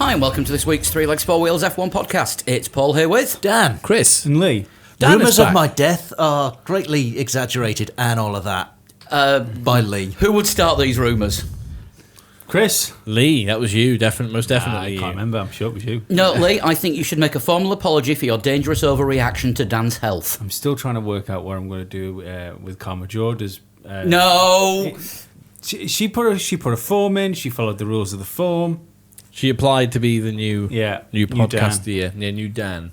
Hi, and welcome to this week's Three Legs, Four Wheels F1 podcast. It's Paul here with Dan, Chris, and Lee. Rumours of my death are greatly exaggerated, and all of that. By Lee. Who would start these rumours? Chris. Lee, that was you, most definitely. I you. can't remember. I'm sure it was you. No, Lee, I think you should make a formal apology for your dangerous overreaction to Dan's health. I'm still trying to work out what I'm going to do with Karma Jorda's. No! She put a form in. She followed the rules of the form. She applied to be the new podcast Dan. of the year. Yeah, new Dan.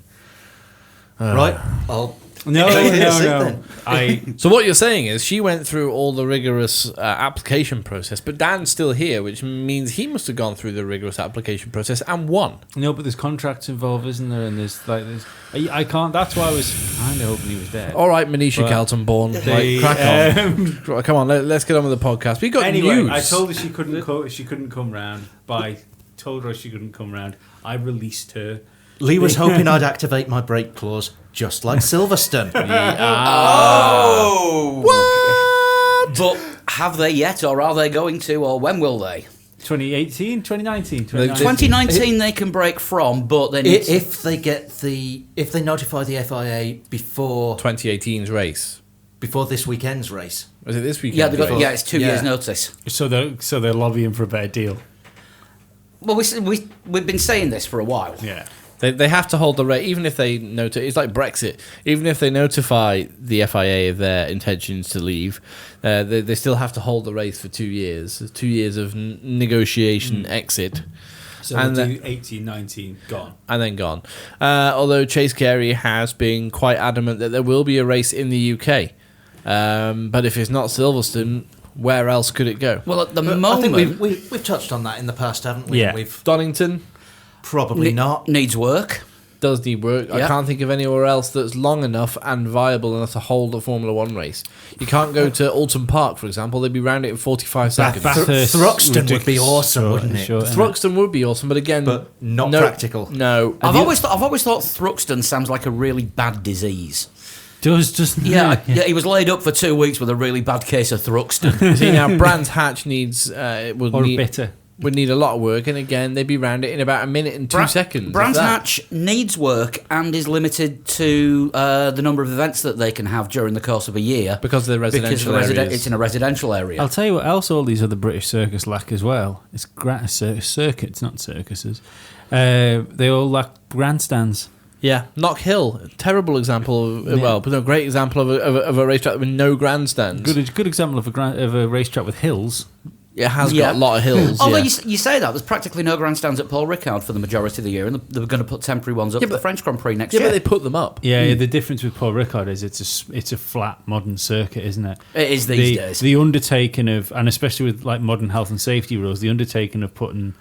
Right? No. Then. So what you're saying is she went through all the rigorous application process, but Dan's still here, which means he must have gone through the rigorous application process and won. No, but there's contracts involved, isn't there? And there's I can't. That's why I was kind of hoping he was dead. All right, Manisha But Kaltenborn, crack on. Come on, let's get on with the podcast. We got Anyway, news. I told her she couldn't come round. Told her she couldn't come round. I released her. Lee was hoping I'd activate my break clause, just like Silverstone. What? But have they yet, or are they going to, or when will they? 2018, 2019, 2019 they can break from, but they need If they notify the FIA before 2018's race. this weekend's race. Was it this weekend? Yeah, they've got, race? yeah, it's 2 years' Yeah. notice. So they're lobbying for a better deal. Well, we've been saying this for a while. Yeah. They have to hold the race, even if they it's like Brexit. Even if they notify the FIA of their intentions to leave, they still have to hold the race for 2 years. 2 years of negotiation exit. So And they'll do 18, 19, gone. And then gone. Although Chase Carey has been quite adamant that there will be a race in the UK. But if it's not Silverstone, where else could it go? Well, at the I moment, think we've touched on that in the past, haven't we? Yeah. We've Donington probably not. needs work. does need work. I Yeah. can't think of anywhere else that's long enough and viable enough to hold a Formula One race. You can't go to Alton Park, for example. They'd be round it in 45 seconds. Thruxton would be awesome, wouldn't it? Thruxton would be awesome, but again, But not practical. No, I've always thought Thruxton sounds like a really bad disease. Just Yeah, he was laid up for 2 weeks with a really bad case of Thruxton. See now, Brands Hatch needs would need a lot of work, and again, they'd be round it in about a minute and 2 seconds. Brands if that. Hatch needs work and is limited to the number of events that they can have during the course of a year because of the residential areas. It's in a residential area. I'll tell you what else all these other British circuits lack as well. It's circuits, not circuses. They all lack grandstands. Yeah, Knock Hill, terrible example. But no, great example of a racetrack with no grandstands. Good example of a racetrack with hills. It has got a lot of hills. Although yeah. you say that, there's practically no grandstands at Paul Ricard for the majority of the year, and they're going to put temporary ones up for the French Grand Prix next year. but they put them up. Yeah, the difference with Paul Ricard is it's a flat modern circuit, isn't it? It is these days. The undertaking of, and especially with like modern health and safety rules, the undertaking of putting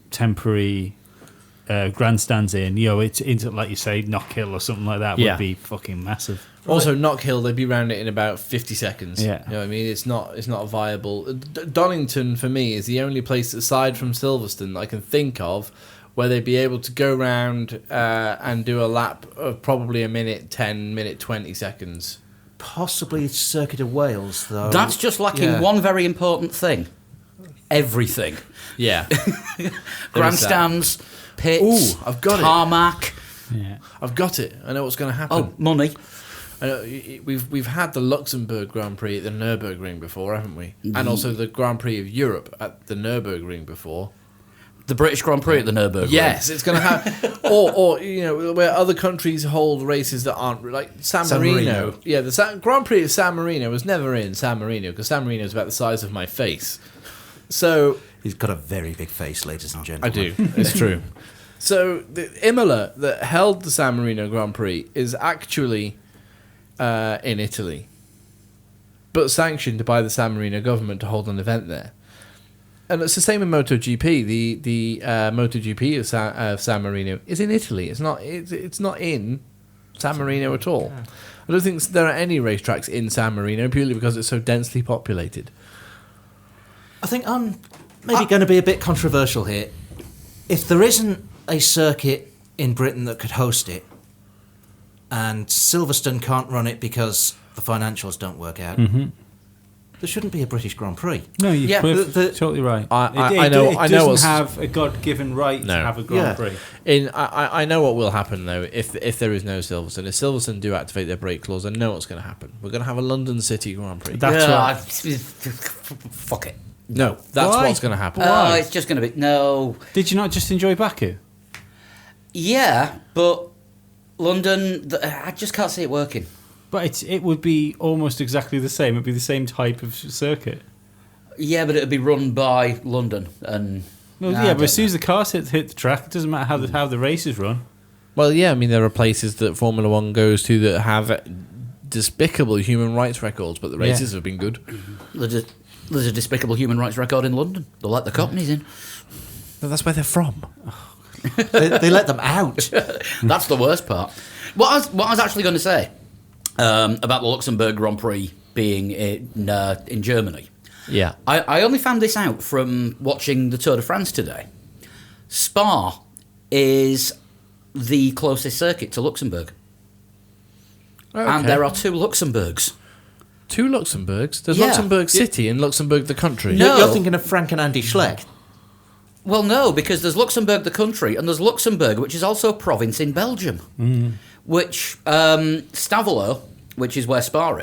temporary grandstands in, it's like you say, Knock Hill or something like that would be fucking massive. Also, Knock Hill, they'd be round it in about 50 seconds. Yeah. You know what I mean? It's not viable. Donington, for me, is the only place aside from Silverstone that I can think of where they'd be able to go round and do a lap of probably a minute 10, minute 20 seconds. Possibly Circuit of Wales, though. That's just lacking one very important thing. Everything. Yeah. Grandstands, pits, Ooh, I've got it. tarmac. Yeah. I've got it. I know what's going to happen. Oh, money. I know, we've had the Luxembourg Grand Prix at the Nürburgring before, haven't we? And also the Grand Prix of Europe at the Nürburgring before. The British Grand Prix at the Nürburgring. Yes, it's going to have, or where other countries hold races that aren't like San Marino. Yeah, the Grand Prix of San Marino was never in San Marino because San Marino is about the size of my face. So He's got a very big face, ladies and gentlemen. I do. It's true. So the Imola that held the San Marino Grand Prix is actually in Italy, but sanctioned by the San Marino government to hold an event there. And it's the same in MotoGP. The MotoGP of San Marino is in Italy. It's not in San Marino at all. I don't think there are any racetracks in San Marino purely because it's so densely populated. I think I'm maybe going to be a bit controversial here. If there isn't a circuit in Britain that could host it, and Silverstone can't run it because the financials don't work out, there shouldn't be a British Grand Prix. No, you're Yeah, totally right. I know- It I know what's- doesn't have a God-given right No. to have a Grand Yeah. Prix. I know what will happen though if there is no Silverstone. If Silverstone do activate their brake clause, I know what's going to happen. We're going to have a London City Grand Prix. That's Yeah, what. fuck it. No, that's Why? what's going to happen. Oh, it's just going to be no. Did you not just enjoy Baku? Yeah, but London, I just can't see it working. But it would be almost exactly the same. It'd be the same type of circuit. Yeah, but it would be run by London, and Well, Nah, I yeah, but don't as soon as the cars hit the track, it doesn't matter how the races run. Well, yeah, I mean there are places that Formula One goes to that have despicable human rights records, but the races have been good. there's a despicable human rights record in London. They'll let the Cockneys in. No, that's where they're from. They let them out. That's the worst part. What I was actually going to say about the Luxembourg Grand Prix being in Germany. Yeah. I only found this out from watching the Tour de France today. Spa is the closest circuit to Luxembourg. And there are 2 Luxembourgs. 2 Luxembourgs. There's Yeah. Luxembourg City and Luxembourg the country. No. You're thinking of Frank and Andy Schleck. Well, no, because there's Luxembourg, the country, and there's Luxembourg, which is also a province in Belgium. Which Stavelot, which is where Spa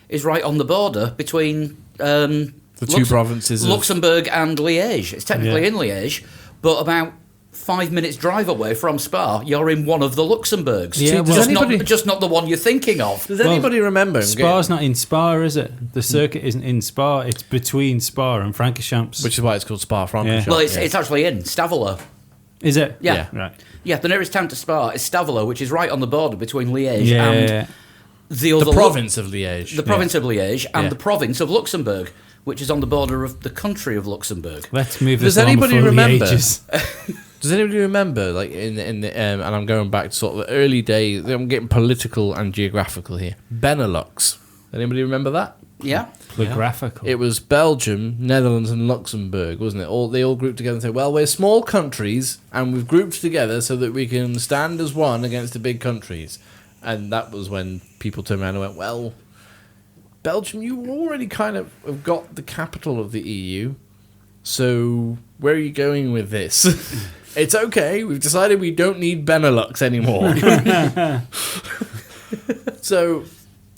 is right on the border between The two provinces of- Luxembourg and Liège. It's technically in Liège, but about 5 minutes drive away from Spa, you're in one of the Luxembourgs. Yeah, well- just not the one you're thinking of. Does anybody remember? Spa's not in Spa, is it? The circuit isn't in Spa. It's between Spa and Francorchamps. Which is why it's called Spa-Francorchamps. Well, it's actually in Stavelot. Is it? Yeah. Right. Yeah, the nearest town to Spa is Stavelot, which is right on the border between Liège Yeah. and the other the province of Liège. the province of Liège and Yeah. the province of Luxembourg, which is on the border of the country of Luxembourg. Let's move Does this on anybody before remember? the ages. Does anybody remember, like in the and I'm going back to sort of the early days. I'm getting political and geographical here. Benelux. Anybody remember that? Yeah. Geographical. It was Belgium, Netherlands, and Luxembourg, wasn't it? They all grouped together and said, "Well, we're small countries, and we've grouped together so that we can stand as one against the big countries." And that was when people turned around and went, "Well, Belgium, you already kind of have got the capital of the EU, so where are you going with this?" It's okay. We've decided we don't need Benelux anymore. So,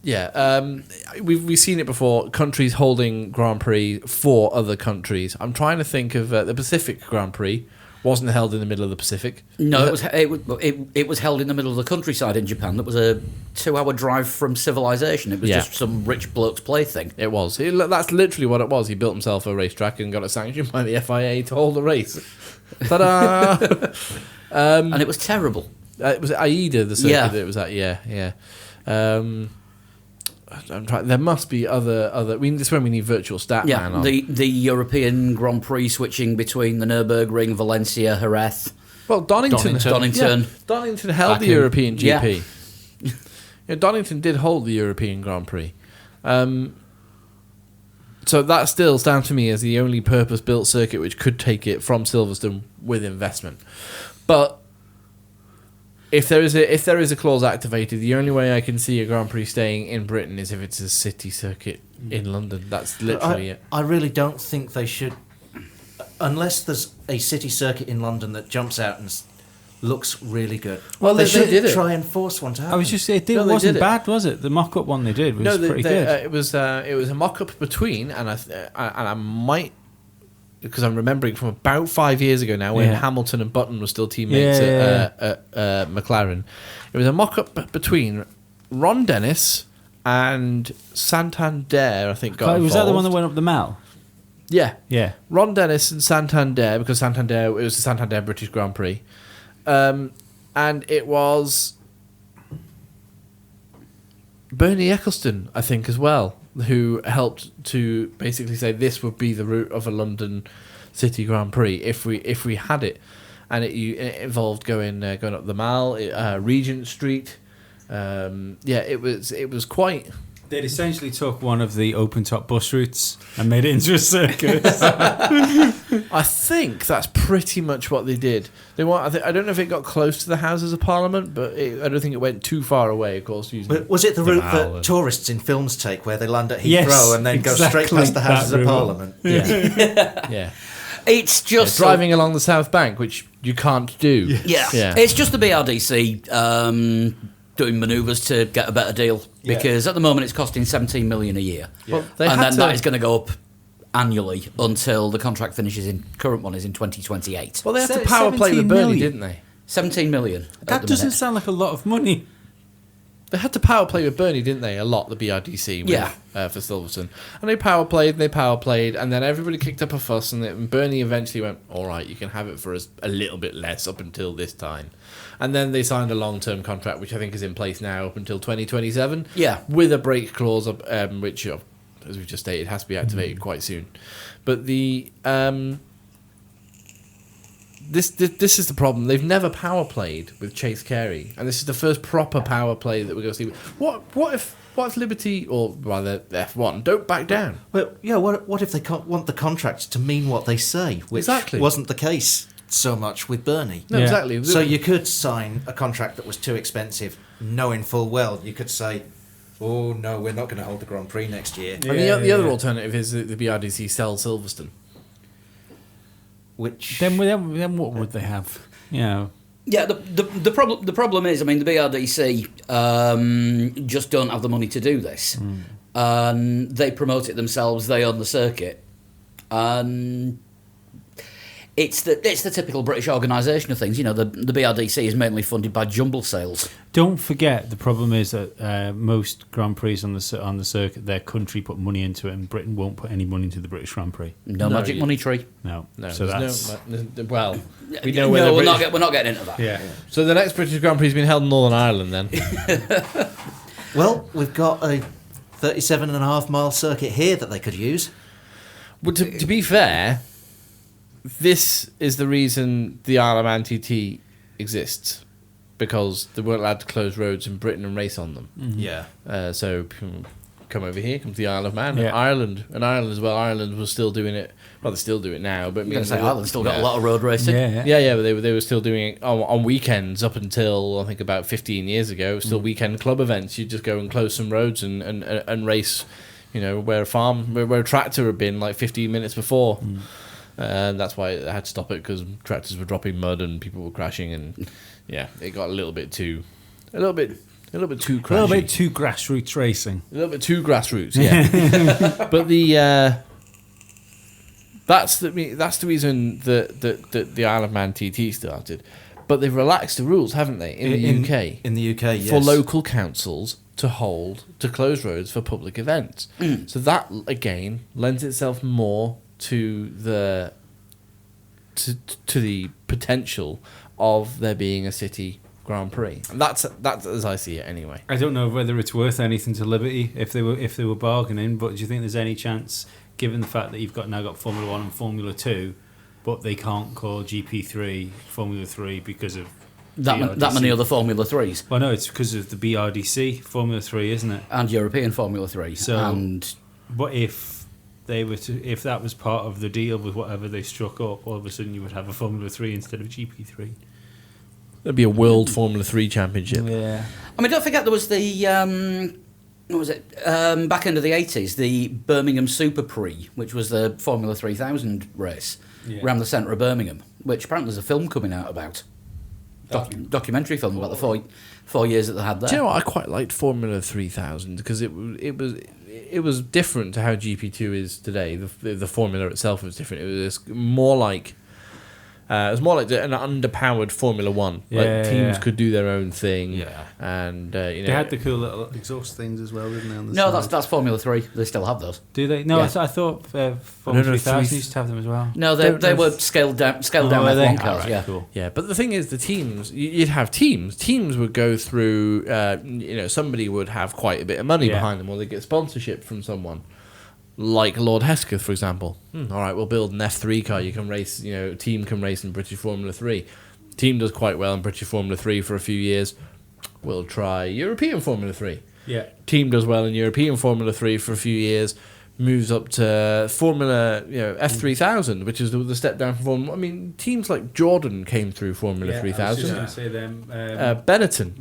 yeah, we've seen it before. Countries holding Grand Prix for other countries. I'm trying to think of the Pacific Grand Prix. Wasn't held in the middle of the Pacific. No, it was held in the middle of the countryside in Japan. That was a 2-hour drive from civilization. It was Yeah. just some rich bloke's plaything. It was. That's literally what it was. He built himself a racetrack and got it sanctioned by the FIA to hold a race. Ta-da! And it was terrible. It was AIDA, the circuit Yeah. that it was at. Yeah. I'm trying. There must be other. This is when we need virtual stat Yeah, man on. the European Grand Prix switching between the Nürburgring, Valencia, Jerez. Well, Donington. Donington. Yeah, Donington held the Baku. European GP. Yeah. Yeah, Donington did hold the European Grand Prix. So that still stands for me as the only purpose-built circuit which could take it from Silverstone with investment. But if there is a clause activated, the only way I can see a Grand Prix staying in Britain is if it's a city circuit in London. That's literally it. I really don't think they should, unless there's a city circuit in London that jumps out and looks really good. Well, they should did it. try and force one to happen. I was just saying, it No, they wasn't did it. bad, was it? The mock-up one they did was pretty good. It was a mock-up between, and I might, because I'm remembering from about 5 years ago now when Yeah. Hamilton and Button were still teammates at McLaren. It was a mock-up between Ron Dennis and Santander, I think, got involved. Was that the one that went up the Mall? Yeah. Yeah. Ron Dennis and Santander, because it was the Santander British Grand Prix. And it was Bernie Ecclestone, I think, as well, who helped to basically say this would be the route of a London City Grand Prix if we had it, and it involved going up the Mall, Regent Street. It was quite. They'd essentially took one of the open-top bus routes and made it into a circus. I think that's pretty much what they did. They want. I don't know if it got close to the Houses of Parliament, but I don't think it went too far away. Of course, using Was it the route Mall. that tourists in films take, where they land at Heathrow Yes, and then go exactly straight past the Houses that of route. Parliament? yeah. It's just Driving along the South Bank, which you can't do. Yeah. Yeah. It's just the BRDC doing manoeuvres to get a better deal because at the moment it's costing 17 million a year, Well, they and had then to- that is going to go up annually until the contract finishes. In current one is in 2028. Well, they had to Se- power play with 17 Bernie, million. didn't they? 17 million. at That the doesn't minute. sound like a lot of money. They had to power play with Bernie, didn't they? A lot, the BRDC, with, Yeah. for Silverstone. And they power played, and then everybody kicked up a fuss, and Bernie eventually went, all right, you can have it for us a little bit less up until this time. And then they signed a long-term contract, which I think is in place now up until 2027. Yeah. With a break clause, which, as we've just stated, has to be activated quite soon. But the... This is the problem. They've never power played with Chase Carey, and this is the first proper power play that we're going to see. What if Liberty, or rather F1, don't back down? Well, yeah. What if they want the contract to mean what they say, which Exactly. wasn't the case so much with Bernie. No, Yeah. exactly. So you could sign a contract that was too expensive, knowing full well you could say, "Oh no, we're not going to hold the Grand Prix next year," and the other alternative is that the BRDC sell Silverstone. which Then what would they have? You know, Yeah, the problem is, I mean, the BRDC just don't have the money to do this, and they promote it themselves. They own the circuit, and it's the typical British organisation of things. You know, the BRDC is mainly funded by jumble sales. don't forget the problem is that most Grand Prix on the circuit, their country put money into it, and Britain won't put any money into the British Grand Prix. No, No, magic you- money tree. No, No, so there's that's well, we know where no, the we're British- not getting into that. yeah. So the next British Grand Prix has been held in Northern Ireland. Then well, we've got a 37.5 mile circuit here that they could use. well, to be fair, this is the reason the Isle of Man TT exists, because they weren't allowed to close roads in Britain and race on them. Yeah. So come over here, comes the Isle of Man, Yeah. Ireland as well. Ireland was still doing it. Well, they still do it now, but I'm going to say Ireland's still got a lot of road racing. Yeah, but they were still doing it on weekends up until I think about 15 years ago. It was still weekend club events. You just go and close some roads and race, you know, where a tractor had been like 15 minutes before. And that's why I had to stop it, because tractors were dropping mud and people were crashing, and yeah, it got a little bit too crashy. A little bit too grassroots racing. A little bit too grassroots, yeah. But that's the reason that the Isle of Man TT started. But they've relaxed the rules, haven't they, in the UK? In the UK, yes. For local councils to close roads for public events. So that again lends itself more to the potential of there being a city Grand Prix. And that's as I see it anyway. I don't know whether it's worth anything to Liberty if they were bargaining, but do you think there's any chance, given the fact that you've now got Formula 1 and Formula 2, but they can't call GP3 Formula 3 because of That many BRDC? other Formula 3s Well, no, it's because of the BRDC Formula 3, isn't it? and European Formula 3. So- and But if if that was part of the deal with whatever they struck up, all of a sudden you would have a Formula 3 instead of GP3. There'd be a World Formula 3 Championship. Yeah. I mean, don't forget there was the what was it? Back end of the 80s, the Birmingham Super Prix, which was the Formula 3000 race around the centre of Birmingham, which apparently there's a film coming out about. Documentary film about the 4 years that they had there. Do you know what? I quite liked Formula 3000 because it was different to how GP2 is today. The formula itself was different. It was more like an underpowered Formula 1. Yeah, teams could do their own thing. Yeah. And They had the cool little exhaust things as well, didn't they? On the No, side? that's Formula 3. They still have those. Do they? No, Yeah. I thought Formula no, 3000 three- used to have them as well. No, Don't they know were if- scaled down were F1 they? cars. Alright, Yeah. cool. Yeah, but the thing is, the teams, you'd have teams. Teams would go through, somebody would have quite a bit of money Yeah. behind them, or they'd get sponsorship from someone. Like Lord Hesketh, for example. All right, we'll build an F3 car. You can race, team can race in British Formula 3. Team does quite well in British Formula 3 for a few years. We'll try European Formula 3. Yeah. Team does well in European Formula 3 for a few years. moves up to Formula, F3000, which is the step down from Formula. I mean, teams like Jordan came through Formula I was 3000. just going to say them. Benetton.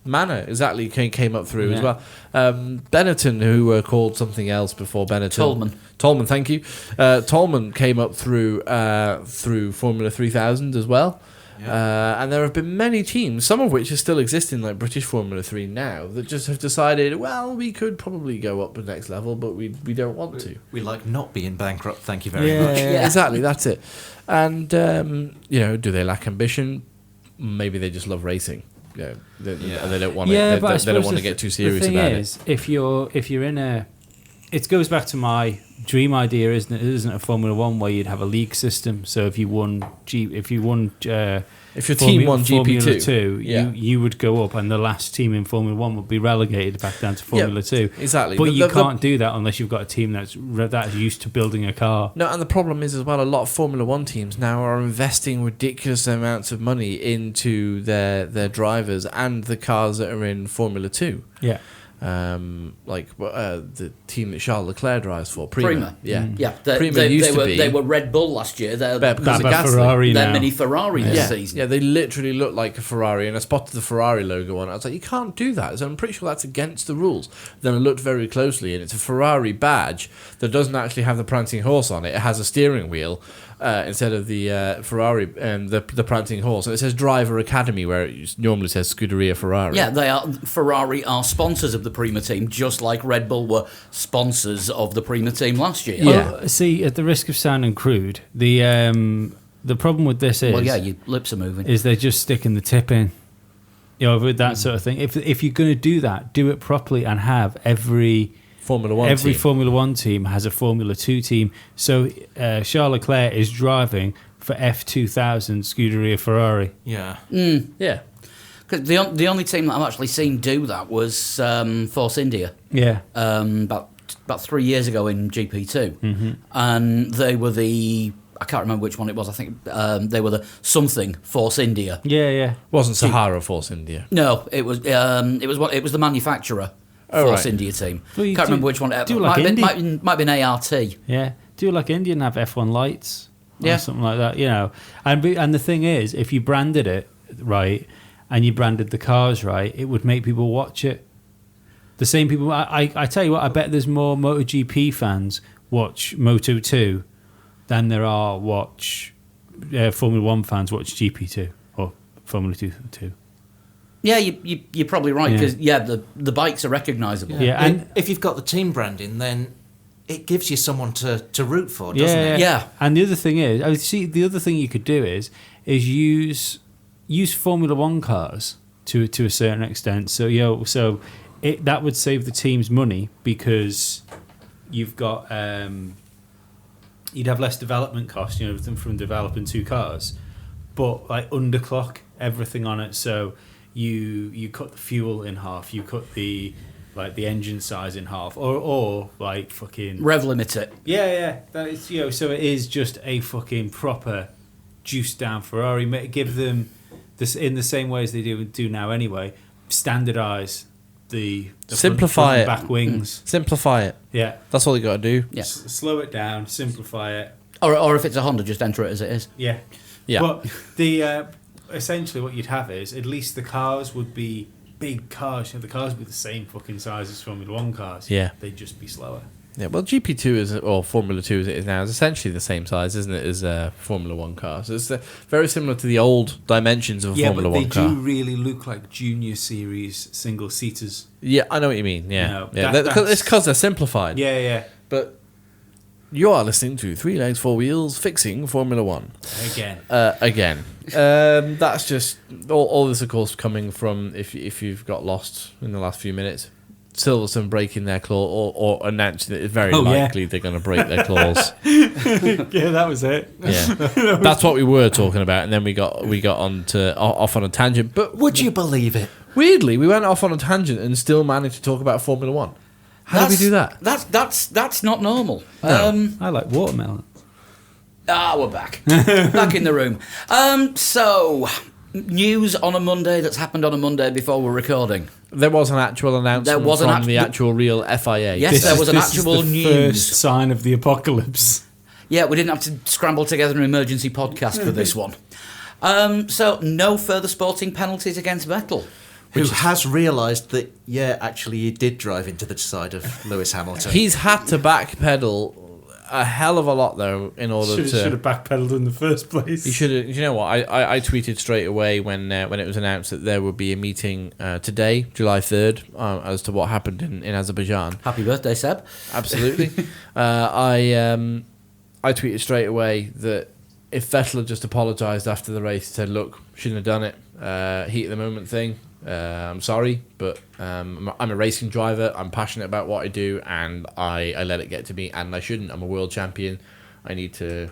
Manor exactly came up through as well. Benetton, who were called something else before Benetton. Tolman, thank you. Tolman came up through Formula 3000 as well. Yeah. And there have been many teams, some of which are still existing, like British Formula 3 now, that just have decided, well, we could probably go up to the next level, but we don't want to. We like not being bankrupt, thank you very much. Yeah, exactly, that's it. And, do they lack ambition? Maybe they just love racing. They don't want to. They don't want to get too serious about it. If you're in a, it goes back to my dream idea, isn't it? Isn't a Formula One where you'd have a league system? So if your team won Formula GP2, you would go up, and the last team in Formula One would be relegated back down to Formula 2. Exactly, but you can't do that unless you've got a team that's used to building a car. No, and the problem is as well, a lot of Formula One teams now are investing ridiculous amounts of money into their drivers and the cars that are in Formula 2. Yeah. The team that Charles Leclerc drives for, Prima. Yeah. They were Red Bull last year. They're Ferrari now. They're mini Ferrari this season. Yeah, they literally look like a Ferrari, and I spotted the Ferrari logo on it. I was like, you can't do that. So I'm pretty sure that's against the rules. Then I looked very closely, and it's a Ferrari badge that doesn't actually have the prancing horse on it. It has a steering wheel. Instead of the Ferrari and the prancing horse, and it says Driver Academy, where it normally says Scuderia Ferrari. Yeah, Ferrari are sponsors of the Prima team, just like Red Bull were sponsors of the Prima team last year. Yeah. See, at the risk of sounding crude, the problem with this is, your lips are moving. Is they're just sticking the tip in, with that sort of thing. If you're going to do that, do it properly and have every Formula One team has a Formula 2 team. So Charles Leclerc is driving for F2000 Scuderia Ferrari. Yeah. Yeah. Because the only team that I've actually seen do that was Force India. Yeah. About 3 years ago in GP2. Mm-hmm. And they were I can't remember which one it was. I think they were the something Force India. Yeah. Wasn't Sahara Force India? No, it was the manufacturer. Force India team. Well, can't remember which one. Do like might have been ART. Yeah. Do like India and have F1 lights. Yeah. Or something like that, And the thing is, if you branded it right and you branded the cars right, it would make people watch it. The same people. I tell you what, I bet there's more MotoGP fans watch Moto 2 than there are watch Formula 1 fans watch GP2 or Formula 2. Yeah, you're probably right, because the bikes are recognisable. Yeah, and if you've got the team branding, then it gives you someone to root for, doesn't it? Yeah. And the other thing is, the other thing you could do is use Formula 1 cars to a certain extent. So that would save the teams money, because you've got you'd have less development costs, from developing two cars, but like underclock everything on it. So you cut the fuel in half, you cut the engine size in half, or like fucking rev limit it. Yeah. That is, so it is just a fucking proper juiced down Ferrari. Give them this in the same way as they do now anyway. Standardize the simplify front it, back wings. Simplify it. Yeah, that's all you got to do. Yeah, slow it down, simplify it. Or if it's a Honda, just enter it as it is. Yeah. But the essentially what you'd have is, at least the cars would be big cars. The cars would be the same fucking size as Formula 1 cars. Yeah. They'd just be slower. Yeah, well, GP2 or Formula 2 as it is now is essentially the same size, isn't it, as Formula 1 cars? So it's very similar to the old dimensions of a Formula 1 car. Yeah, but they do really look like junior series single-seaters. Yeah, I know what you mean, it's because they're simplified. Yeah. But you are listening to 3 Legs, 4 Wheels, Fixing Formula 1. Again. That's just... All this, of course, coming from, if you've got lost in the last few minutes, Silverstone breaking their claw or announcing that it's very likely they're going to break their claws. Yeah, that was it. Yeah, that's what we were talking about, and then we got off on a tangent. But would you believe it? Weirdly, we went off on a tangent and still managed to talk about Formula 1. How did we do that? That's not normal. No. I like watermelon. We're back. Back in the room. So, news on a Monday that's happened on a Monday before we're recording. There was an actual announcement There was from the actual real FIA. Yes, there was an actual is the news. first sign of the apocalypse. Yeah, we didn't have to scramble together an emergency podcast for this one. So, no further sporting penalties against Vettel. Who has realised that, actually he did drive into the side of Lewis Hamilton. He's had to backpedal a hell of a lot, though, in order Should have backpedaled in the first place. He should have. You know what? I tweeted straight away when it was announced that there would be a meeting today, July 3rd, as to what happened in Azerbaijan. Happy birthday, Seb. Absolutely. I tweeted straight away that if Vettel had just apologised after the race, said, "Look, shouldn't have done it. Heat of the moment thing. I'm sorry, but I'm a racing driver. I'm passionate about what I do, and I let it get to me, and I shouldn't. I'm a world champion. I need to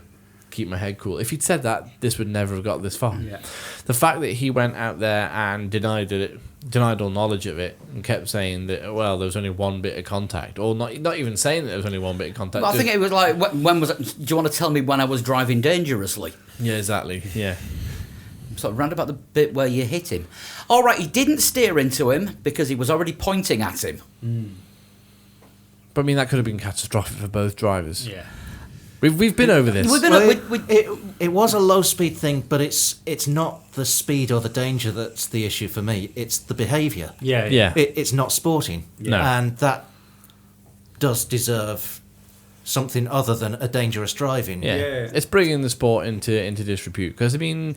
keep my head cool." If he'd said that, this would never have got this far. Yeah. The fact that he went out there and denied all knowledge of it, and kept saying that, there was only one bit of contact, or not even saying that there was only one bit of contact. Well, I think it was like, when was it? Do you want to tell me when I was driving dangerously? Yeah, exactly. Yeah. Sort of round about the bit where you hit him. All right, he didn't steer into him because he was already pointing at him. But I mean, that could have been catastrophic for both drivers. Yeah. We've been over this. We've been Well, it was a low speed thing, but it's not the speed or the danger that's the issue for me. It's the behaviour. Yeah. Yeah. It's not sporting. No. And that does deserve something other than a dangerous driving. Yeah. Yeah. It's bringing the sport into disrepute. Because, I mean,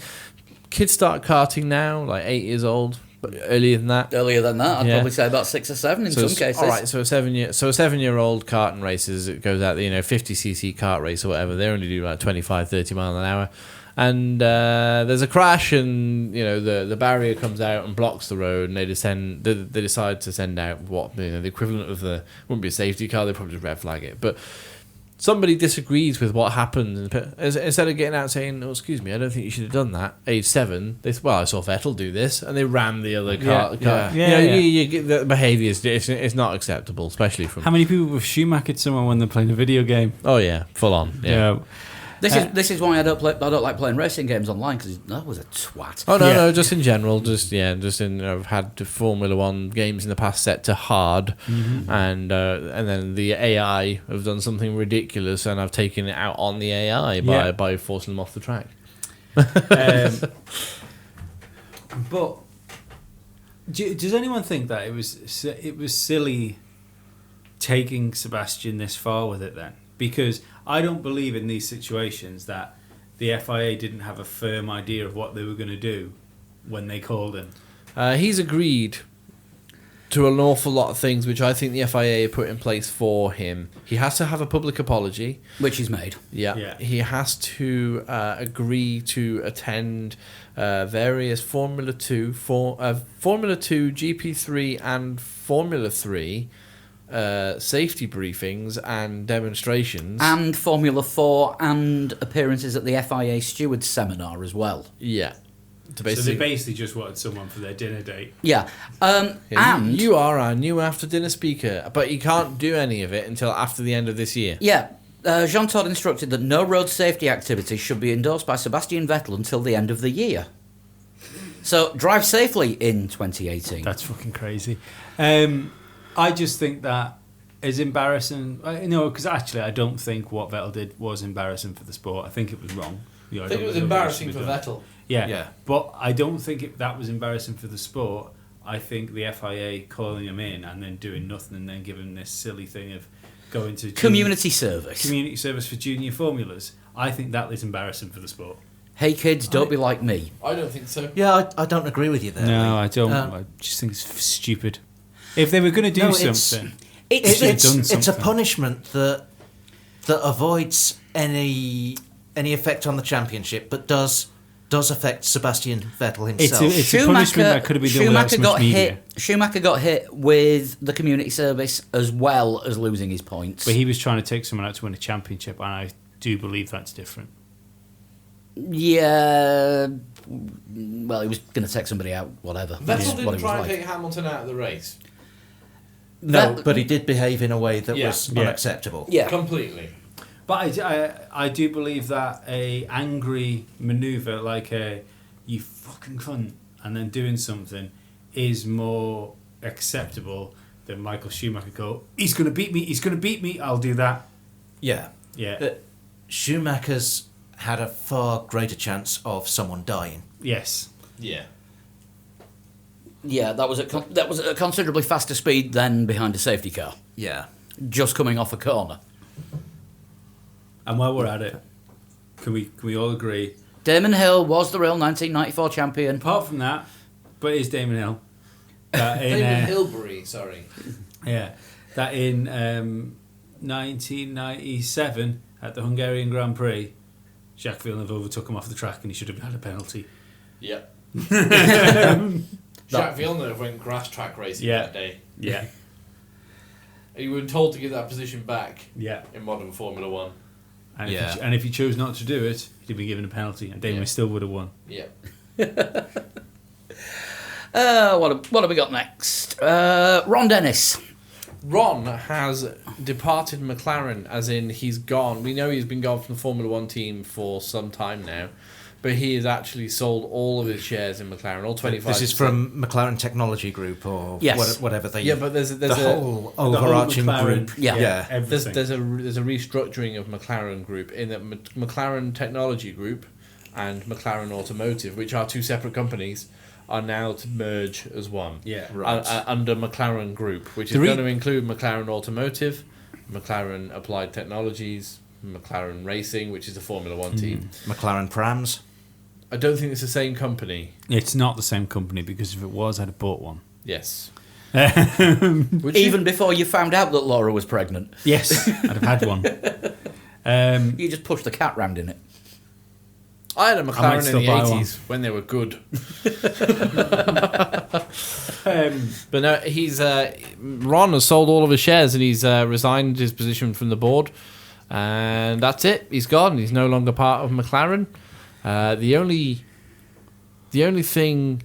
kids start karting now, like 8 years old, but earlier than that. Earlier than that, I'd Yeah. probably say about 6 or 7 in some cases. All right, so a 7-year-old karting races, it goes out, 50cc kart race or whatever, they only do like 25, 30 mile an hour. And there's a crash, and the barrier comes out and blocks the road, and they decide to send out the equivalent of wouldn't be a safety car, they'd probably just red flag it, but somebody disagrees with what happened, and instead of getting out saying, "Oh, excuse me, I don't think you should have done that," age 7, I saw Vettel do this, and they ram the other car. You get the behaviour is not acceptable, especially from. How many people have Schumachered someone when they're playing a video game? Oh yeah, full on. Yeah. This is why I don't like playing racing games online, because that was a twat. Oh no, just in general, I've had Formula One games in the past set to hard, and then the AI have done something ridiculous, and I've taken it out on the AI by forcing them off the track. But does anyone think that it was silly taking Sebastian this far with it then? Because I don't believe in these situations that the FIA didn't have a firm idea of what they were going to do when they called him. He's agreed to an awful lot of things, which I think the FIA put in place for him. He has to have a public apology, Which he's made. Yeah. He has to agree to attend various Formula 2, GP3 and Formula 3 safety briefings and demonstrations. And Formula 4 and appearances at the FIA Stewards Seminar as well. Yeah. So they basically just wanted someone for their dinner date. Yeah. And you are our new after dinner speaker, but you can't do any of it until after the end of this year. yeah, Jean Todt instructed that no road safety activities should be endorsed by Sebastian Vettel until the end of the year. So drive safely in 2018. That's fucking crazy. I just think that is embarrassing. Because actually I don't think what Vettel did was embarrassing for the sport. I think it was wrong. I think it was embarrassing for Vettel. Yeah. But I don't think that was embarrassing for the sport. I think the FIA calling him in and then doing nothing and then giving this silly thing of going to Community service. community service for junior formulas. I think that is embarrassing for the sport. Hey kids, don't be like me. I don't think so. Yeah, I don't agree with you there. No, Lee. I don't. I just think it's stupid. If they were going to do something, It's They've done It's a something. punishment that avoids any effect on the championship, but does affect Sebastian Vettel himself. It's a punishment that could have been done without so much media. Schumacher got hit with the community service as well as losing his points. But he was trying to take someone out to win a championship, and I do believe that's different. Yeah, well, he was going to take somebody out, whatever. That's what he was like. Hamilton out of the race. No, That- but he did behave in a way that Yeah. was Yeah. unacceptable. Yeah. Completely. But I do believe that a angry manoeuvre, like you fucking cunt, and then doing something is more acceptable than Michael Schumacher go, he's going to beat me, I'll do that. Yeah. Yeah. Schumacher's had a far greater chance of someone dying. Yes. Yeah. Yeah, that was at a considerably faster speed than behind a safety car, Yeah. just coming off a corner. And while we're at it, can we all agree? Damon Hill was the real 1994 champion. Apart from that, but it is Damon Hill. That in, David Hilbury, sorry. Yeah, that in 1997 at the Hungarian Grand Prix, Jacques Villeneuve overtook him off the track and he should have had a penalty. Yep. Jacques Villeneuve went grass track racing that day. Yeah, You were told to give that position back yeah. in modern Formula One. And, Yeah. if he chose not to do it, he'd been given a penalty and Damon still would have won. Yeah. What have we got next? Ron Dennis. Ron has departed McLaren, as in he's gone. We know he's been gone from the Formula One team for some time now, but he has actually sold all of his shares in McLaren, all 25%. This is from McLaren Technology Group or Yes. whatever they... Yeah, but there's the a whole overarching McLaren, group. Yeah. everything. there's a restructuring of McLaren Group in that McLaren Technology Group and McLaren Automotive, which are two separate companies, are now to merge as one. Yeah. Right. Under McLaren Group, which is The re- going to include McLaren Automotive, McLaren Applied Technologies, McLaren Racing, which is the Formula One team. McLaren Prams. I don't think it's the same company. It's not the same company because if it was, I'd have bought one. Yes. Even before you found out that Laura was pregnant, Yes, I'd have had one. you just pushed the cat round in it. I had a might McLaren in still the buy 80s when they were good. Um, But no, he's Ron has sold all of his shares and he's resigned his position from the board, and that's it. He's gone. He's no longer part of McLaren. The only thing,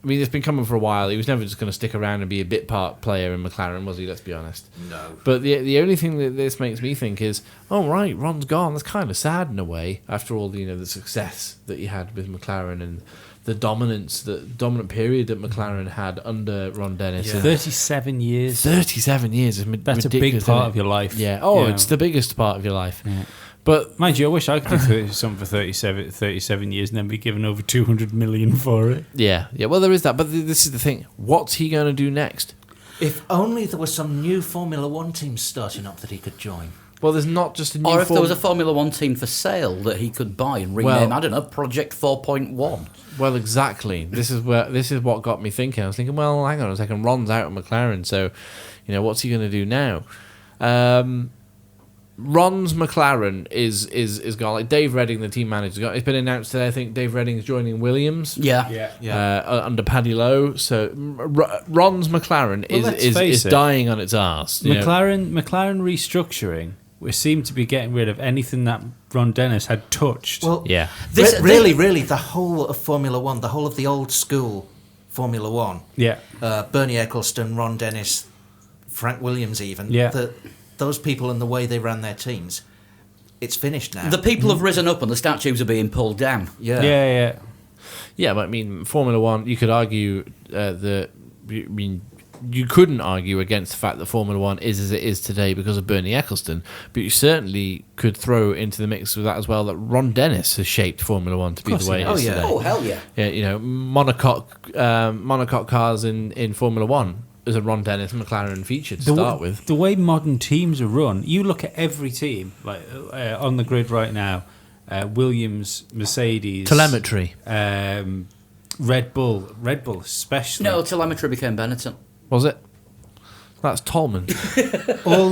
I mean, it's been coming for a while. He was never just going to stick around and be a bit part player in McLaren, was he? Let's be honest. No. But the only thing that this makes me think is, oh right, Ron's gone. That's kind of sad in a way. After all, the success that he had with McLaren and the dominant period that McLaren had under Ron Dennis. Yeah. 37 years. 37 years is That's a ridiculous, big isn't part it? of your life. Yeah. Oh, Yeah. it's the biggest part of your life. Yeah. But Mind you, I wish I could do something for 37 years and then be given over 200 million for it. yeah. Well, there is that. But this is the thing. What's he going to do next? If only there were some new Formula One teams starting up that he could join. Well, there's not just a new. Or if there was a Formula One team for sale that he could buy and rename, Well- I don't know, Project 4.1. Well, exactly. This is what got me thinking. I was thinking, well, hang on a second. Ron's out of McLaren, so what's he going to do now? Ron's McLaren is gone. Like Dave Redding, the team manager, it's been announced today. I think Dave Redding is joining Williams. Yeah. Under Paddy Lowe. So Ron's McLaren let's is face it. dying on its arse. you know. McLaren restructuring, we seem to be getting rid of anything that Ron Dennis had touched. Well, Yeah. really, the whole of Formula One, the whole of the old school Formula One, yeah. Bernie Ecclestone, Ron Dennis, Frank Williams even, Yeah. those people and the way they ran their teams, it's finished now. The people have risen up and the statues are being pulled down. Yeah. Yeah, but I mean, Formula One, you could argue you couldn't argue against the fact that Formula One is as it is today because of Bernie Ecclestone, but you certainly could throw into the mix with that as well that Ron Dennis has shaped Formula One to be the way it is today. Oh, hell yeah. Yeah, monocoque cars in Formula One is a Ron Dennis McLaren feature to start with. The way modern teams are run, you look at every team like on the grid right now, Williams, Mercedes, Telemetry. Red Bull especially. No, telemetry became Benetton. Was it? That's Tolman. all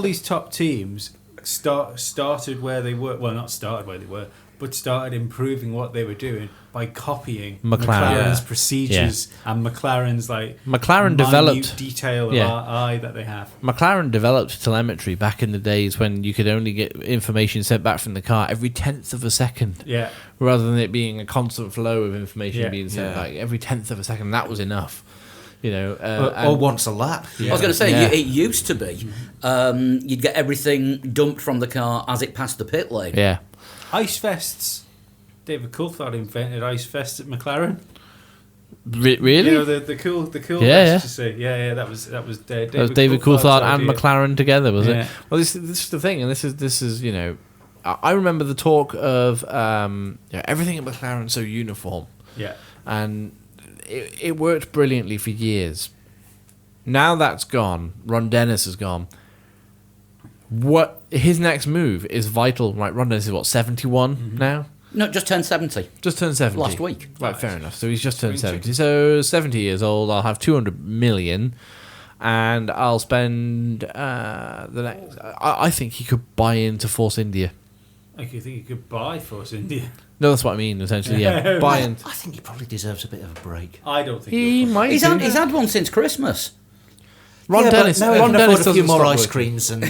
these top teams started where they were. Well, not started where they were, but started improving what they were doing by copying McLaren's Yeah. procedures and McLaren's McLaren minute developed detail of eye that they have. McLaren developed telemetry back in the days when you could only get information sent back from the car every 10th of a second. Yeah. Rather than it being a constant flow of information being sent Yeah. back every 10th of a second. That was enough. or once a lap. I was going to say, Yeah. it used to be you'd get everything dumped from the car as it passed the pit lane. Yeah. Ice vests. David Coulthard invented Ice Fest at McLaren. Really? You know, the cool Yeah, vest, yeah. you see. Yeah, that was David, That was David Coulthard and idea. McLaren together, was Yeah. it? Well, this is the thing, and this is you know, I remember the talk of everything at McLaren so uniform, Yeah. and it worked brilliantly for years. Now that's gone. Ron Dennis has gone. What his next move is vital. Right, Ron Dennis is what 71 now. No, just turned 70 Just turned 70 last week. Right, fair enough. So he's just turned Spring 70. So 70 years old, I'll have 200 million, and I'll spend the next. I think he could buy into Force India. I think you could buy Force India. No, that's what I mean. Essentially, yeah, buy in. I think he probably deserves a bit of a break. I don't think He he'll- might. He's do. had one since Christmas. Ron Yeah, but Dennis. now he Ron can Dennis afford a few doesn't more stop ice working. creams and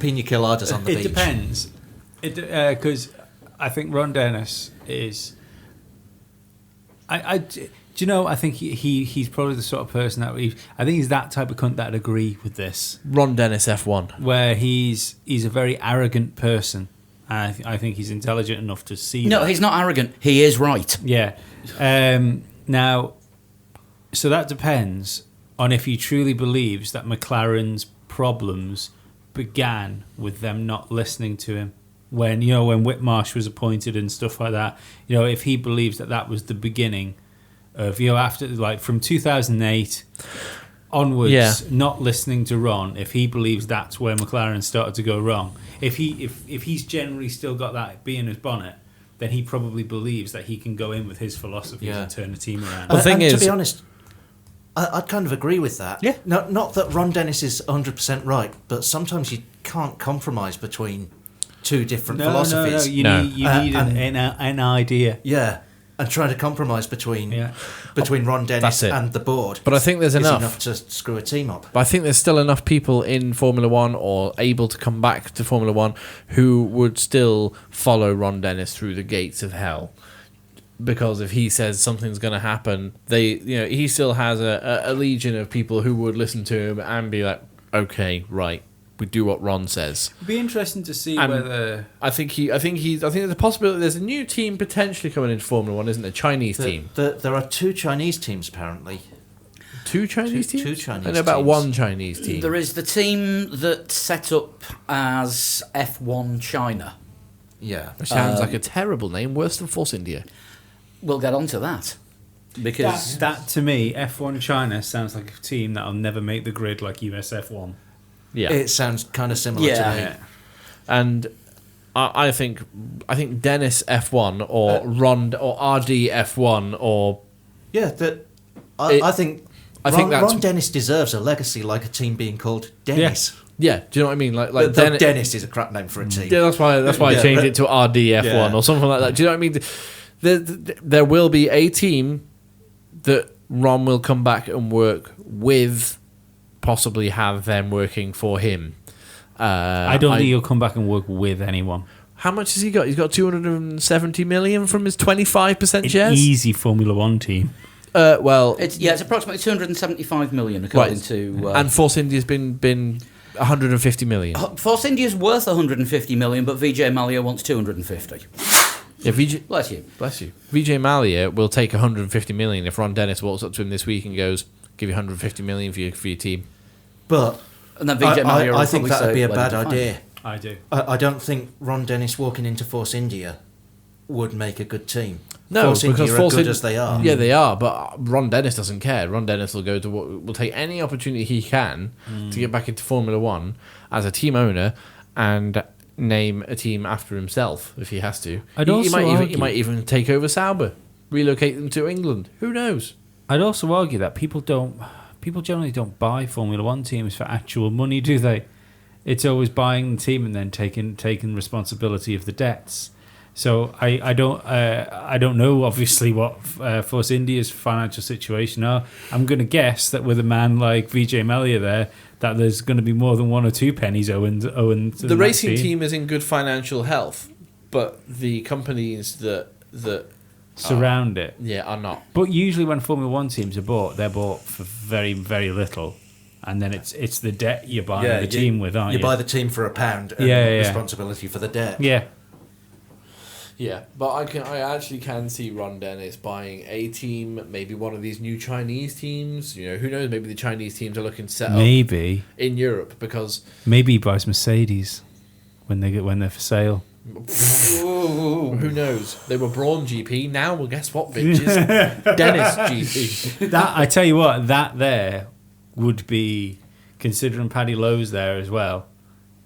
pina coladas on the It beach. depends. Because I think Ron Dennis is. Do you know? I think he's probably the sort of person that I think he's that type of cunt that'd agree with this. Ron Dennis F1. Where he's a very arrogant person. And I think he's intelligent enough to see. No, that. he's not arrogant. He is right. Yeah. Now, so that depends on if he truly believes that McLaren's problems began with them not listening to him. When Whitmarsh was appointed and stuff like that, if he believes that was the beginning of, after, like, from 2008 onwards, Yeah. not listening to Ron, if he believes that's where McLaren started to go wrong, if he's generally still got that bee in his bonnet, then he probably believes that he can go in with his philosophies Yeah. and turn the team around. The thing and is- to be honest, I'd kind of agree with that. Yeah. Not that Ron Dennis is 100% right, but sometimes you can't compromise between two different philosophies. You No. need And- an idea. Yeah, and trying to compromise between Ron Dennis That's it. and the board. But I think there's is enough. to screw a team up. But I think there's still enough people in Formula One or able to come back to Formula One who would still follow Ron Dennis through the gates of hell. Because if he says something's going to happen, he still has a legion of people who would listen to him and be like, okay, right, we do what Ron says. It'd be interesting to see And- whether I think there's a possibility. There's a new team potentially coming into Formula One, isn't there? A Chinese team. There are two Chinese teams apparently. Two Chinese teams. two Chinese I know about teams. one Chinese team. There is the team that set up as F1 China. Yeah. Which sounds like a terrible name, worse than Force India. We'll get onto that. Because that to me, F1 China sounds like a team that'll never make the grid like US F1. Yeah, It sounds kind of similar Yeah. to me. and I think Dennis F1 or Ron or RD F1 or Yeah, I think think that's- Ron Dennis deserves a legacy like a team being called Dennis. yeah. Do you know what I mean? Like Though Dennis. Dennis is a crap name for a team. Yeah, that's why I Yeah, changed but- it to RDF1 Yeah. or something like that. Do you know what I mean? There will be a team that Ron will come back and work with, possibly have them working for him. I don't think he'll come back and work with anyone. How much has he got? He's got 270 million from his 25% An shares. easy Formula One team. Well, it's approximately 275 million according right. to. And Force India's been 150 million. Force India's worth 150 million, but Vijay Mallya wants 250. Yeah, Bless you. bless you. Vijay Mallya will take 150 million if Ron Dennis walks up to him this week and goes, "Give you 150 million for your team." But And then Vijay Mallya will I think probably that would say, be a "Let bad it be fine." idea. I do. I don't think Ron Dennis walking into Force India would make a good team. No, Force because India are Force good India- as they are. Yeah, they are, but Ron Dennis doesn't care. Ron Dennis will will take any opportunity he can to get back into Formula One as a team owner and name a team after himself if he has to. I'd he also might argue- he might even take over Sauber, relocate them to England. Who knows? I'd also argue that people generally don't buy Formula One teams for actual money, do they? It's always buying the team and then taking responsibility of the debts. So I don't know obviously what Force India's financial situation are. I'm going to guess that with a man like Vijay Mallya there, that there's going to be more than one or two pennies owing to The that racing team is in good financial health, but the companies that surround it. are not. But usually when Formula One teams are bought, they're bought for very, very little. And then it's the debt you're buying the team with, aren't you? You buy the team for £1 and Yeah, yeah. responsibility for the debt. Yeah. Yeah, but I actually can see Ron Dennis buying a team, maybe one of these new Chinese teams. You know, who knows? Maybe the Chinese teams are looking to set up Maybe in Europe because he buys Mercedes when they're for sale. who knows? They were Braun GP. Now, well, guess what, bitches? Dennis GP. That I tell you what, that there would be, considering Paddy Lowe's there as well.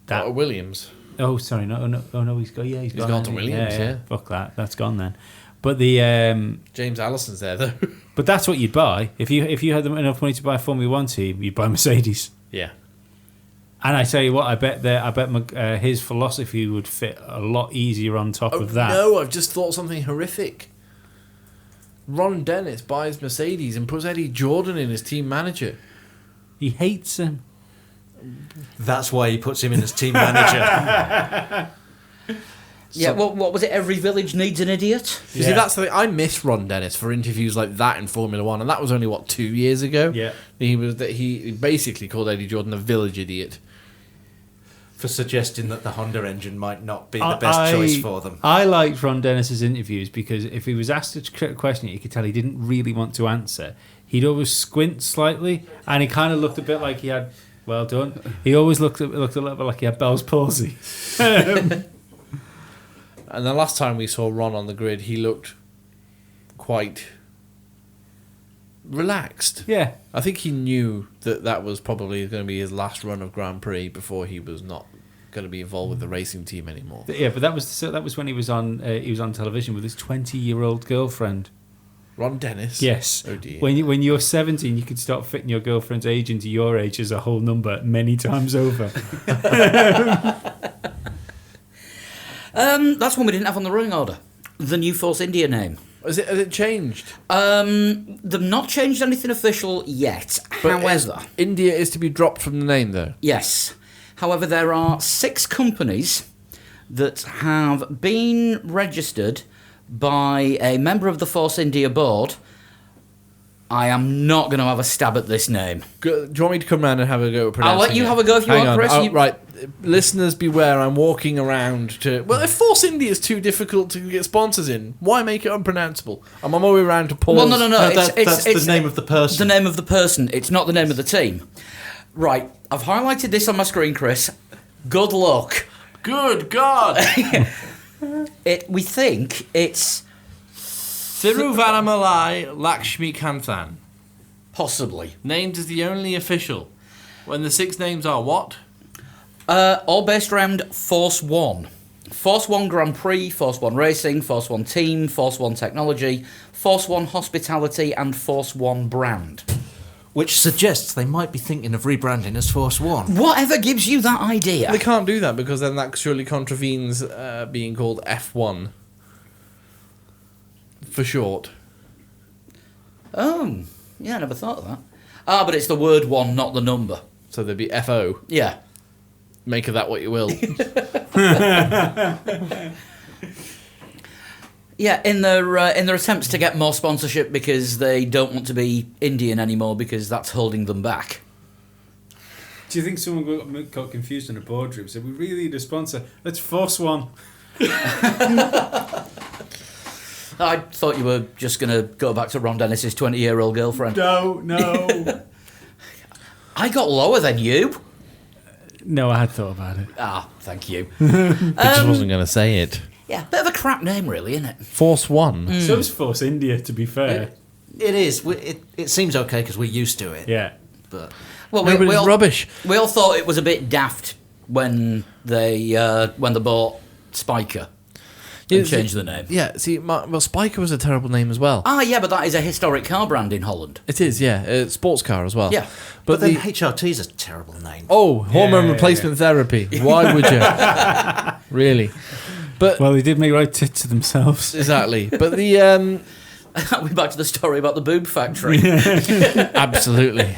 That Williams. Oh, sorry, no, he's gone to gone to Williams, yeah. Fuck that, that's gone then. But the James Allison's there though. but that's what you'd buy if you had enough money to buy a Formula One team. You'd buy Mercedes. Yeah. And I tell you what, I bet his philosophy would fit a lot easier on top of that. No, I've just thought something horrific. Ron Dennis buys Mercedes and puts Eddie Jordan in as team manager. He hates him. That's why he puts him in as team manager. Yeah, well, what was it? Every village needs an idiot. You see, that's the thing. I miss Ron Dennis for interviews like that in Formula One, and that was only 2 years ago. Yeah, he basically called Eddie Jordan a village idiot for suggesting that the Honda engine might not be the best choice for them. I liked Ron Dennis's interviews because if he was asked a question, you could tell he didn't really want to answer. He'd always squint slightly, and he kind of looked a bit like he had. Well done. He always looked a little bit like he had Bell's palsy. And the last time we saw Ron on the grid, he looked quite relaxed. Yeah. I think he knew that was probably going to be his last run of Grand Prix before he was not going to be involved with the racing team anymore. Yeah, but that was when he was on television with his 20-year-old girlfriend. Ron Dennis? Yes. Oh dear. When you're 17, you can start fitting your girlfriend's age into your age as a whole number many times over. That's one we didn't have on the running order. The new Force India name. Has it changed? They've not changed anything official yet. However, India is to be dropped from the name, though. Yes. However, there are 6 companies that have been registered by a member of the Force India board. I am not going to have a stab at this name. Do you want me to come round and have a go at pronouncing I'll let you it? have a go if you Hang want, on. Chris. Right. Listeners, beware. I'm walking around to... Well, if Force India is too difficult to get sponsors in, why make it unpronounceable? I'm on my way around to Paul's... Well, no. That's the name of the person. The name of the person. It's not the name of the team. Right. I've highlighted this on my screen, Chris. Good luck. Good God! We think it's... Thiruvannamalai Lakshmi Kanthan. Possibly. Named as the only official. When the 6 names are what? All based around Force One. Force One Grand Prix, Force One Racing, Force One Team, Force One Technology, Force One Hospitality, and Force One Brand. Which suggests they might be thinking of rebranding as Force One. Whatever gives you that idea. They can't do that because then that surely contravenes being called F1. For short. Oh, yeah, I never thought of that. But it's the word one, not the number. So there'd be FO. Yeah. Make of that what you will. Yeah, in their attempts to get more sponsorship because they don't want to be Indian anymore because that's holding them back. Do you think someone got confused in a boardroom? Said, we really need a sponsor. Let's Force One. I thought you were just going to go back to Ron Dennis's 20-year-old girlfriend. No. I got lower than you. No, I had thought about it. Thank you. I just wasn't going to say it. Yeah, bit of a crap name, really, isn't it? Force One. So is Force India, to be fair. It is. It seems okay because we're used to it. Yeah. But Well, No, but it's rubbish. We all thought it was a bit daft when they bought Spiker and changed the name. Yeah, see, Spiker was a terrible name as well. Yeah, but that is a historic car brand in Holland. It is, yeah. Sports car as well. Yeah. but then HRT's a terrible name. Hormone replacement therapy. Why would you? Really? But Well, they did make right tit to themselves. exactly. But the We're back to the story about the boob factory. absolutely.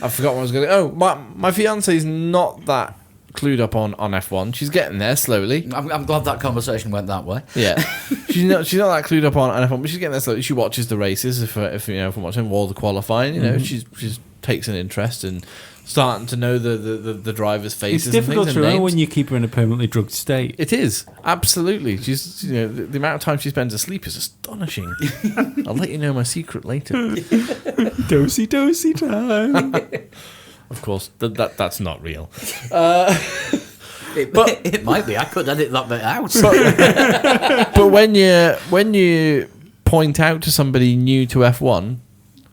I forgot what I was going to... Oh, my fiance's not that clued up on F1. She's getting there slowly. I'm glad that conversation went that way. Yeah. she's not that clued up on F1, but she's getting there slowly. She watches the races if I'm watching all the qualifying. She's takes an interest and starting to know the driver's faces. It's difficult and to things, and know names. when you keep her in a permanently drugged state. It is, absolutely. She's, the amount of time she spends asleep is astonishing. I'll let you know my secret later. Dosey time. Of course, that's not real. It might be. I could edit that bit out. But when you point out to somebody new to F1,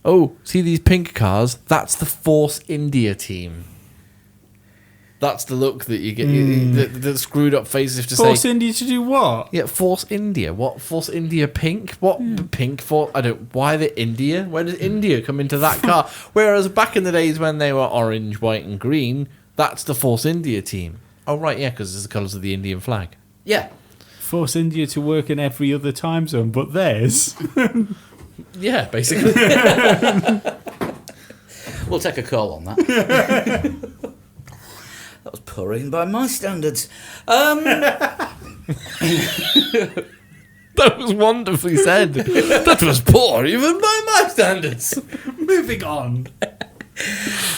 oh, see these pink cars? That's the Force India team. That's the look that you get. The screwed up faces have to Force say. India to do what? Yeah, Force India. What Force India pink? What pink for? I don't. Why the India? Where does India come into that car? Whereas back in the days when they were orange, white, and green, that's the Force India team. Oh right, yeah, because it's the colours of the Indian flag. Yeah. Force India to work in every other time zone but theirs. Yeah, basically. We'll take a call on that. That was purring by my standards. That was wonderfully said. That was poor, even by my standards. Moving on.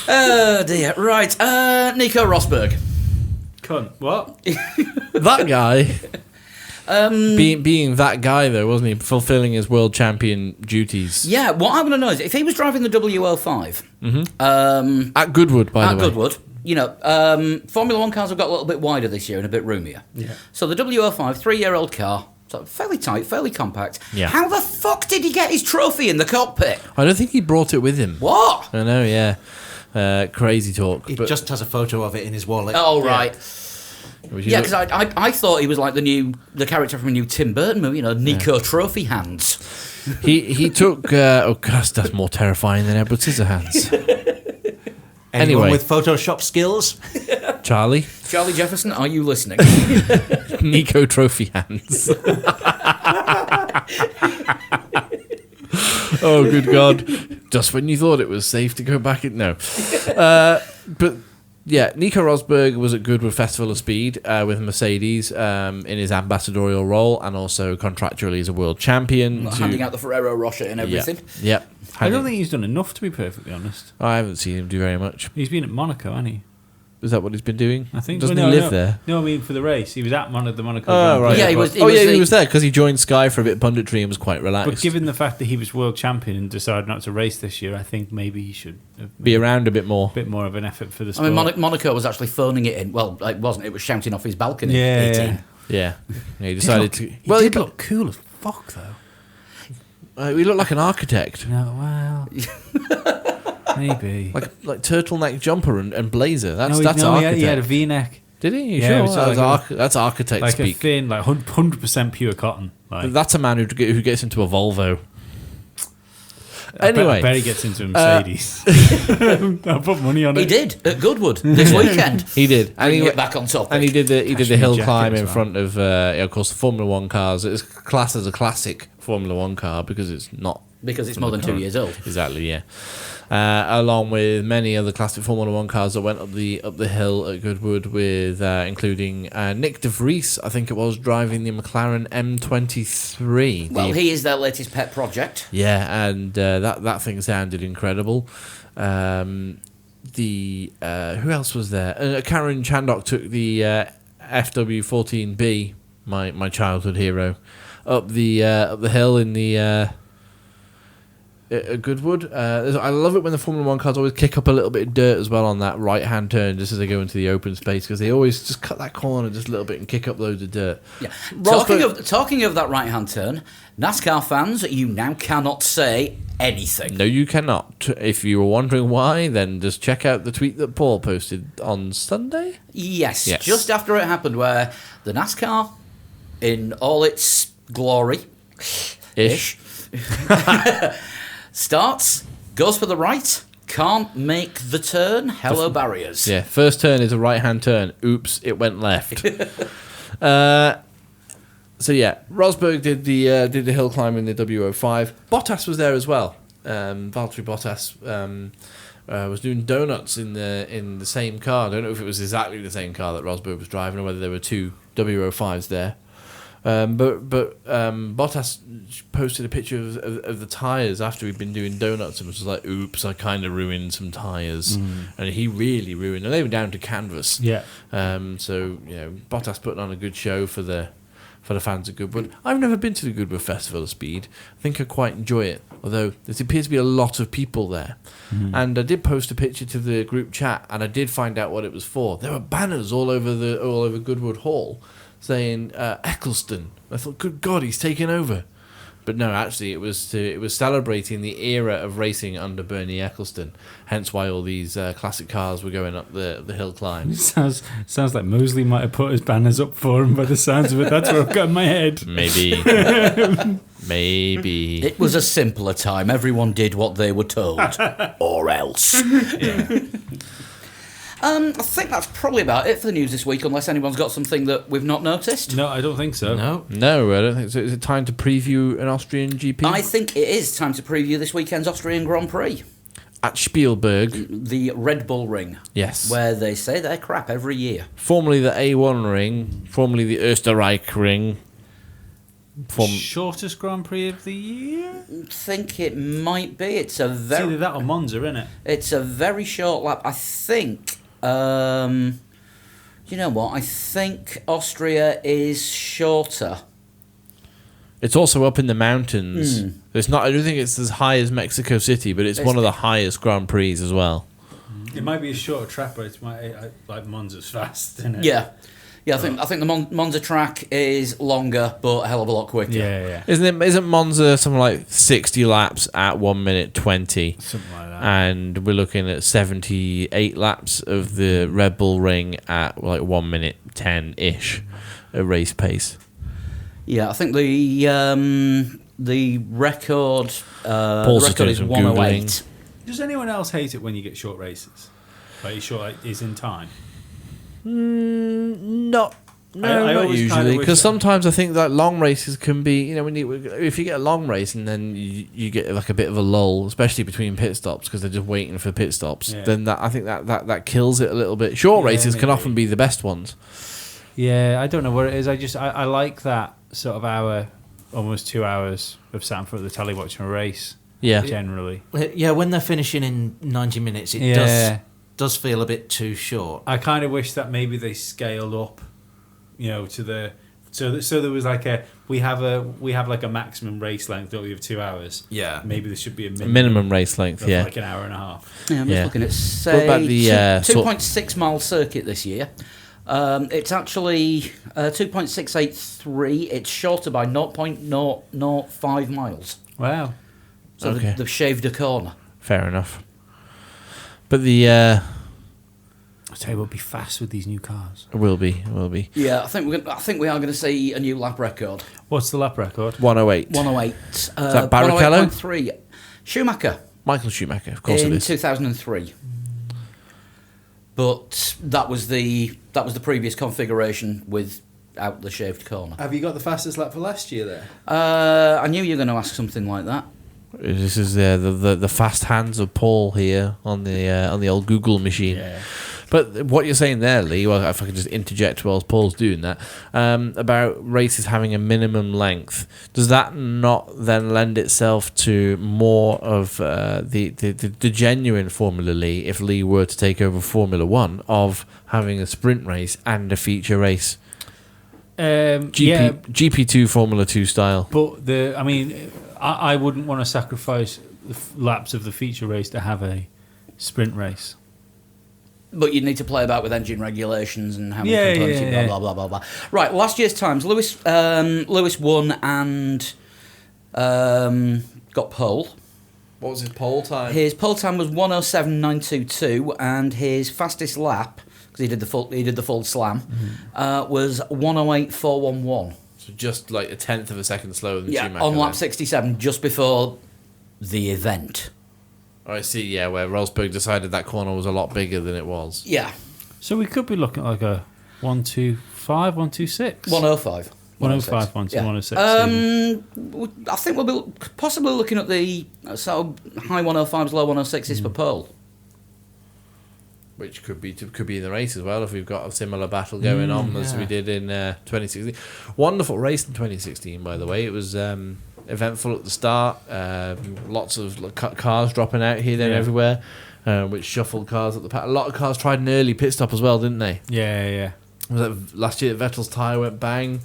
Oh dear. Right. Nico Rosberg. Cunt. What? That guy. Being that guy, though, wasn't he? Fulfilling his world champion duties. Yeah. What I want to know is if he was driving the WL5 At Goodwood, by at the way. Goodwood. Formula One cars have got a little bit wider this year and a bit roomier. Yeah. So the WL5, 3-year-old car, so fairly tight, fairly compact. Yeah. How the fuck did he get his trophy in the cockpit? I don't think he brought it with him. What? I know, yeah. Crazy talk. He but just has a photo of it in his wallet. Oh, right. Would you Yeah, look- because I thought he was like the character from a new Tim Burton movie, Nico Trophy Hands. he took... oh, gosh, that's more terrifying than Edward Scissorhands. Anyone anyway. with Photoshop skills? Charlie. Charlie Jefferson, are you listening? Nico Trophy Hands. Oh, good God. Just when you thought it was safe to go back in... No. But... Yeah, Nico Rosberg was at Goodwood Festival of Speed with Mercedes in his ambassadorial role and also contractually as a world champion. Handing out the Ferrero Rocher and everything. Yep. I don't think he's done enough, to be perfectly honest. I haven't seen him do very much. He's been at Monaco, hasn't he? Is that what he's been doing? I think. Doesn't well, he no, live no. there? No, I mean for the race. He was at the Monaco. Oh, Grand right. Prix. Yeah, he was he the- was there because he joined Sky for a bit of punditry and was quite relaxed. But given the fact that he was world champion and decided not to race this year, I think maybe he should have Be made around a bit more. a bit more of an effort for the I sport. mean, Monaco was actually phoning it in. Well, it wasn't. It was shouting off his balcony. Yeah, 18. yeah. Yeah. He He decided did to... Well, he he did look cool as fuck, though. he looked like an architect. No, well, maybe. Like turtleneck jumper and blazer. That's he architect. had a V-neck, Did he? You Yeah, sure? it was That's architect like speak. a thin, like 100% pure cotton. Like, That's a man who gets into a Volvo. I Anyway, bet he gets into a Mercedes. I'll put money on He it. did at Goodwood this weekend. he did, and Bringing he it back on top. and he did the Cashmere hill jacket climb as in well. front of course the Formula One cars. It's classed as a classic Formula One car because it's not because it's more than 2 years old. exactly, yeah. Along with many other classic Formula One cars that went up the hill at Goodwood, with including Nick De Vries, I think it was, driving the McLaren M23. Well, he is their latest pet project. Yeah, and that thing sounded incredible. Who else was there? Karen Chandok took the FW14B, my childhood hero, up the hill in the Goodwood. I love it when the Formula One cars always kick up a little bit of dirt as well on that right hand turn just as they go into the open space, because they always just cut that corner just a little bit and kick up loads of dirt. Yeah. Rosberg- Talking of that right hand turn, NASCAR fans, you now cannot say anything. No, you cannot. If you were wondering why, then just check out the tweet that Paul posted on Sunday. Yes, Yes. just after it happened, where the NASCAR, in all its glory, Ish. starts, goes for the right, can't make the turn. Hello, barriers. Yeah, first turn is a right-hand turn. Oops, it went left. So yeah, Rosberg did the hill climb in the W05. Bottas was there as well. Valtteri Bottas was doing donuts in the same car. I don't know if it was exactly the same car that Rosberg was driving or whether there were two W05s there. But Bottas posted a picture of the tyres after he'd been doing donuts and was like, "Oops, I kind of ruined some tyres," and he really ruined them. They were down to canvas. Yeah. So Bottas putting on a good show for the fans of Goodwood. I've never been to the Goodwood Festival of Speed. I think I quite enjoy it, although there appears to be a lot of people there. And I did post a picture to the group chat, and I did find out what it was for. There were banners all over Goodwood Hall saying Eccleston. I thought, good God, he's taken over. But no, actually, it was celebrating the era of racing under Bernie Eccleston. Hence why all these classic cars were going up the hill climb. Sounds like Mosley might have put his banners up for him by the sounds of it. That's what I've got in my head. Maybe. Maybe. It was a simpler time. Everyone did what they were told, or else. I think that's probably about it for the news this week, unless anyone's got something that we've not noticed. No, I don't think so. No. No, I don't think so. Is it time to preview an Austrian GP? I think it is time to preview this weekend's Austrian Grand Prix, At Spielberg. the Red Bull Ring, Yes. where they say they're crap every year. Formerly the A1 ring, formerly the Österreich ring. Shortest Grand Prix of the year? I think it might be. It's It's either that or Monza, isn't it? It's a very short lap. I think. You know what? I think Austria is shorter. It's also up in the mountains. It's not. I don't think it's as high as Mexico City, but it's one of the highest Grand Prix as well. It might be a shorter track, but it's like Monza's fast, isn't it? Yeah. Yeah, I think the Monza track is longer, but a hell of a lot quicker. Yeah. Isn't Monza something like 60 laps at 1 minute 20? Something like that. And we're looking at 78 laps of the Red Bull Ring at like 1 minute 10-ish a race pace. Yeah, I think the record Paul's just doing is some 108. Googling. Does anyone else hate it when you get short races? Like, short is in time? Not I always usually, kinda wish because that. sometimes I think that long races can be, if you get a long race and then you get like a bit of a lull, especially between pit stops because they're just waiting for pit stops, then I think that kills it a little bit. Short races can often be the best ones. Yeah, I don't know what it is. I like that sort of hour, almost 2 hours of sat in front of the telly watching a race. Yeah. Generally. Yeah, when they're finishing in 90 minutes, it does feel a bit too short. I kind of wish that maybe they scaled up, to the so there was like we have like a maximum race length, don't we, of 2 hours? Yeah. Maybe there should be a Minimum race length, of yeah. like an hour and a half. Yeah, I'm just looking at, say, What about the 2.6 mile circuit this year. It's actually 2.683. It's shorter by 0.005 miles. Wow. So Okay. they've shaved a corner. Fair enough. But the I tell you what, be fast with these new cars. will be Yeah, I think we are going to see a new lap record. What's the lap record? 108. 108. Is that Barrichello? 108.3. Schumacher Michael Schumacher, of course it in is. 2003. But that was the previous configuration without the shaved corner. Have you got the fastest lap for last year there? I knew you were going to ask something like that. This is the fast hands of Paul here on the old Google machine. Yeah. But what you're saying there, Lee, well, if I could just interject whilst Paul's doing that, about races having a minimum length, does that not then lend itself to more of the genuine Formula Lee, if Lee were to take over Formula One, of having a sprint race and a feature race? GP2 Formula 2 style. But I wouldn't want to sacrifice the laps of the feature race to have a sprint race. But you'd need to play about with engine regulations and how many Yeah, components yeah, you've yeah. got, blah, blah, blah, blah. Right, last year's times. Lewis won and got pole. What was his pole time? His pole time was 107.922, and his fastest lap, because he did the full slam, was 108.411. So just like a tenth of a second slower than Yeah, Schumacher. on lap then. 67, just before the event. I see, yeah, where Rosberg decided that corner was a lot bigger than it was. Yeah, So we could be looking at like a 125, 126. 105. 105, 106. 106. I think we'll be possibly looking at the sort of high 105s, low 106s for pole. which could be in the race as well if we've got a similar battle going on as we did in 2016. Wonderful race in 2016, by the way. It was eventful at the start. Lots of cars dropping out here, there, and everywhere, which shuffled cars at the pack. A lot of cars tried an early pit stop as well, didn't they? Yeah. Was that last year that Vettel's tyre went bang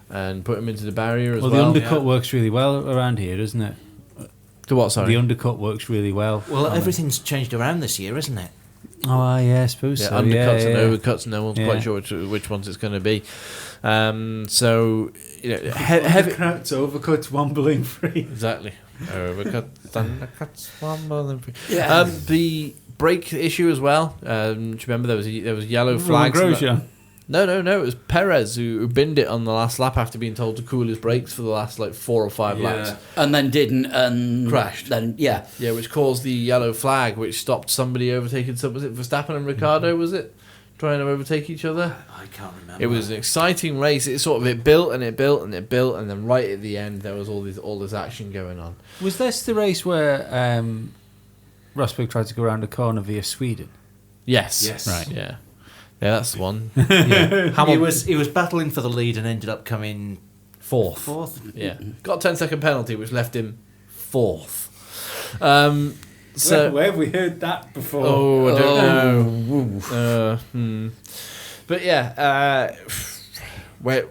and put him into the barrier as well? The undercut works really well around here, doesn't it? To what, sorry? The undercut works really well. Well, everything's changed around this year, isn't it? Oh, yeah, I suppose Yeah, so. undercuts and overcuts. No one's quite sure which ones it's going to be. So, Undercuts, overcuts, wobbling free. Exactly. Overcuts, undercuts, wobbling free. Yeah. The brake issue as well. Do you remember there was yellow Romain flags? Grosjean. No. It was Perez who binned it on the last lap after being told to cool his brakes for the last 4 or 5 laps. And then didn't, and Crashed. Then Yeah, which caused the yellow flag, which stopped somebody overtaking some. Was it Verstappen and Ricciardo? Was it trying to overtake each other? I can't remember. It was an exciting race. It built, and then right at the end there was all this action going on. Was this the race where Rosberg tried to go around a corner via Sweden? Yes. Right. Yeah. Yeah, that's the one. Yeah. He was battling for the lead and ended up coming fourth. Yeah. Got a 10-second penalty, which left him fourth. So where have we heard that before? Oh, I don't know. But yeah, where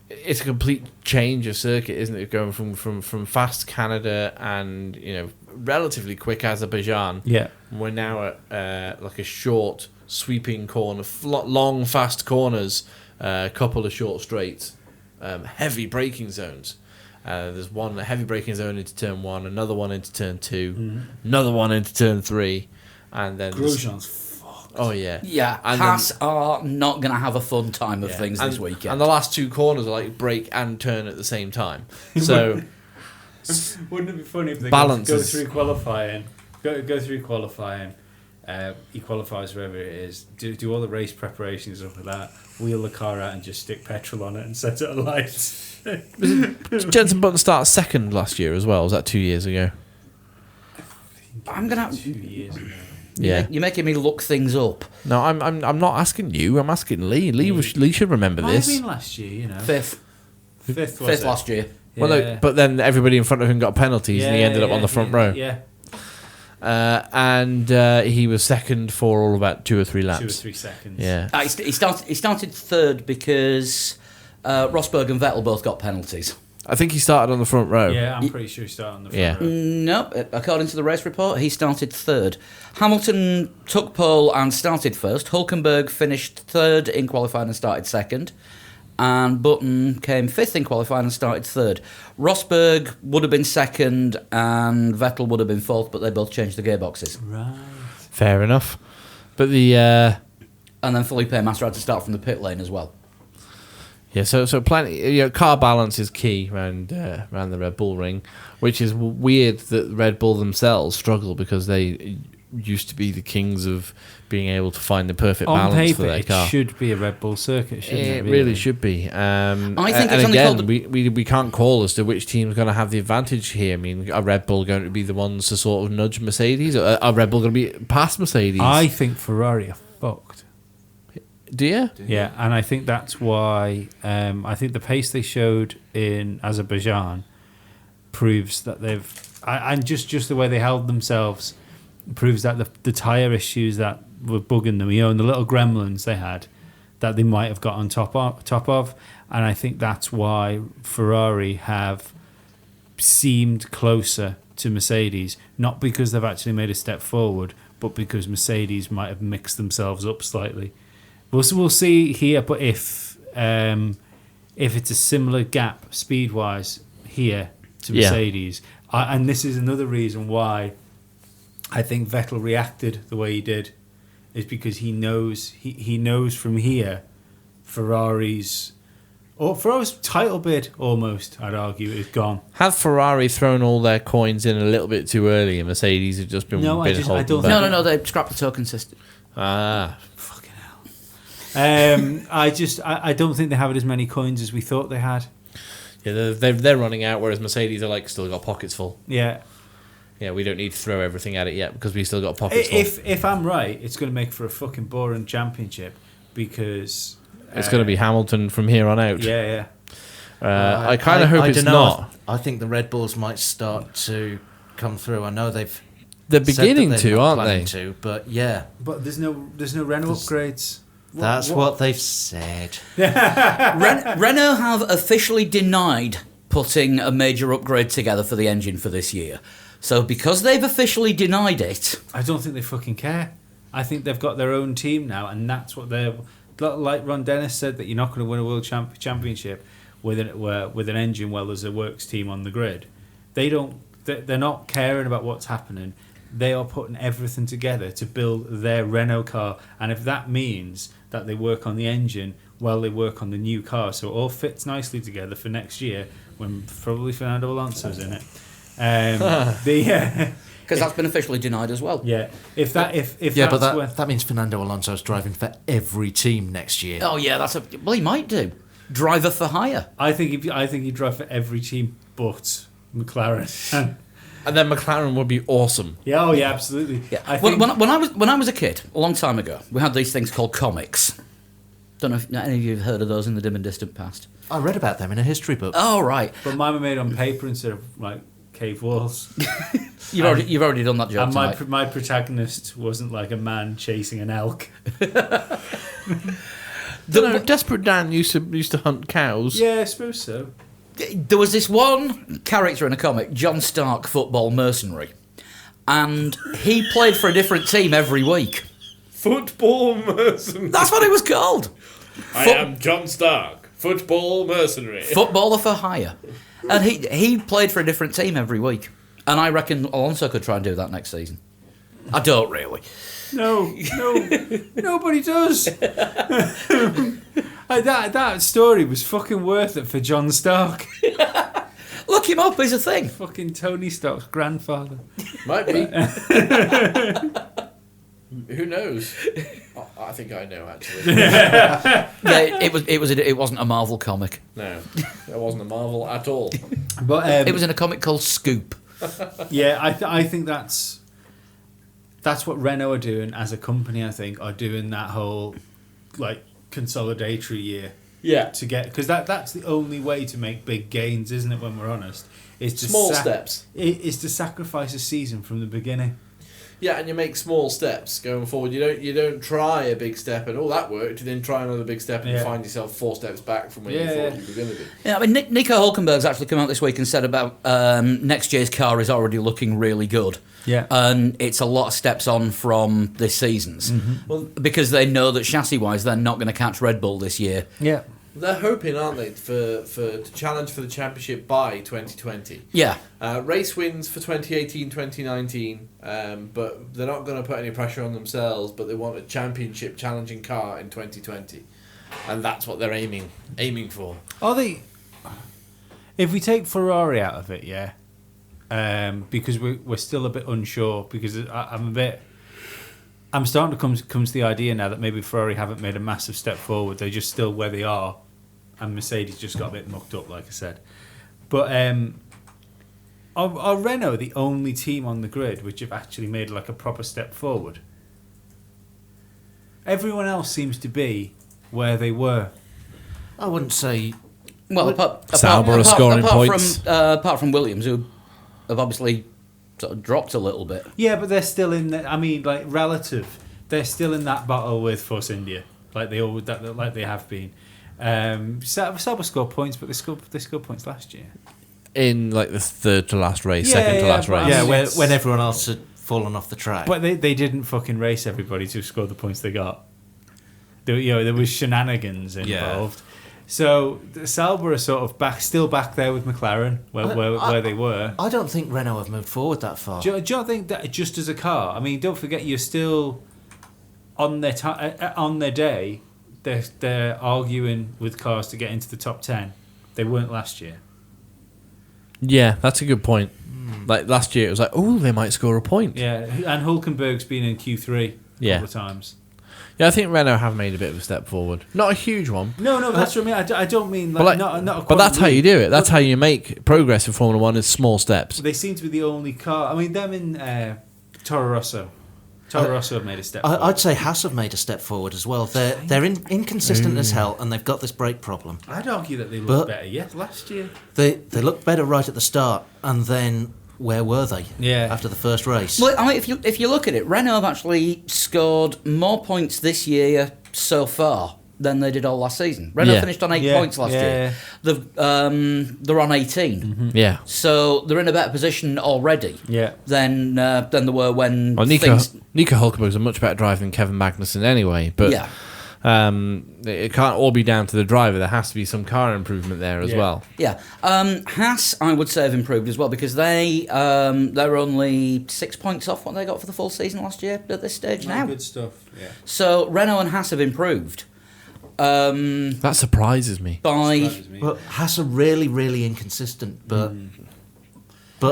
it's a complete change of circuit, isn't it? Going from fast Canada and relatively quick Azerbaijan. Yeah, we're now at like a short sweeping corner, long fast corners, couple of short straights, heavy braking zones. There's one heavy braking zone into turn 1, another one into turn 2, another one into turn 3, and then Grosjean's fucked. Oh yeah, Yeah, and Haas are not going to have a fun time of things this weekend. And the last 2 corners are like brake and turn at the same time. So wouldn't it be funny if they go through qualifying, go through qualifying, he qualifies wherever it is, do all the race preparations and stuff like that, wheel the car out and just stick petrol on it and set it alight. Jenson Button started second last year as well. Was that 2 years ago? I'm going to 2 years ago. Yeah, you're making me look things up. No, I'm not asking you. I'm asking Lee. Lee should remember Might this. have been last year, Fifth last year. Well, no, but then everybody in front of him got penalties, and he ended up on the front row. Yeah, and he was second for all about 2 or 3 laps. 2 or 3 seconds. Yeah, He started third because Rosberg and Vettel both got penalties. I think he started on the front row. Yeah, I'm pretty sure he started on the front Yeah. row. No, according to the race report, he started third. Hamilton took pole and started first. Hulkenberg finished third in qualifying and started second. And Button came fifth in qualifying and started third. Rosberg would have been second and Vettel would have been fourth, but they both changed the gearboxes. Right. Fair enough. But the And then Felipe Massa had to start from the pit lane as well. yeah, so plenty. Car balance is key around the Red Bull ring, which is weird that Red Bull themselves struggle because they used to be the kings of being able to find the perfect On balance paper, for their it car. should be a Red Bull circuit, shouldn't it? It really should be. I think and it's only again, called we can't call as to which team's going to have the advantage here. I mean, are Red Bull going to be the ones to sort of nudge Mercedes? Or are Red Bull going to be past Mercedes? I think Ferrari are fucked. Do you? Yeah, and I think that's why I think the pace they showed in Azerbaijan proves that and just the way they held themselves proves that the tyre issues that were bugging them, and the little gremlins they had, that they might have got on top of, and I think that's why Ferrari have seemed closer to Mercedes, not because they've actually made a step forward, but because Mercedes might have mixed themselves up slightly. We'll see here, but if it's a similar gap speed-wise here to Mercedes, and this is another reason why I think Vettel reacted the way he did, is because he knows from here Ferrari's title bid almost, I'd argue, is gone. Have Ferrari thrown all their coins in a little bit too early, and Mercedes have just been No, I holding don't back? No, they scrapped the token system. Fucking hell. I don't think they have as many coins as we thought they had. Yeah, they're running out, whereas Mercedes are still got pockets full. Yeah. yeah, we don't need to throw everything at it yet because we still got pockets full. If I'm right, it's going to make for a fucking boring championship because It's going to be Hamilton from here on out. yeah. I kind of hope it's dunno. not. I think the Red Bulls might start to come through. I know they've They're said that beginning they're to, not aren't planning they? to, but yeah, But there's no Renault upgrades. that's what they've said. Renault have officially denied putting a major upgrade together for the engine for this year. So because they've officially denied it, I don't think they fucking care. I think they've got their own team now, and that's what they're like. Ron Dennis said that you're not going to win a world championship with an engine while there's a works team on the grid. They're not caring about what's happening. They are putting everything together to build their Renault car, and if that means that they work on the engine while they work on the new car, so it all fits nicely together for next year when probably Fernando Alonso's in it. because that's been officially denied as well. Yeah, if Yeah, but that's where, that means Fernando Alonso's driving for every team next year. Oh yeah, well he might do. Driver for hire. I think he'd drive for every team but McLaren. And then McLaren would be awesome. Yeah, oh yeah, absolutely. Yeah. I When, think, when I was a kid, a long time ago, we had these things called comics. Don't know if any of you have heard of those in the dim and distant past. I read about them in a history book. Oh right, but mine were made on paper instead of like cave walls. you've already done that job And tonight. my protagonist wasn't like a man chasing an elk. Desperate Dan used to hunt cows. Yeah, I suppose so. There was this one character in a comic, John Stark, football mercenary, and he played for a different team every week. Football mercenary. That's what it was called. I am John Stark, football mercenary. Footballer for hire. And he played for a different team every week. And I reckon Alonso could try and do that next season. I don't really. No, nobody does. That story was fucking worth it for John Stark. Look him up, he's a thing. Fucking Tony Stark's grandfather. Might be. Who knows? I think I know actually. Yeah, it wasn't a Marvel comic. No, that wasn't a Marvel at all. But It was in a comic called Scoop. yeah, I think that's what Renault are doing as a company. I think are doing that whole like consolidatory year. Yeah. To get because that's the only way to make big gains, isn't it? When we're honest, is to Small steps. Is to sacrifice a season from the beginning. Yeah, and you make small steps going forward. You don't try a big step and that worked. You then try another big step and you find yourself 4 steps back from where you thought you were going to be. Yeah, I mean, Nico Hulkenberg's actually come out this week and said about next year's car is already looking really good. Yeah. And it's a lot of steps on from this season's. Well, because they know that chassis-wise they're not going to catch Red Bull this year. Yeah. They're hoping, aren't they, to challenge for the championship by 2020. Yeah. Race wins for 2018, 2019, but they're not going to put any pressure on themselves. But they want a championship challenging car in 2020, and that's what they're aiming for. Are they? If we take Ferrari out of it, yeah, because we're still a bit unsure. Because I'm starting to come to the idea now that maybe Ferrari haven't made a massive step forward. They're just still where they are, and Mercedes just got a bit mucked up, like I said. But are Renault the only team on the grid which have actually made like a proper step forward? Everyone else seems to be where they were. I wouldn't say. Well, apart from Williams, who have obviously sort of dropped a little bit. Yeah, but they're still in. I mean, like relative, they're still in that battle with Force India, like they have been. Sauber scored points, but they scored points last year. In like the third to last race, second to last race. Yeah, when everyone else had fallen off the track. But they didn't fucking race everybody to score the points they got. There was shenanigans involved. So Sauber are sort of still back there with McLaren, where they were. I don't think Renault have moved forward that far. Do you not think that just as a car? I mean, don't forget you're still on their day. They're arguing with cars to get into the top 10. They weren't last year. Yeah, that's a good point. Like last year, it was like, oh, they might score a point. Yeah, and Hulkenberg's been in Q3 a couple of times. Yeah, I think Renault have made a bit of a step forward. Not a huge one. No, that's what I mean. I don't mean like, But, not a but that's how you do it. That's But how you make progress in Formula One, is small steps. They seem to be the only car. I mean, them in Toro Rosso. Toro Rosso have made a step forward. I'd say Haas have made a step forward as well. They're inconsistent as hell, and they've got this brake problem. I'd argue that they But- looked better yet last year. They looked better right at the start, and then where were they? Yeah. After the first race. Well, I mean, if you look at it, Renault have actually scored more points this year so far than they did all last season. Renault Yeah. finished on 8 Yeah, points last yeah, year. They're on 18, Yeah. so they're in a better position already Yeah. than they were when Well, Nico things. Hulkenberg's a much better driver than Kevin Magnussen anyway, but Yeah. it can't all be down to the driver. There has to be some car improvement there as Yeah. well. Yeah, Haas, I would say, have improved as well because they're only 6 points off what they got for the full season last year at this stage now. Good stuff. Yeah. So Renault and Haas have improved. That surprises me. By Well, Haas are really, really inconsistent, but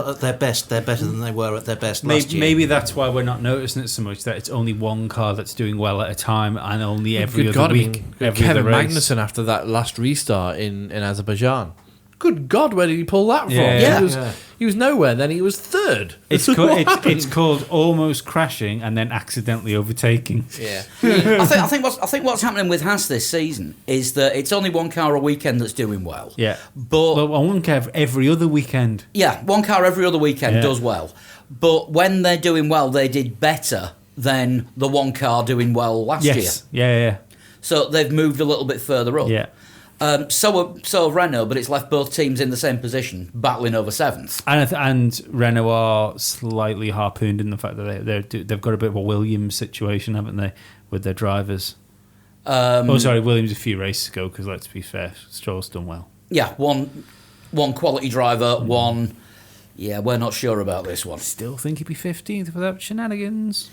at their best, they're better than they were at their best last year. Maybe that's why we're not noticing it so much. That it's only one car that's doing well at a time, and only every Good other God, week. Every Kevin other race. Magnussen after that last restart in Azerbaijan. Good God, where did he pull that from? Yeah. He was nowhere. Then he was third. It's, What happened? it's called almost crashing and then accidentally overtaking. Yeah. I think what's happening with Haas this season is that it's only one car a weekend that's doing well. Yeah. But Well, I won't care every other weekend. yeah, one car every other weekend Yeah. does well. But when they're doing well, they did better than the one car doing well last year. Yes. Yeah. So they've moved a little bit further up. Yeah. So have Renault, but it's left both teams in the same position, battling over seventh. And Renault are slightly harpooned in the fact that they've got a bit of a Williams situation, haven't they, with their drivers? Williams a few races ago, because let's be fair, Stroll's done well. Yeah, one quality driver, one. Yeah, we're not sure about this one. Still think he'd be 15th without shenanigans.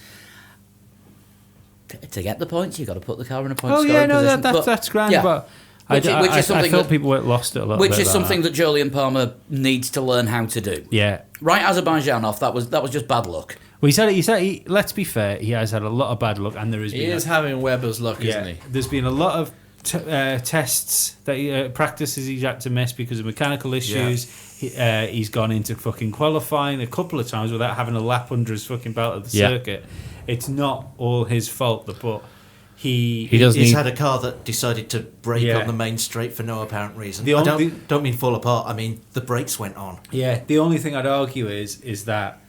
To get the points, you've got to put the car in a point Oh scoring yeah, no, position. But- that's grand. yeah. But Which is I something felt that- people were lost it a little Which bit. is like something that. that Jolyon Palmer needs to learn how to do. Yeah. Right, Azerbaijan off. That was just bad luck. Well, he said. Let's be fair. He has had a lot of bad luck, and there has He been. is having Webber's luck, isn't he? There's been a lot of tests that practices he's had to miss because of mechanical issues. He's gone into fucking qualifying a couple of times without having a lap under his fucking belt at the circuit. It's not all his fault, but he does He's need- had a car that decided to brake Yeah. on the main straight for no apparent reason. The I only- don't mean fall apart. I mean the brakes went on. Yeah, the only thing I'd argue is that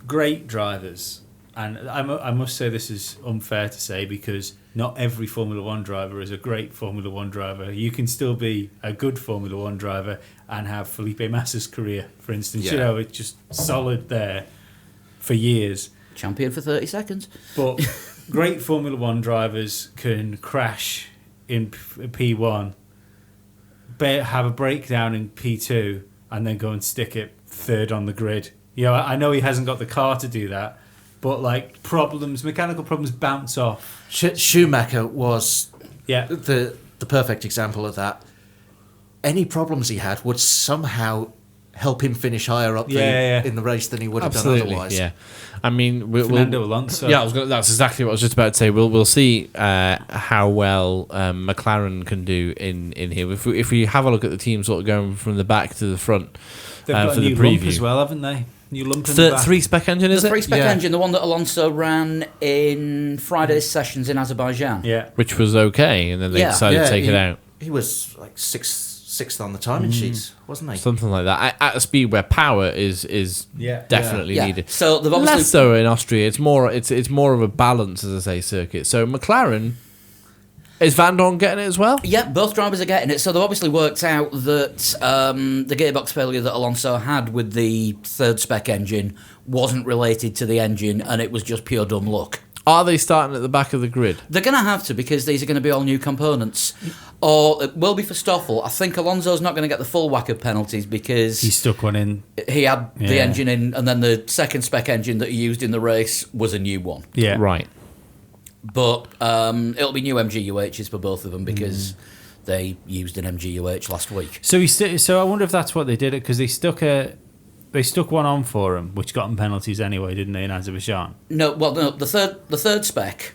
great drivers, and I must say this is unfair to say because not every Formula One driver is a great Formula One driver. You can still be a good Formula One driver and have Felipe Massa's career, for instance. You Yeah. know, it's just solid there for years. Champion for 30 seconds. But great Formula One drivers can crash in P1, have a breakdown in P2, and then go and stick it third on the grid. You know, I know he hasn't got the car to do that, but like mechanical problems bounce off. Schumacher was Yeah. the perfect example of that. Any problems he had would somehow help him finish higher up in the race than he would have done otherwise. Yeah. I mean, Fernando Alonso. Yeah, that's exactly what I was just about to say. We'll see how well McLaren can do in here. If we have a look at the team sort of going from the back to the front They've got for a the new preview. lump as well, haven't they? New lump in the back. Three-spec engine, is The it? three-spec Yeah. engine, the one that Alonso ran in Friday's sessions in Azerbaijan. Yeah. Which was okay, and then they Yeah. decided to take it out. He was like sixth on the timing sheets, wasn't he? Something like that. At a speed where power is Yeah. definitely Yeah. needed. So they've obviously Less so in Austria. It's more of a balance, as I say, circuit. So McLaren, is Van Dorn getting it as well? Yeah, both drivers are getting it. So they've obviously worked out that the gearbox failure that Alonso had with the third spec engine wasn't related to the engine, and it was just pure dumb luck. Are they starting at the back of the grid? They're going to have to because these are going to be all new components. Or it will be for Stoffel. I think Alonso's not going to get the full whack of penalties because He stuck one in. he had the Yeah. engine in, and then the second spec engine that he used in the race was a new one. Yeah. Right. But it'll be new MGUHs for both of them because they used an MGUH last week. So so I wonder if that's what they did it because they stuck one on for him, which got him penalties anyway, didn't they, in Azerbaijan? No, the third spec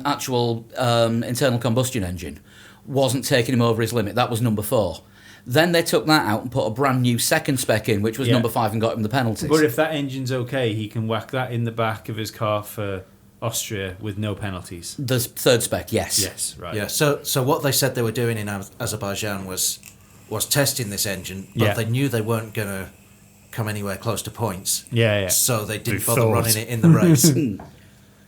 actual internal combustion engine wasn't taking him over his limit. That was number 4. Then they took that out and put a brand new second spec in, which was Yeah. number 5, and got him the penalties. But if that engine's okay, he can whack that in the back of his car for Austria with no penalties. The third spec, yes. Yes, right. Yeah. So what they said they were doing in Azerbaijan was testing this engine, but Yeah. they knew they weren't going to come anywhere close to points. Yeah, yeah. So they didn't They bother thought. running it in the race.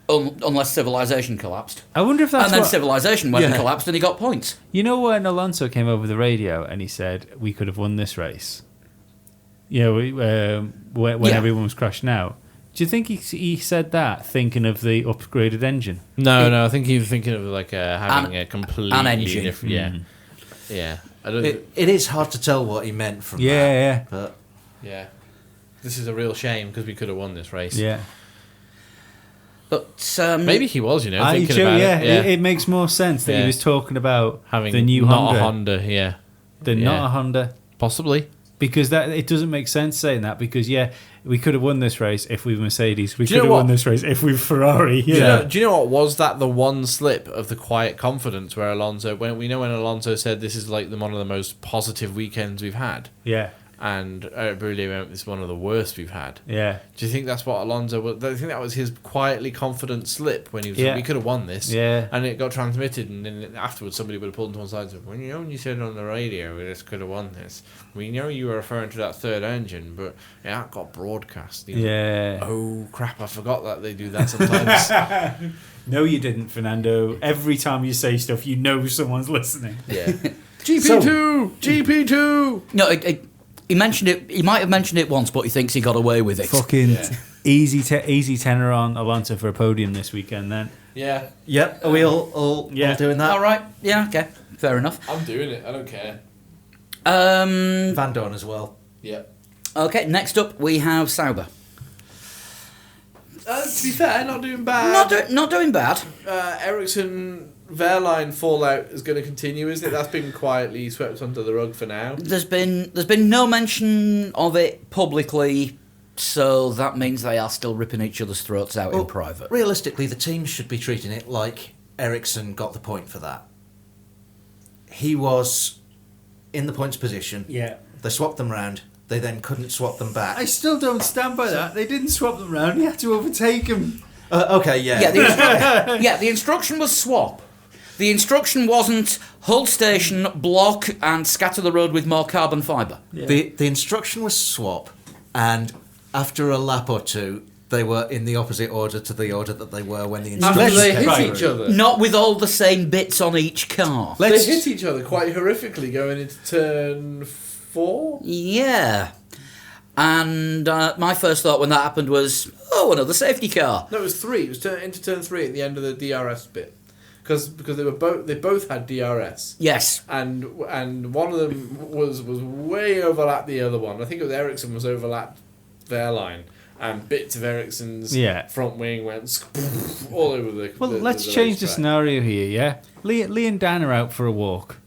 Unless civilization collapsed. I wonder if that's And then what... civilization went and Yeah. collapsed, and he got points. You know when Alonso came over the radio and he said, we could have won this race? You know, when Yeah. everyone was crashing out. Do you think he said that thinking of the upgraded engine? No, I think he was thinking of like having a completely engine. different. Yeah, yeah. I don't. it is hard to tell what he meant from that. Yeah, But Yeah, this is a real shame because we could have won this race. yeah. But Maybe he was, thinking Joe, about yeah, it. it makes more sense that Yeah. he was talking about Having the new not Honda, a Honda, yeah, the Yeah. not a Honda, possibly. because that it doesn't make sense saying that because we could have won this race if we were Mercedes, we Do you could have know won what? this race if we were Ferrari. Do you know what was that? The one slip of the quiet confidence where Alonso, when Alonso said this is like one of the most positive weekends we've had, yeah, and really this is one of the worst we've had. yeah. Do you think that's what Alonso was? Do you think that was his quietly confident slip when he was Yeah. like, we could have won this? Yeah. And it got transmitted, and then afterwards somebody would have pulled him to one side and said, when you said on the radio we just could have won this, we know you were referring to that third engine, but it got broadcast. You know? Yeah. Oh, crap, I forgot that they do that sometimes. No, you didn't, Fernando. Every time you say stuff, you know someone's listening. Yeah. GP2! no, he mentioned it. He might have mentioned it once, but he thinks he got away with it. Fucking easy tenor on Alonso for a podium this weekend. Then Yeah, yep, are we all Yeah. doing that? All right. Yeah. Okay. Fair enough. I'm doing it. I don't care. Van Dorn as well. Yeah. Okay. Next up, we have Sauber. To be fair, not doing bad. Not doing bad. Ericsson Wehrlein fallout is going to continue, isn't it? That's been quietly swept under the rug for now. There's been no mention of it publicly, so that means they are still ripping each other's throats out in Well, private. Realistically, the team should be treating it like Ericsson got the point for that. He was in the points position. yeah, They swapped them round. They then couldn't swap them back. I still don't stand by that. They didn't swap them round. He had to overtake him. Okay, yeah. Yeah, the instruction was swap. The instruction wasn't hold station, block, and scatter the road with more carbon fibre. Yeah. The instruction was swap, and after a lap or two, they were in the opposite order to the order that they were when the After instruction they came hit through. each other. Not with all the same bits on each car. They hit each other quite horrifically going into turn 4. Yeah. And my first thought when that happened was, oh, another safety car. No, it was 3. It was into turn 3 at the end of the DRS bit. Because they both had DRS. Yes. And one of them was way overlapped the other one. I think it was Ericsson was overlapped Wehrlein, and bits of Ericsson's Yeah. front wing went all over the. Well, let's change the racetrack. scenario here. Yeah, Lee and Dan are out for a walk.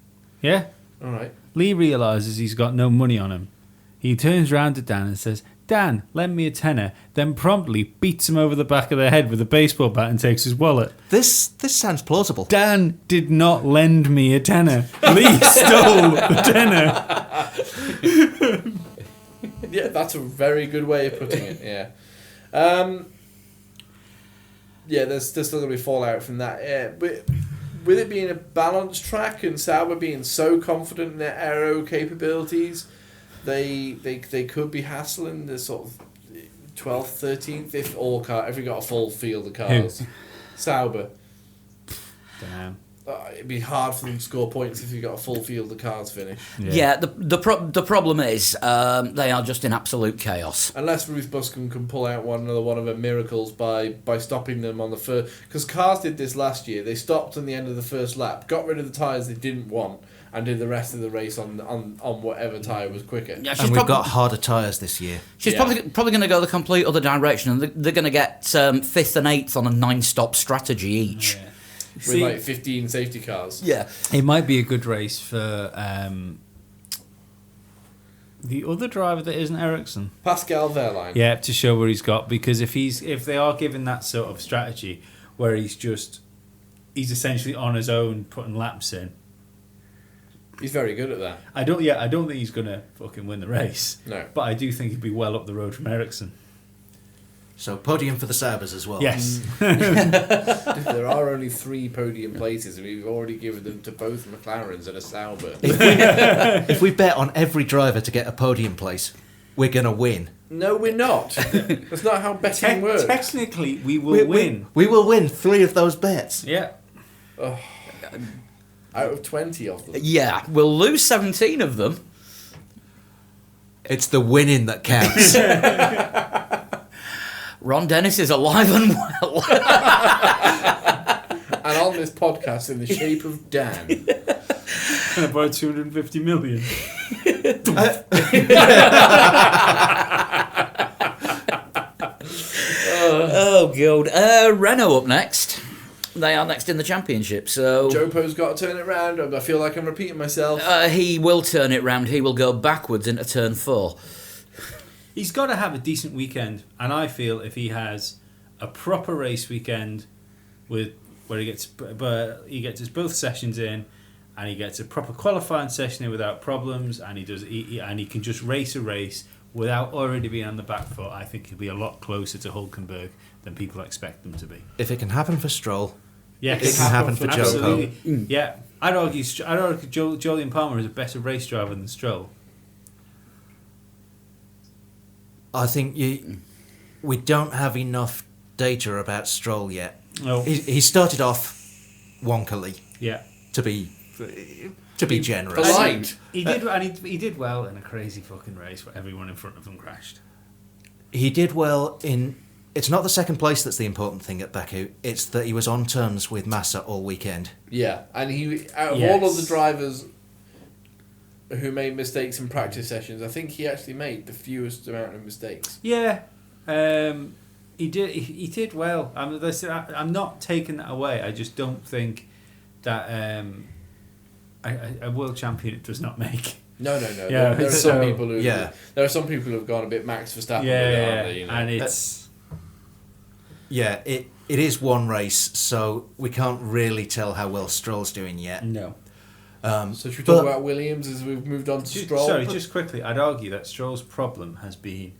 Yeah, All right. Lee realizes he's got no money on him. He turns round to Dan and says, Dan, lend me a tenner, then promptly beats him over the back of the head with a baseball bat and takes his wallet. This sounds plausible. Dan did not lend me a tenner. Lee stole the tenner. Yeah, that's a very good way of putting it. Yeah. Yeah, there's still going to be fallout from that. Yeah, but with it being a balanced track and Sauber being so confident in their aero capabilities, they could be hassling the sort of 12th, 13th if we got a full field of cars. Sauber. Dunno. It'd be hard for them to score points if you got a full field of cars finish. Yeah, the problem is they are just in absolute chaos. Unless Ruth Buscombe can pull out another one of her miracles by stopping them on the first... Because cars did this last year. They stopped on the end of the first lap, got rid of the tyres they didn't want, and did the rest of the race on whatever tyre was quicker. Yeah, And we've got harder tyres this year. She's Yeah. probably going to go the complete other direction, and they're going to get 5th and 8th on a 9-stop strategy each. With See, like 15 safety cars. Yeah. it might be a good race for the other driver that isn't Ericsson. Pascal Wehrlein. Yeah, to show where he's got, because if they are given that sort of strategy where he's just he's essentially on his own putting laps in. He's very good at that. I don't think he's gonna fucking win the race. No. But I do think he'd be well up the road from Ericsson. So podium for the Saubers as well. Yes. There are only 3 podium places, and we've already given them to both McLarens and a Sauber. If we bet on every driver to get a podium place, we're going to win. No, we're not. That's not how betting works. Technically, we will win. We will win 3 of those bets. Yeah. Out of 20 of them. Yeah, we'll lose 17 of them. It's the winning that counts. Ron Dennis is alive and well. And on this podcast, in the shape of Dan. About 250 million. Oh, God. Renault up next. They are next in the championship, so... Jopo's got to turn it round. I feel like I'm repeating myself. he will turn it round. He will go backwards into turn 4. He's got to have a decent weekend, and I feel if he has a proper race weekend with where he gets his both sessions in, and he gets a proper qualifying session in without problems, and he can just race a race without already being on the back foot, I think he'll be a lot closer to Hülkenberg than people expect them to be. If it can happen for Stroll, Yes, it can happen for absolutely. Jopo. Yeah, I'd argue Jolyon Palmer is a better race driver than Stroll. I think we don't have enough data about Stroll yet. No. He started off wonkily, Yeah. to be generous. Polite. He did, and he did well in a crazy fucking race where everyone in front of him crashed. He did well in... It's not the second place that's the important thing at Baku. It's that he was on terms with Massa all weekend. Yeah, and he out of Yes. all of the drivers who made mistakes in practice sessions, I think he actually made the fewest amount of mistakes. Yeah, he did. He did well. I'm not taking that away. I just don't think that a world champion does not make. No. Yeah, there are so- some people who yeah. there are some people who've gone a bit Max Verstappen with Yeah, it, aren't they? You know? and it's. Yeah, it is one race, so we can't really tell how well Stroll's doing yet. No. So should we talk about Williams as we've moved on to Stroll? Sorry, just quickly, I'd argue that Stroll's problem has been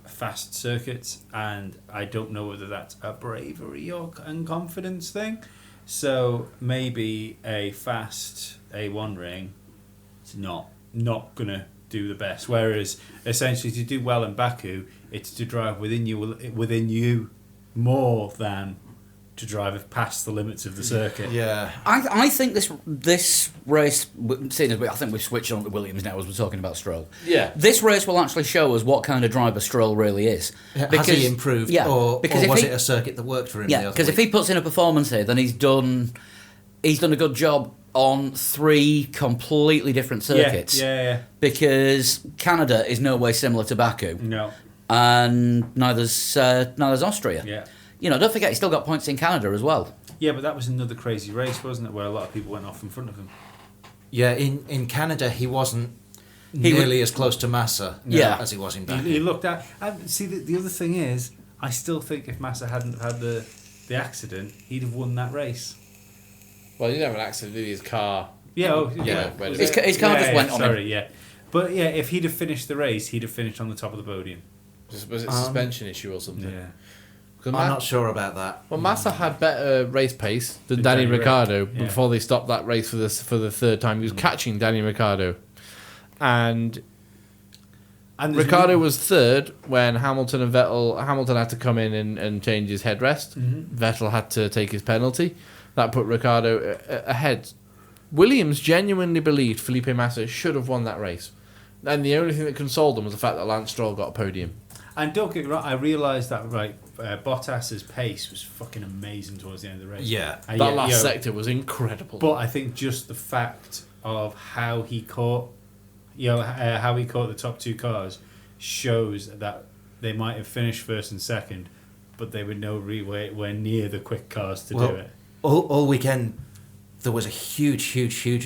fast circuits, and I don't know whether that's a bravery and confidence thing. So maybe a fast A1 ring is not gonna do the best. Whereas essentially to do well in Baku, it's to drive within you more than to drive past the limits of the circuit. Yeah. I think this race, seeing as I think we've switched on to Williams now as we're talking about Stroll. Yeah. This race will actually show us what kind of driver Stroll really is. Has he improved, Yeah, or because if was he- it a circuit that worked for him? Yeah, because if he puts in a performance here, then he's done a good job on 3 completely different circuits. Yeah. Because Canada is no way similar to Baku, No. and neither's Austria. Yeah. You know, don't forget he's still got points in Canada as well. Yeah, but that was another crazy race, wasn't it? Where a lot of people went off in front of him. Yeah, in Canada he wasn't He nearly as close to Massa Yeah. as he was in Baku. He looked at. And see, the other thing is, I still think if Massa hadn't had the accident, he'd have won that race. Well, he didn't have an accident, did he? His car. Yeah, where did His car just went on him. Sorry, yeah. But yeah, if he'd have finished the race, he'd have finished on the top of the podium. Was it a suspension issue or something? Yeah. 'Cause I'm not sure about that. Well, Massa had better race pace than Than Danny Danny Ricciardo Ric- yeah. before they stopped that race for the third time. He was catching Danny Ricciardo, and And there's Ricciardo was third when Hamilton had to come in and change his headrest. Vettel had to take his penalty. That put Ricciardo ahead. Williams genuinely believed Felipe Massa should have won that race, and the only thing that consoled them was the fact that Lance Stroll got a podium. And don't get me wrong, I realised that Bottas's pace was fucking amazing towards the end of the race. Yeah. And That last sector was incredible. But I think just the fact of how he caught, how he caught the top 2 cars, shows that they might have finished first and second, but they were nowhere near the quick cars to do it. All weekend there was a huge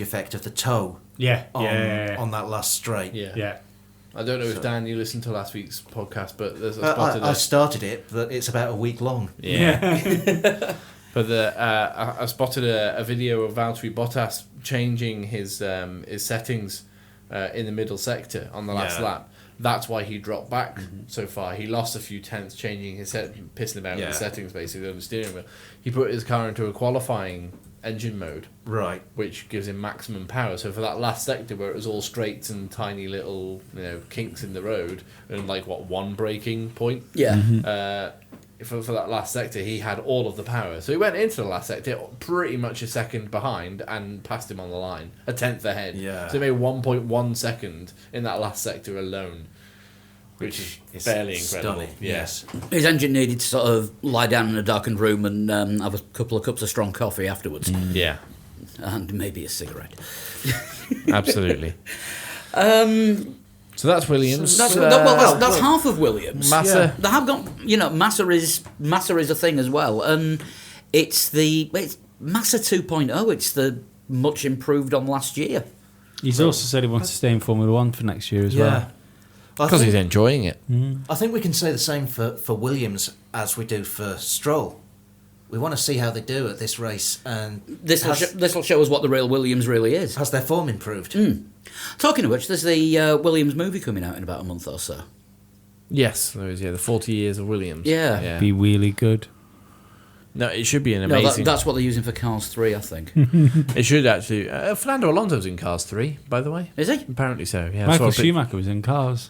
effect of the toe Yeah, on that last straight. yeah. I don't know if Dan, you listened to last week's podcast, but there's I spotted I started it, but it's about a week long. Yeah. But I spotted a video of Valtteri Bottas changing his settings in the middle sector on the last lap. That's why he dropped back so far. He lost a few tenths changing his pissing about with the settings basically on the steering wheel. He put his car into a qualifying engine mode, Right. which gives him maximum power. So for that last sector where it was all straights and tiny little kinks in the road and one braking point. Yeah. For that last sector, he had all of the power. So he went into the last sector pretty much a second behind and passed him on the line, a tenth ahead. Yeah. So he made 1.1 second in that last sector alone, which is fairly incredible. Stunning. Yes. His engine needed to sort of lie down in a darkened room and have a couple of cups of strong coffee afterwards. Yeah, And maybe a cigarette. absolutely. So that's Williams. That's half of Williams. Massa. They have got, Massa is a thing as well, and it's Massa 2.0. It's the much improved on last year. He's also said he wants to stay in Formula One for next year as Yeah. well. Because he's enjoying it. I think we can say the same for Williams as we do for Stroll. We want to see how they do at this race, and This will show us what the real Williams really is. has their form improved? Talking of which, there's the Williams movie coming out in about a month or so. Yes, there is. Yeah, the 40 years of Williams. Yeah. Be really good. No, it should be an No, amazing. that's what they're using for Cars 3, I think. It should actually. Fernando Alonso's in Cars 3, by the way. Is he? Apparently so. Yeah. I saw Michael a pic- Schumacher was in Cars.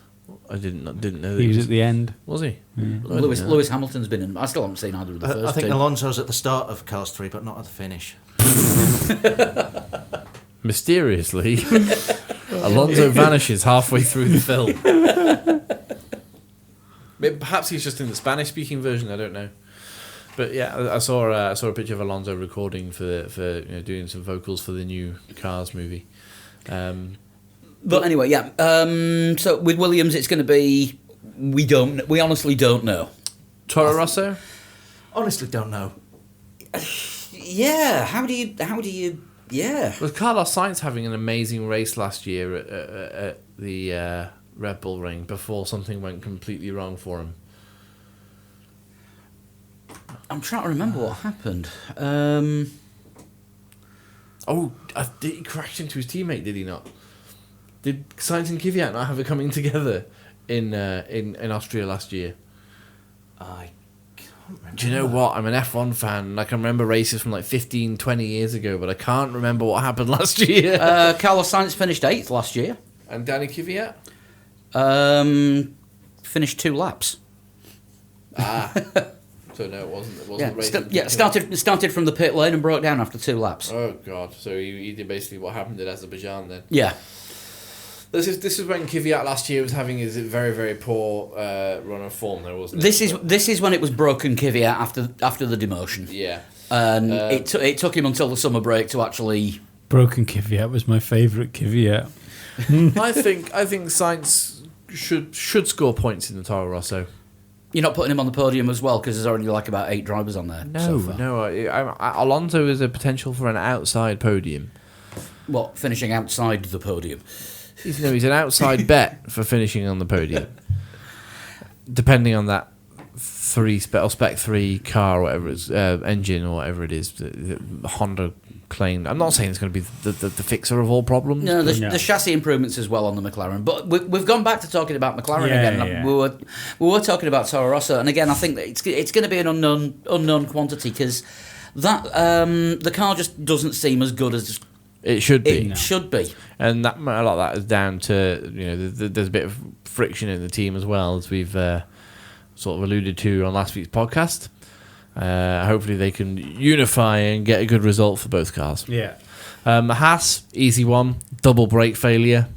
I didn't know that He was at the end. Was he? Lewis Hamilton's been in. I still haven't seen either of the first I think two. Alonso's at the start of Cars 3, but not at the finish. Mysteriously, Alonso vanishes halfway through the film. Perhaps he's just in the Spanish-speaking version. I don't know. But yeah, I saw a picture of Alonso recording for doing some vocals for the new Cars movie. But anyway, yeah. So with Williams, it's going to be we honestly don't know. Toro Rosso. Honestly, don't know. Yeah. How do you? Yeah. Was Carlos Sainz having an amazing race last year at the Red Bull Ring before something went completely wrong for him? I'm trying to remember what happened. Did he crash into his teammate? Did he not? Did Sainz and Kvyat not have it coming together in Austria last year? I can't remember. Do you know what? I'm an F1 fan, and I can remember races from like 15, 20 years ago, but I can't remember what happened last year. Carlos Sainz finished 8th last year. And Danny Kvyat? Finished 2 laps. So no, it wasn't racing. Started from the pit lane and broke down after 2 laps. Oh god! So he did basically what happened at Azerbaijan then. Yeah. This is when Kvyat last year was having his very, very poor run of form, though, wasn't it? This is when it was broken Kvyat after the demotion. Yeah. And it took him until the summer break to actually. Broken Kvyat was my favourite Kvyat. I think Sainz should score points in the Toro Rosso. You're not putting him on the podium as well because there's already like about 8 drivers on there. so far. Alonso is a potential for an outside podium. What, finishing outside the podium? He's an outside bet for finishing on the podium. Depending on that Spec 3 car or whatever it's engine or whatever it is, the Honda claimed. I'm not saying it's going to be the fixer of all problems. No, the chassis improvements as well on the McLaren. But we've gone back to talking about McLaren again. Yeah. We were talking about Toro Rosso, and again, I think that it's going to be an unknown quantity because that the car just doesn't seem as good as it should be. It should be. And a lot of that is down to there's a bit of friction in the team as well, as we've sort of alluded to on last week's podcast. Hopefully they can unify and get a good result for both cars. Yeah. Haas, easy one, double brake failure.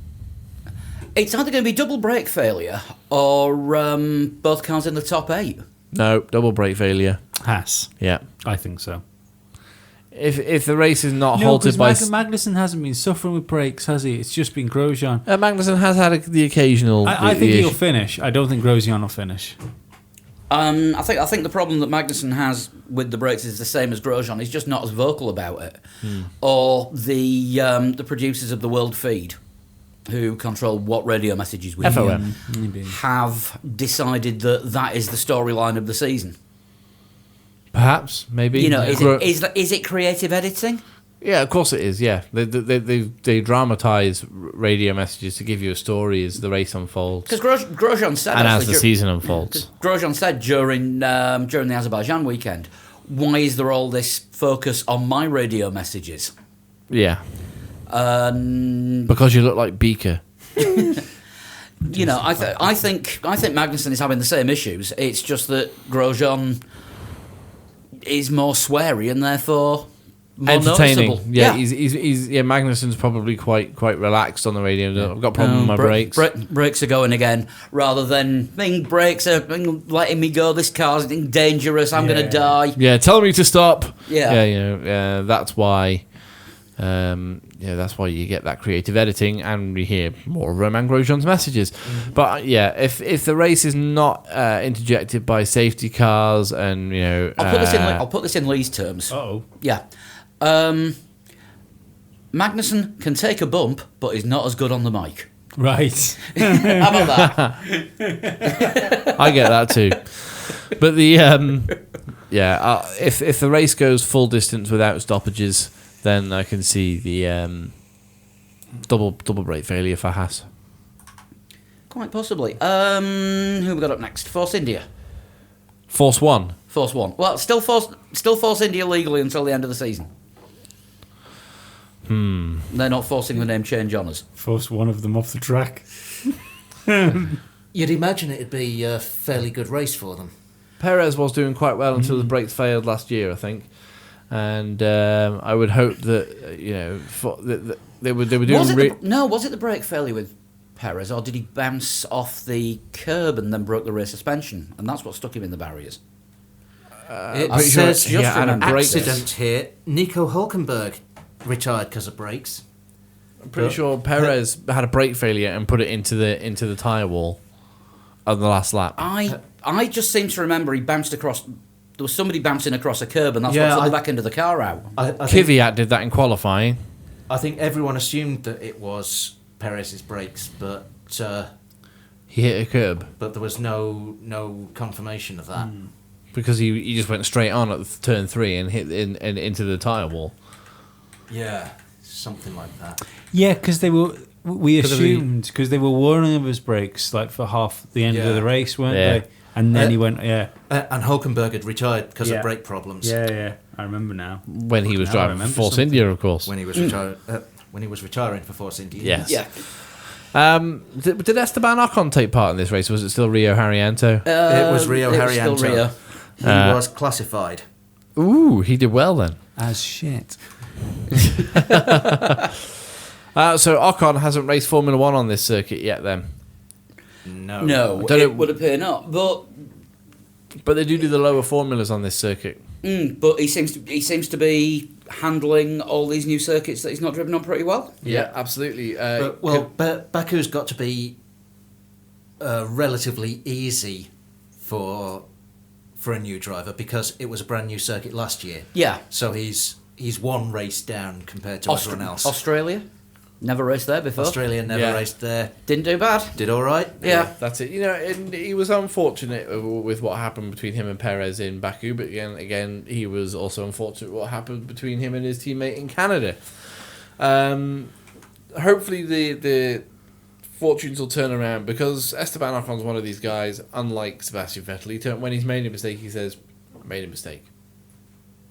It's either going to be double brake failure or both cars in the top 8. No, double brake failure. Haas. Yeah. I think so. If the race is not No, halted because by... Magnussen hasn't been suffering with brakes, has he? It's just been Grosjean. Magnussen has had the occasional... I think he'll finish. I don't think Grosjean will finish. I think the problem that Magnussen has with the brakes is the same as Grosjean. He's just not as vocal about it. Or the producers of the World Feed, who control what radio messages we hear, FOM. have decided that is the storyline of the season. Perhaps, maybe. You know, Yeah. is it creative editing? Yeah, of course it is. Yeah, they dramatize radio messages to give you a story as the race unfolds Because Grosjean said, and as actually, the season unfolds. Grosjean said during the Azerbaijan weekend, why is there all this focus on my radio messages? Yeah, And because you look like Beaker. you know, I think Magnussen is having the same issues. It's just that Grosjean is more sweary and therefore more Entertaining. noticeable. Yeah, he's Magnussen's probably quite relaxed on the radio. I've got a problem with my brakes. Brakes are going again. Rather than brakes are letting me go. This car's dangerous. I'm going to die. Yeah, tell me to stop. Yeah. That's why. That's why you get that creative editing, and we hear more of Romain Grosjean's messages. Mm-hmm. But if the race is not interjected by safety cars, and I'll put this in Lee's terms. Oh, Yeah. Magnussen can take a bump, but he's not as good on the mic. right. How about that? I get that too. But the if the race goes full distance without stoppages, then I can see the double brake failure for Haas. Quite possibly. Who we got up next? Force India. Force One. Force One. Well, still Force India legally until the end of the season. They're not forcing the name change on us. Forced one of them off the track. You'd imagine it'd be a fairly good race for them. Perez was doing quite well until the brakes failed last year, I think, and I would hope that that they were doing. Was it the brake failure with Perez, or did he bounce off the curb and then broke the rear suspension, and that's what stuck him in the barriers? It pretty sure says he had a brake- accident here. Nico Hulkenberg retired because of brakes. I'm pretty sure Perez had a brake failure and put it into the tyre wall on the last lap. I just seem to remember he bounced across. There was somebody bouncing across a curb, and that's Yeah, what took I- the back end of the car out. I think, Kvyat did that in qualifying. I think everyone assumed that it was Perez's brakes, but He hit a curb there was no confirmation of that. because he just went straight on at turn 3 and hit into the tyre wall. Yeah, something like that. Yeah, because we 'Cause of the- assumed because they were warning of his brakes like for half the end Yeah. of the race, weren't Yeah. they? And then Uh, he went, yeah, And Hulkenberg had retired because Yeah. of brake problems yeah. I remember now. When he was Now I driving for remember Force something. India, of course. when he was retiring for Force India. Yes. Yeah, Did Esteban Ocon take part in this race? Was it still Rio Haryanto? It was Rio it was still Haryanto. Rio. He was classified. Ooh, he did well then. As shit. So Ocon hasn't raced Formula 1 on this circuit yet then. No. No, don't it know- would appear not. But But they do the lower formulas on this circuit. but he seems to be handling all these new circuits that he's not driven on pretty well. Yeah, absolutely. Baku's got to be relatively easy for a new driver because it was a brand new circuit last year. Yeah, So he's one race down compared to everyone else. Australia, never raced there before. Australia never Yeah. raced there. Didn't do bad. Did all right. Yeah. That's it. And he was unfortunate with what happened between him and Perez in Baku, but again, he was also unfortunate what happened between him and his teammate in Canada. Hopefully the fortunes will turn around because Esteban Ocon's one of these guys, unlike Sebastian Vettel, when he's made a mistake, he says, made a mistake.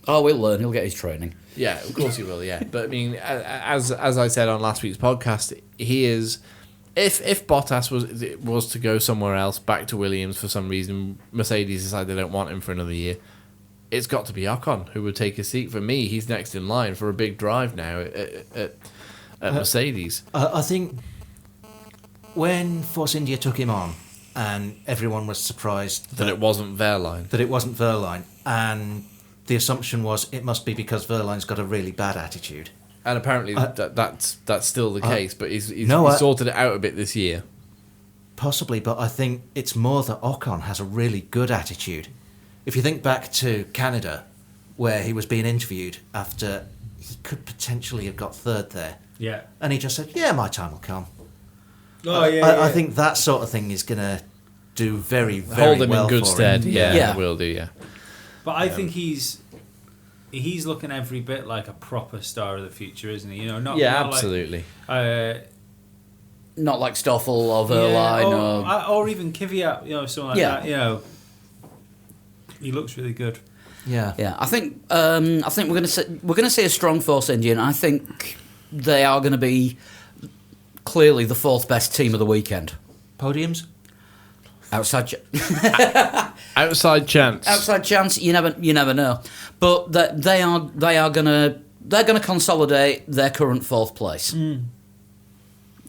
Oh, we'll learn. He'll get his training. Yeah, of course he will. Yeah, but I mean, as I said on last week's podcast, he is. If Bottas was to go somewhere else, back to Williams for some reason, Mercedes decide they don't want him for another year, it's got to be Ocon who would take a seat. For me, he's next in line for a big drive now at Mercedes. I think when Force India took him on, and everyone was surprised That it wasn't Wehrlein. that it wasn't Verline, and the assumption was it must be because Verline's got a really bad attitude. And apparently that's still the case, but he's No, I- sorted it out a bit this year. Possibly, but I think it's more that Ocon has a really good attitude. If you think back to Canada, where he was being interviewed after he could potentially have got third there, Yeah. and he just said, "Yeah, my time will come." Oh, I think that sort of thing is going to do very, very Hold him well in good for stead. him. Yeah, Yeah. it will do. Yeah. But I think he's looking every bit like a proper star of the future, isn't he? You know, not absolutely. Not like Stoffel or Verline or even Kvyat, something like that. He looks really good. Yeah. Yeah, I think we're going to see a strong Force Indian. I think they are going to be clearly the fourth best team of the weekend. Podiums? Outside chance. Outside chance, you never know. But they're gonna consolidate their current fourth place.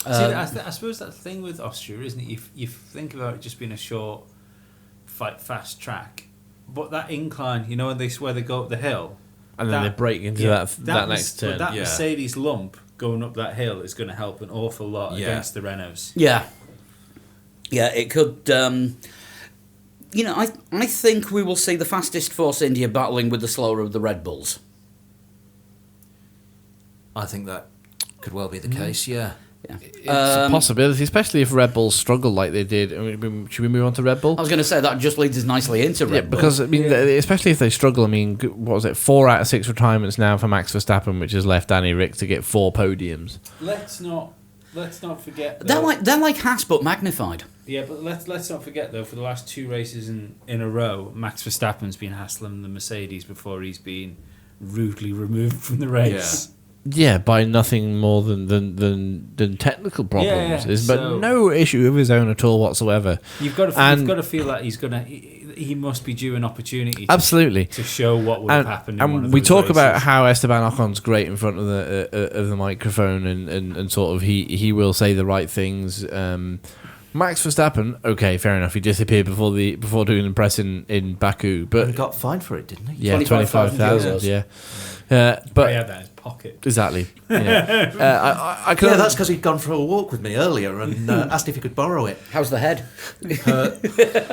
I suppose that's the thing with Austria, isn't it? You think about it just being a short, fast track, but that incline, where they go up the hill, and then they break into that next turn. That Mercedes lump going up that hill is going to help an awful lot against the Renaults. Yeah, it could. I think we will see the fastest Force India battling with the slower of the Red Bulls. I think that could well be the case, yeah. It's a possibility, especially if Red Bull struggle like they did. Should we move on to Red Bull? I was going to say that just leads us nicely into Red Bull. Because especially if they struggle. What was it? 4 out of 6 retirements now for Max Verstappen, which has left Danny Rick to get 4 podiums. Let's not forget. They're like Haas but magnified. Yeah, but let's not forget though. For the last 2 races in a row, Max Verstappen's been hassling the Mercedes before he's been rudely removed from the race. Yeah, by nothing more than technical problems, but so no issue of his own at all whatsoever. You've got to feel that he must be due an opportunity. Absolutely, to show what would have happened. And we talk about how Esteban Ocon's great in front of the microphone, and sort of he will say the right things. Max Verstappen, okay, fair enough. He disappeared before doing the press in Baku, but he got fined for it, didn't he? Yeah, 25,000. Yeah. But he had that in his pocket. Exactly. Yeah. I that's because he'd gone for a walk with me earlier and asked if he could borrow it. How's the head?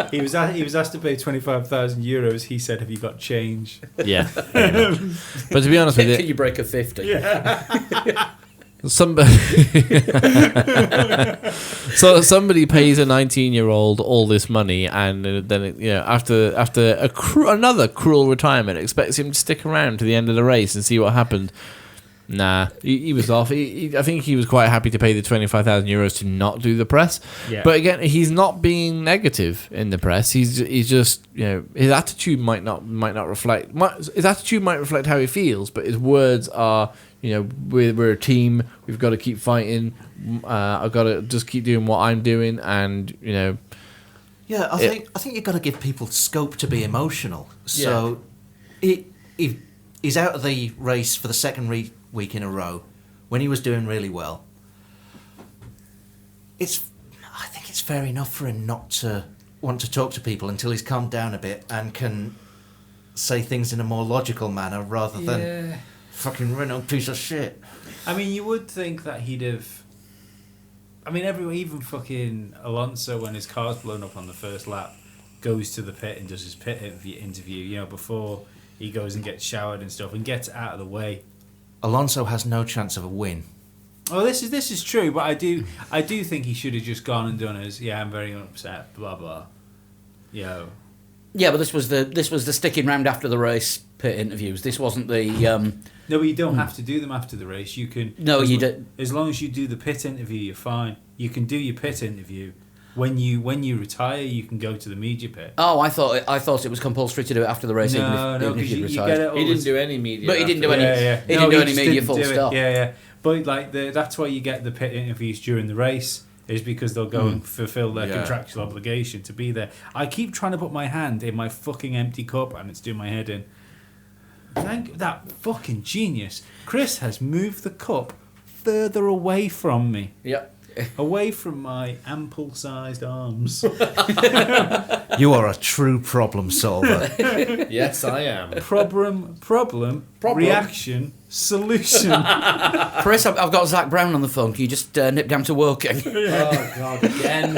He was asked to pay €25,000. He said, "Have you got change?" Yeah. But to be honest with you, can you break a 50? Yeah. Somebody pays a 19-year-old all this money, and then after another cruel retirement, expects him to stick around to the end of the race and see what happened. Nah, he was off. I think he was quite happy to pay the €25,000 to not do the press. Yeah. But again, he's not being negative in the press. He's just his attitude might not reflect. His attitude might reflect how he feels, but his words are. We're a team. We've got to keep fighting. I've got to just keep doing what I'm doing, and Yeah, I think you've got to give people scope to be emotional. So, he's out of the race for the second week in a row, when he was doing really well. I think it's fair enough for him not to want to talk to people until he's calmed down a bit and can say things in a more logical manner rather than. Fucking Renault piece of shit. I mean, you would think that he'd have. I mean, everyone, even fucking Alonso, when his car's blown up on the first lap, goes to the pit and does his pit interview. Before he goes and gets showered and stuff and gets out of the way. Alonso has no chance of a win. Oh, this is true, but I do think he should have just gone and done his. Yeah, I'm very upset. Blah blah. Yeah, but this was the sticking round after the race pit interviews. This wasn't the. No, but you don't have to do them after the race. You can. No, you don't. As long as you do the pit interview, you're fine. You can do your pit interview. When you retire, you can go to the media pit. Oh, I thought it was compulsory to do it after the race. No, because you get it. He didn't do any media. But he didn't do any. Yeah. He didn't do any media full stop. Yeah. But that's why you get the pit interviews during the race. Is because they'll go and fulfill their contractual obligation to be there. I keep trying to put my hand in my fucking empty cup and it's doing my head in. Thank that fucking genius. Chris has moved the cup further away from me. Yep. Away from my ample-sized arms. You are a true problem solver. Yes, I am. Problem, reaction, solution. Chris, I've got Zach Brown on the phone. Can you just nip down to Woking? Oh, God, again.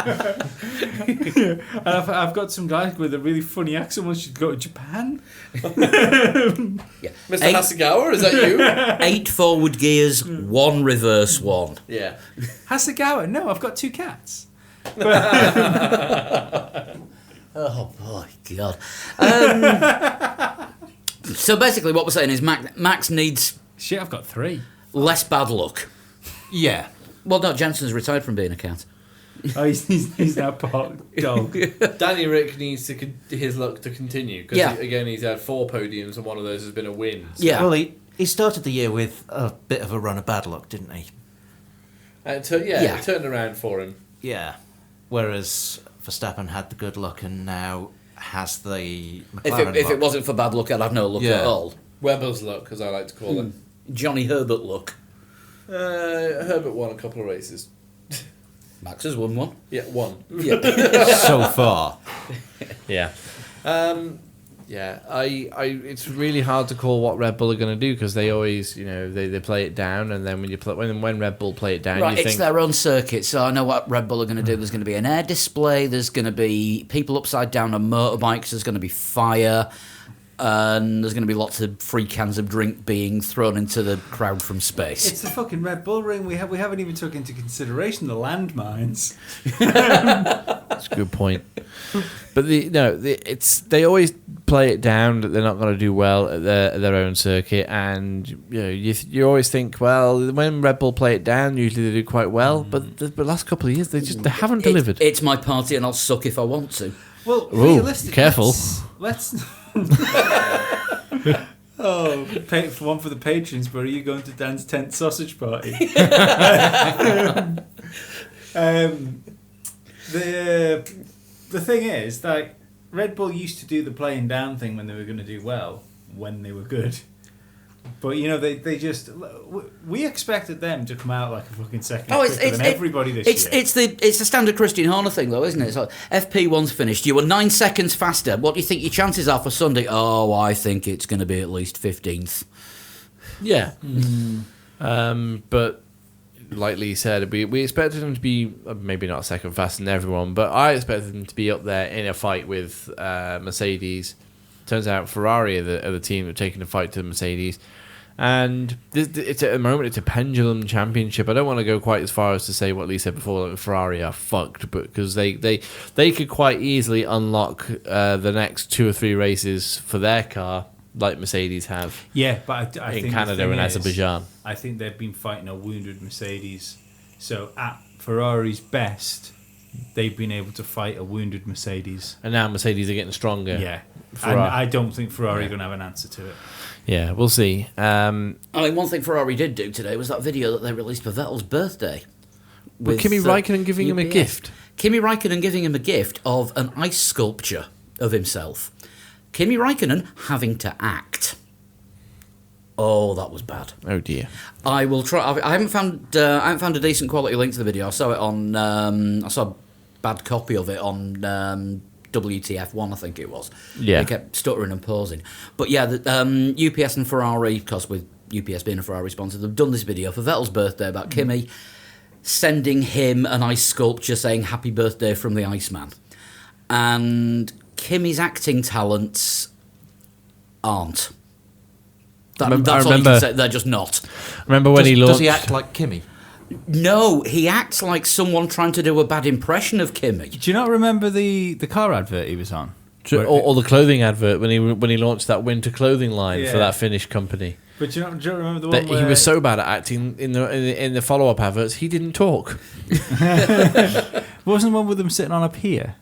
And I've got some guy with a really funny accent wants you to go to Japan. Mr. Hasegawa, is that you? 8 forward gears, 1 reverse one. Yeah. Hasegawa? No, I've got 2 cats. Oh boy, God. So basically, what we're saying is Max needs Shit, I've got 3. less bad luck. Yeah. Well, no, Jensen's retired from being a cat. Oh, he's now part dog. Danny Rick needs his luck to continue because Yeah. again he's had 4 podiums and one of those has been a win. So, Yeah. Well, he started the year with a bit of a run of bad luck, didn't he? Yeah. it turned around for him. Yeah. Whereas Verstappen had the good luck and now has the If McLaren it luck. wasn't for bad luck, I'd have no luck Yeah. at all. Webber's luck, as I like to call it. Johnny Herbert luck. Herbert won a couple of races. Max has won one. Yeah, one. so far. Yeah. Yeah, it's really hard to call what Red Bull are going to do because they always, they play it down, and then when Red Bull play it down, Right, you it's think their own circuit, so I know what Red Bull are going to do. There's going to be an air display, there's going to be people upside down on motorbikes, there's going to be fire, and there's going to be lots of free cans of drink being thrown into the crowd from space. It's the fucking Red Bull Ring. We haven't even took into consideration the landmines. that's a good point. But they always play it down that they're not going to do well at their own circuit, and you always think, well, when RedLl play it down, usually they do quite well. But the last couple of years, they haven't delivered. It's my party, and I'll suck if I want to. Well, Ooh, realistically, careful. Let's for one for the patrons, but are you going to Dan's tent sausage party? The thing is, like, Red Bull used to do the playing down thing when they were going to do well, when they were good. But they just we expected them to come out like a fucking second quicker than everybody this year. It's the standard Christian Horner thing, though, isn't it? It's like FP1's finished. You were 9 seconds faster. What do you think your chances are for Sunday? Oh, I think it's going to be at least 15th. Yeah. But like Lee said, we expected them to be maybe not second faster than everyone, but I expected them to be up there in a fight with Mercedes. Turns out Ferrari are the team that have taken the fight to Mercedes. And it's at the moment, it's a pendulum championship. I don't want to go quite as far as to say what Lee said before, that Ferrari are fucked, but because they could quite easily unlock the next 2 or 3 races for their car, like Mercedes have. Yeah, but I think in Canada and Azerbaijan. I think they've been fighting a wounded Mercedes. So at Ferrari's best, they've been able to fight a wounded Mercedes. And now Mercedes are getting stronger. Yeah. And I don't think Ferrari are going to have an answer to it. Yeah, we'll see. I mean, one thing Ferrari did do today was that video that they released for Vettel's birthday. With Kimi Raikkonen giving him a gift. Kimi Raikkonen giving him a gift of an ice sculpture of himself. Kimi Raikkonen having to act. Oh, that was bad. Oh dear. I will try. I haven't found a decent quality link to the video. I saw it on. I saw a bad copy of it on WTF1, I think it was. Yeah. They kept stuttering and pausing. But yeah, UPS and Ferrari, because with UPS being a Ferrari sponsor, they've done this video for Vettel's birthday about Kimi sending him an ice sculpture saying "Happy Birthday" from the Iceman, and Kimi's acting talents aren't. That's all you can say. They're just not. Remember when he launched... Does he act like Kimi? No, he acts like someone trying to do a bad impression of Kimi. Do you not remember the car advert he was on? Or the clothing advert when he launched that winter clothing line for Yeah. that Finnish company. But do you not remember the one That where... he was so bad at acting in the follow-up adverts, he didn't talk. Wasn't one with them sitting on a pier?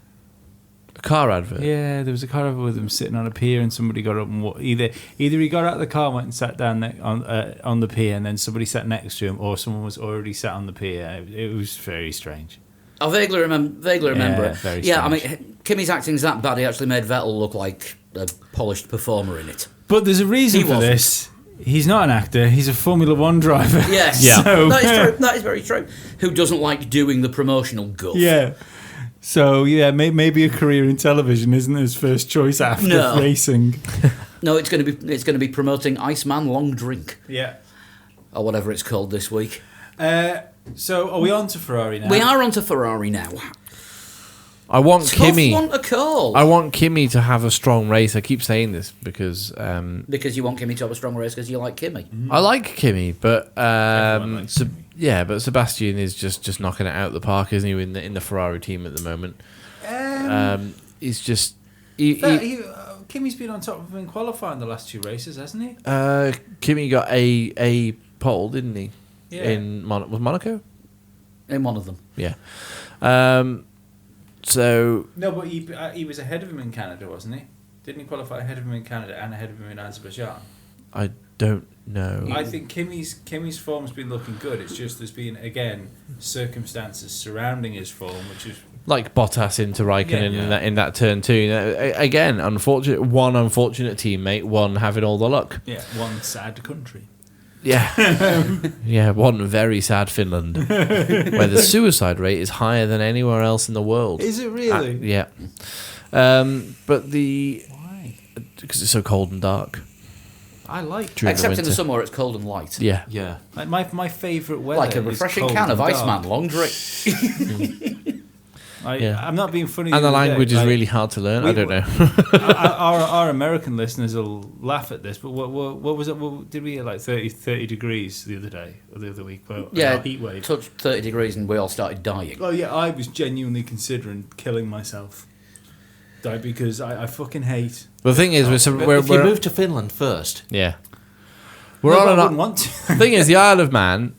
A car advert. Yeah, there was a car advert with them sitting on a pier, and somebody got up and either he got out of the car and went and sat down on the pier, and then somebody sat next to him, or someone was already sat on the pier. It was very strange. I vaguely remember it. Very yeah, I strange. mean, Kimi's acting's that bad, he actually made Vettel look like a polished performer in it. But there's a reason He for wasn't. this. He's not an actor. He's a Formula One driver. Yes, Yeah. So- that is true. That is very true. Who doesn't like doing the promotional guff? Yeah. So yeah, maybe a career in television isn't his first choice after No. racing. No, it's going to be promoting Iceman Long Drink Yeah. or whatever it's called this week. So are we on to Ferrari now? We are onto Ferrari now. I want Kimi. Want a call I want Kimi to have a strong race. I keep saying this because because you want Kimi to have a strong race because you like Kimi. I like Kimi, but Everyone likes but Sebastian is just knocking it out of the park, isn't he? In the Ferrari team at the moment, he's just. Kimmy's been on top of him in qualifying the last 2 races, hasn't he? Kimi got a pole, didn't he? Yeah. In was Monaco? In one of them. Yeah. So No, but he was ahead of him in Canada, wasn't he? Didn't he qualify ahead of him in Canada and ahead of him in Azerbaijan? I don't know. I think Kimmy's form's been looking good. It's just there's been again circumstances surrounding his form, which is Like Bottas into Raikkonen Yeah. in that turn too. Again, unfortunate teammate, one having all the luck. one sad country. Yeah, yeah, one very sad Finland, where the suicide rate is higher than anywhere else in the world. Is it really? Yeah, but Why? because it's so cold and dark. I like During Except in the winter. summer, it's cold and light. Yeah, Yeah. like my favourite weather. Like a is refreshing cold can of and dark. Iceman long drink. Yeah. I'm not being funny. and the other day, language is like, really hard to learn. I we- don't know. our American listeners will laugh at this, but what was it? What, did we get like 30 degrees the other day or the other week? Well, Yeah, heat wave. touched 30 degrees and we all started dying. Oh yeah, I was genuinely considering killing myself. Because I fucking hate. The thing is, But if you move to Finland first, yeah, we're No, on but I an wouldn't want to. The thing is, the Isle of Man,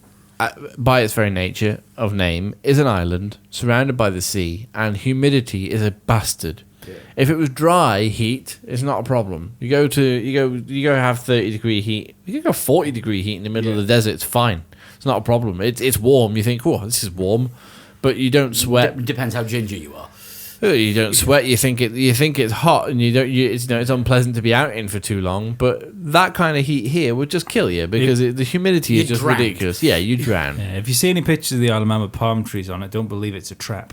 by its very nature of name, is an island surrounded by the sea, and humidity is a bastard. Yeah. If it was dry heat, it's not a problem. You go have 30-degree heat. You can go 40-degree heat in the middle of the desert. It's fine. It's not a problem. It's warm. You think, oh, this is warm, but you don't sweat. Depends how ginger you are. You don't sweat. You think it's hot, and it's unpleasant to be out in for too long. But that kind of heat here would just kill you because the humidity is You'd just drown. ridiculous. Yeah, you drown. Yeah, if you see any pictures of the Isle of Man with palm trees on it, don't believe it's a trap.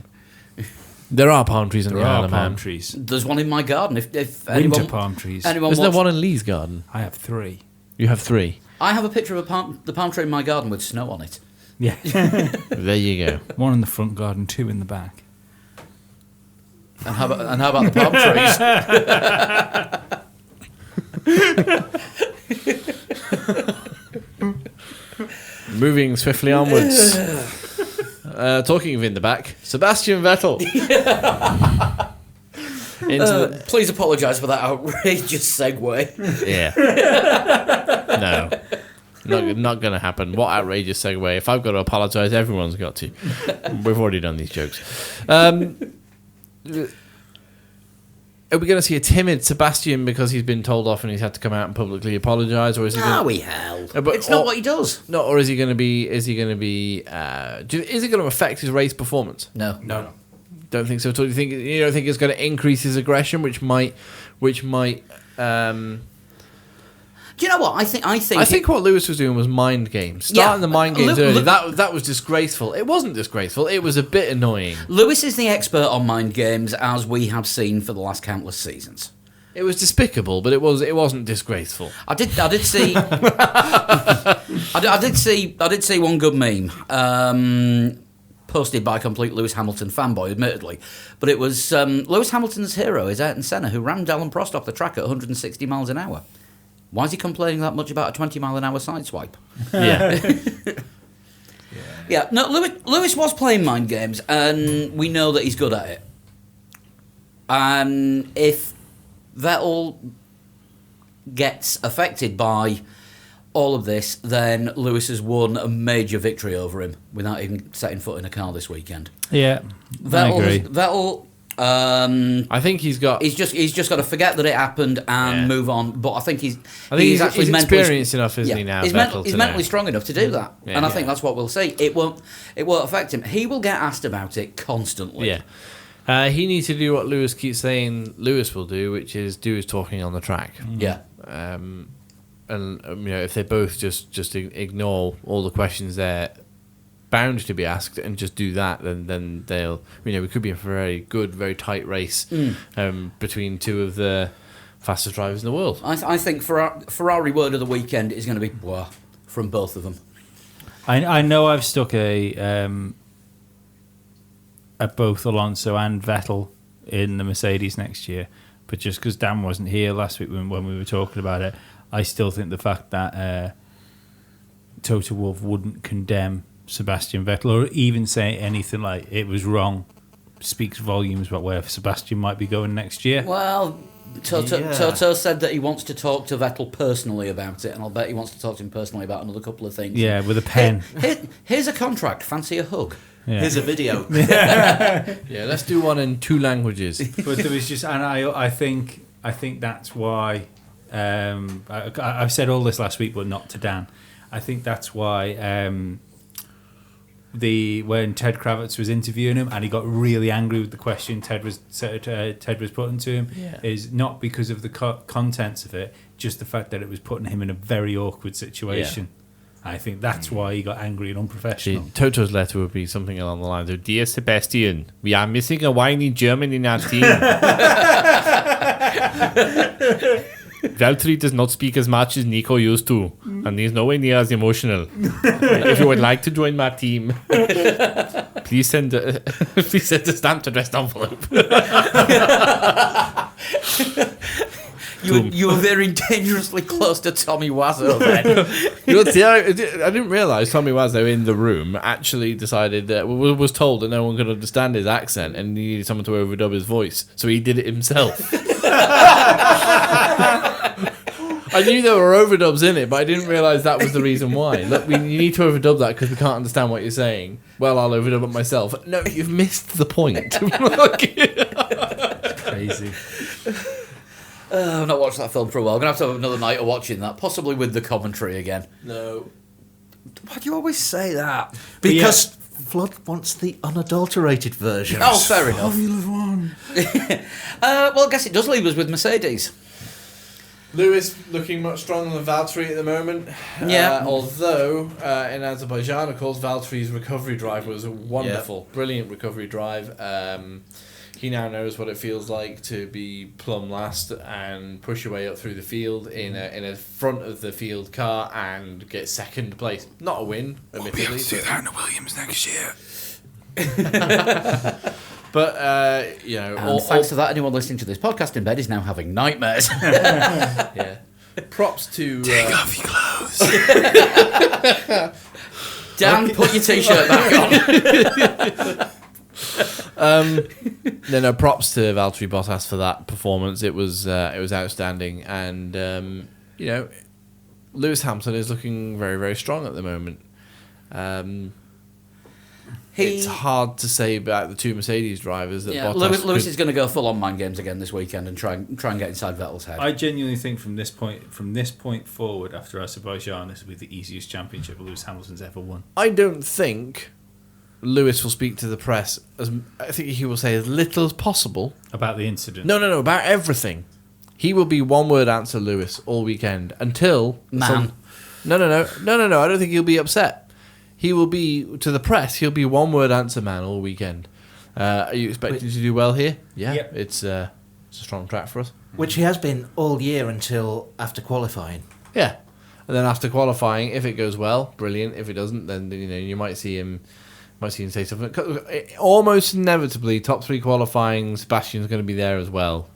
There are palm trees in There the Isle are of palm Man. trees. There's one in my garden. If Winter anyone, palm trees. anyone Isn't there wants, one in Lee's garden? I have 3. You have 3. I have a picture of the palm tree in my garden with snow on it. Yeah. There you go. 1 in the front garden, 2 in the back. And how about the palm trees? Moving swiftly onwards. Talking of in the back, Sebastian Vettel. Into the, Please apologise for that outrageous segue. yeah. No. Not going to happen. What outrageous segue. If I've got to apologise, everyone's got to. We've already done these jokes. Are we going to see a timid Sebastian because he's been told off and he's had to come out and publicly apologise, or is he? No, Gonna, hell. but- It's not what he does. no, or is he going to be? Is he going to be? Is it going to affect his race performance? No. Don't think so at all. You don't think it's going to increase his aggression, which might. Do you know what? I think what Lewis was doing was mind games. Starting Yeah. the mind games Lu- early. Lu- That was disgraceful. It wasn't disgraceful. It was a bit annoying. Lewis is the expert on mind games, as we have seen for the last countless seasons. It was despicable, but it wasn't disgraceful. I did see I did see one good meme posted by a complete Lewis Hamilton fanboy, admittedly, but it was Lewis Hamilton's hero is Ayrton Senna, who ran Alan Prost off the track at 160 miles an hour. Why is he complaining that much about a 20 mile an hour sideswipe? Yeah. Yeah, no, Lewis was playing mind games, and we know that he's good at it. And if Vettel gets affected by all of this, then Lewis has won a major victory over him without even setting foot in a car this weekend. Yeah, I agree. Vettel, I think he's got. he's just got to forget that it happened and Yeah. move on. But I think he's he's mentally experienced enough, isn't he now? He's, Vettel, he's to mentally know. strong enough to do that, Yeah. and I think that's what we'll see. It won't affect him. He will get asked about it constantly. Yeah. He needs to do what Lewis keeps saying Lewis will do, which is do his talking on the track. Yeah. And if they both just ignore all the questions they're bound to be asked and just do that, then they'll we could be in for a very good, very tight race between two of the fastest drivers in the world. I think Ferrari word of the weekend is going to be "blah" from both of them. I know I've stuck at both Alonso and Vettel in the Mercedes next year, but just because Dan wasn't here last week when we were talking about it, I still think the fact that Toto Wolff wouldn't condemn Sebastian Vettel or even say anything like it was wrong speaks volumes about where Sebastian might be going next year. Well, Toto, Yeah. Toto said that he wants to talk to Vettel personally about it, and I'll bet he wants to talk to him personally about another couple of things. Yeah, with a pen. Here's a contract. Fancy a hug? Yeah. Here's a video. Yeah, let's do one in 2 languages. But there was just, and I think that's why. I've said all this last week, but not to Dan. I think that's why when Ted Kravitz was interviewing him and he got really angry with the question Ted was putting to him, is not because of the contents of it, just the fact that it was putting him in a very awkward situation. I think that's why he got angry and unprofessional. Toto's letter would be something along the lines of, "Dear Sebastian, we are missing a whiny German in our team. Valtteri does not speak as much as Nico used to, and he's nowhere near as emotional. If you would like to join my team, please send a stamped addressed envelope." You were very dangerously close to Tommy Wiseau then. I didn't realise Tommy Wiseau in the room actually decided that was told that no one could understand his accent and he needed someone to overdub his voice, so he did it himself. I knew there were overdubs in it, but I didn't realise that was the reason why. Look, you need to overdub that because we can't understand what you're saying. Well, I'll overdub it myself. No, you've missed the point. Crazy. I've not watched that film for a while. I'm going to have another night of watching that, possibly with the commentary again. No. Why do you always say that? Because Flood wants the unadulterated version. Oh, fair enough. Well, I guess it does leave us with Mercedes. Lewis looking much stronger than Valtteri at the moment. Yeah. Although in Azerbaijan, of course, Valtteri's recovery drive was a wonderful, brilliant recovery drive. He now knows what it feels like to be plumb last and push your way up through the field in a front of the field car and get second place. Not a win, admittedly. do that in the Williams next year. But And thanks to that, anyone listening to this podcast in bed is now having nightmares. yeah. Props to off your clothes. Dan, put your t-shirt back on. No, props to Valtteri Bottas for that performance. It was outstanding, and Lewis Hamilton is looking very, very strong at the moment. It's hard to say about the 2 Mercedes drivers that Bottas Lewis is going to go full on mind games again this weekend and try and get inside Vettel's head. I genuinely think from this point forward, after Azerbaijan, this will be the easiest championship Lewis Hamilton's ever won. I don't think Lewis will speak to the press. I think he will say as little as possible About the incident. No, about everything. He will be one-word answer Lewis all weekend until Man. No. I don't think he'll be upset. He will be to the press. He'll be one-word answer man all weekend. Are you expecting to do well here? Yeah, Yep. it's a strong track for us. Which he has been all year until after qualifying. Yeah, and then after qualifying, if it goes well, brilliant. If it doesn't, then you might see him. Might see him say something. Almost inevitably, top 3 qualifying, Sebastian's going to be there as well.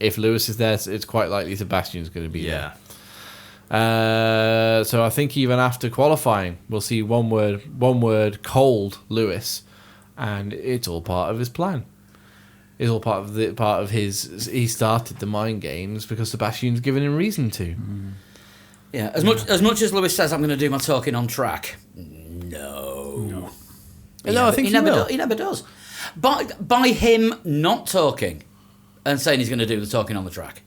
If Lewis is there, it's quite likely Sebastian's going to be there. So I think even after qualifying, we'll see one word cold Lewis, and it's all part of his plan. It's all part of his. He started the mind games because Sebastian's given him reason to. Yeah, as much as Lewis says, I'm going to do my talking on track. No. I think he will. He never does. By him not talking and saying he's going to do the talking on the track.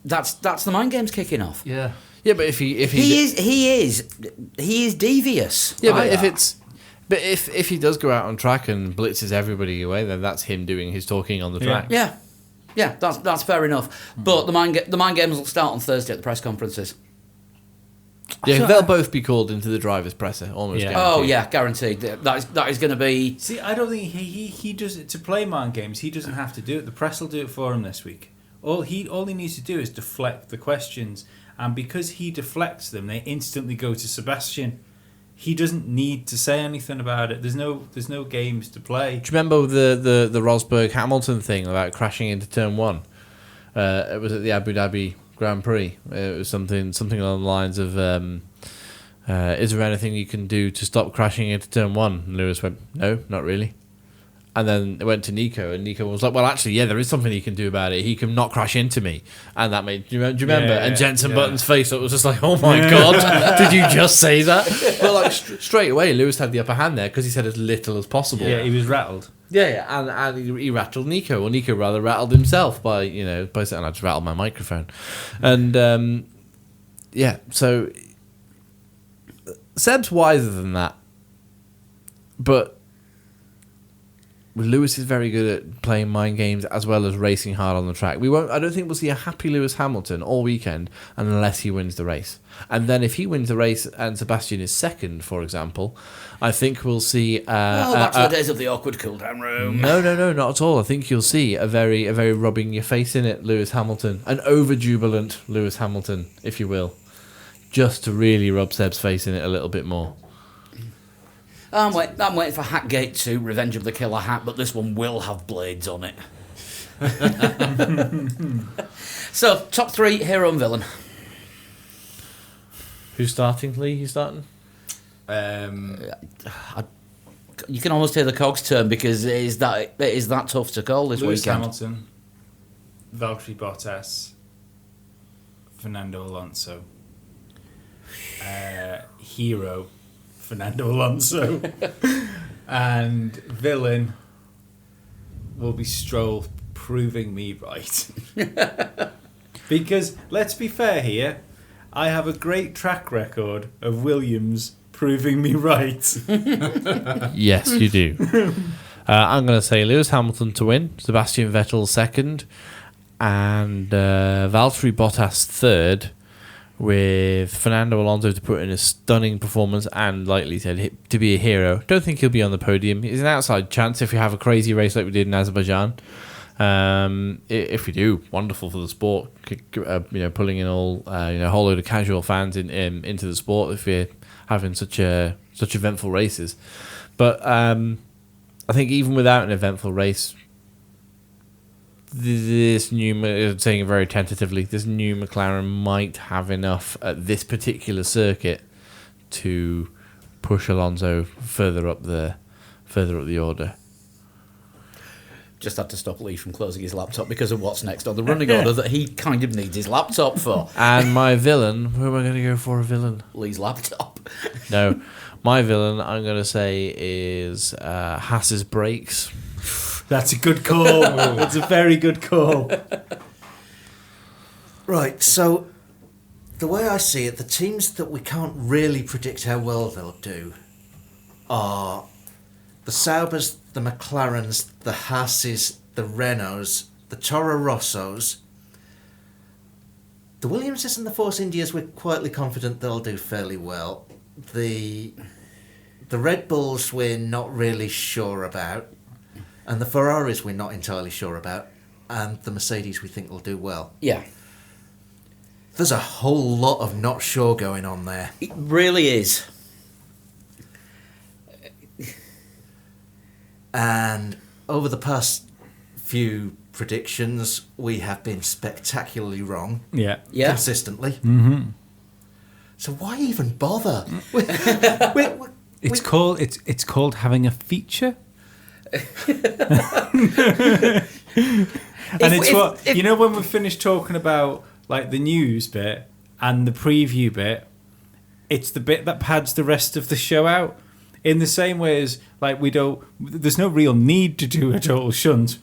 That's the mind games kicking off. Yeah, but if he is devious. Yeah, by but that. if he does go out on track and blitzes everybody away, then that's him doing his talking on the track. Yeah, that's fair enough. But the mind games will start on Thursday at the press conferences. Yeah, they'll both be called into the driver's presser, almost. Yeah. guaranteed. Oh yeah, guaranteed. That is going to be. See, I don't think he does it to play mind games. He doesn't have to do it. The press will do it for him this week. All he needs to do is deflect the questions, and because he deflects them, they instantly go to Sebastian. He doesn't need to say anything about it. There's no games to play. Do you remember the Rosberg Hamilton thing about crashing into turn 1? It was at the Abu Dhabi Grand Prix. It was something along the lines of, is there anything you can do to stop crashing into turn 1? And Lewis went, no, not really. And then it went to Nico, and Nico was like, well, actually, yeah, there is something he can do about it. He can not crash into me. And that made, do you remember? Yeah, and Jensen yeah. Button's face up was just like, oh my God, did you just say that? But like straight away, Lewis had the upper hand there because he said as little as possible. Yeah, he was rattled. Yeah, and he rattled Nico. Well, Nico rather rattled himself by saying, I just rattled my microphone. And, yeah, so Seb's wiser than that. But Lewis is very good at playing mind games as well as racing hard on the track. I don't think we'll see a happy Lewis Hamilton all weekend unless he wins the race. And then if he wins the race and Sebastian is second, for example, I think we'll see. back to the days of the awkward cool down room. No, not at all. I think you'll see a very rubbing your face in it Lewis Hamilton, an over jubilant Lewis Hamilton, if you will, just to really rub Seb's face in it a little bit more. I'm waiting for Hatgate 2, Revenge of the Killer Hat, but this one will have blades on it. So, top 3, hero and villain. Who's starting, Lee? You starting? You can almost hear the cogs turn because it is that tough to call this Lewis weekend. Hamilton, Valtteri Bottas, Fernando Alonso, hero Fernando Alonso, and villain will be Stroll proving me right. Because let's be fair here, I have a great track record of Williams proving me right. Yes, you do. I'm going to say Lewis Hamilton to win, Sebastian Vettel second, and Valtteri Bottas third, with Fernando Alonso to put in a stunning performance and, like Lee said, to be a hero. Don't think he'll be on the podium. It's an outside chance if we have a crazy race like we did in Azerbaijan. If we do, wonderful for the sport. Pulling in a whole load of casual fans into the sport if we're having such eventful races. But I think even without an eventful race, this new, saying it very tentatively, this new McLaren might have enough at this particular circuit to push Alonso further up the order. Just had to stop Lee from closing his laptop because of what's next on the running order that he kind of needs his laptop for. And my villain, who am I going to go for a villain? Lee's laptop. No, my villain, I'm going to say, is Haas's brakes. That's a good call. That's a very good call. Right, so the way I see it, the teams that we can't really predict how well they'll do are the Saubers, the McLarens, the Haases, the Renaults, the Toro Rossos. The Williamses and the Force Indias, we're quietly confident they'll do fairly well. The Red Bulls we're not really sure about. And the Ferraris we're not entirely sure about. And the Mercedes we think will do well. Yeah. There's a whole lot of not sure going on there. It really is. And over the past few predictions, we have been spectacularly wrong. Yeah. Yeah. Consistently. Mm-hmm. So why even bother? It's called having a feature. And it's when we finish talking about like the news bit and the preview bit, it's the bit that pads the rest of the show out. In the same way as like there's no real need to do a total shunt,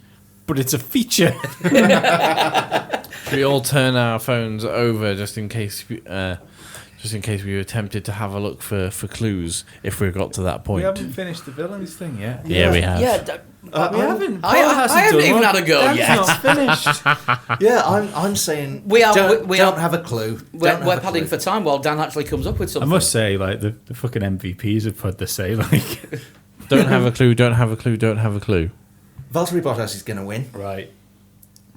but it's a feature. Should we all turn our phones over just in case we were tempted to have a look for clues if we got to that point? We haven't finished the villains thing yet. Yeah, we have. Yeah, We haven't. I haven't even had a go Dan's yet. not finished. Yeah, I'm saying We are- don't, we don't are- have a clue. We're Don't have a padding clue. for time while Dan actually comes up with I something. must say, like the fucking MVPs have put the say like. Don't have a clue, don't have a clue, don't have a clue. Valtteri Bottas is going to win. Right.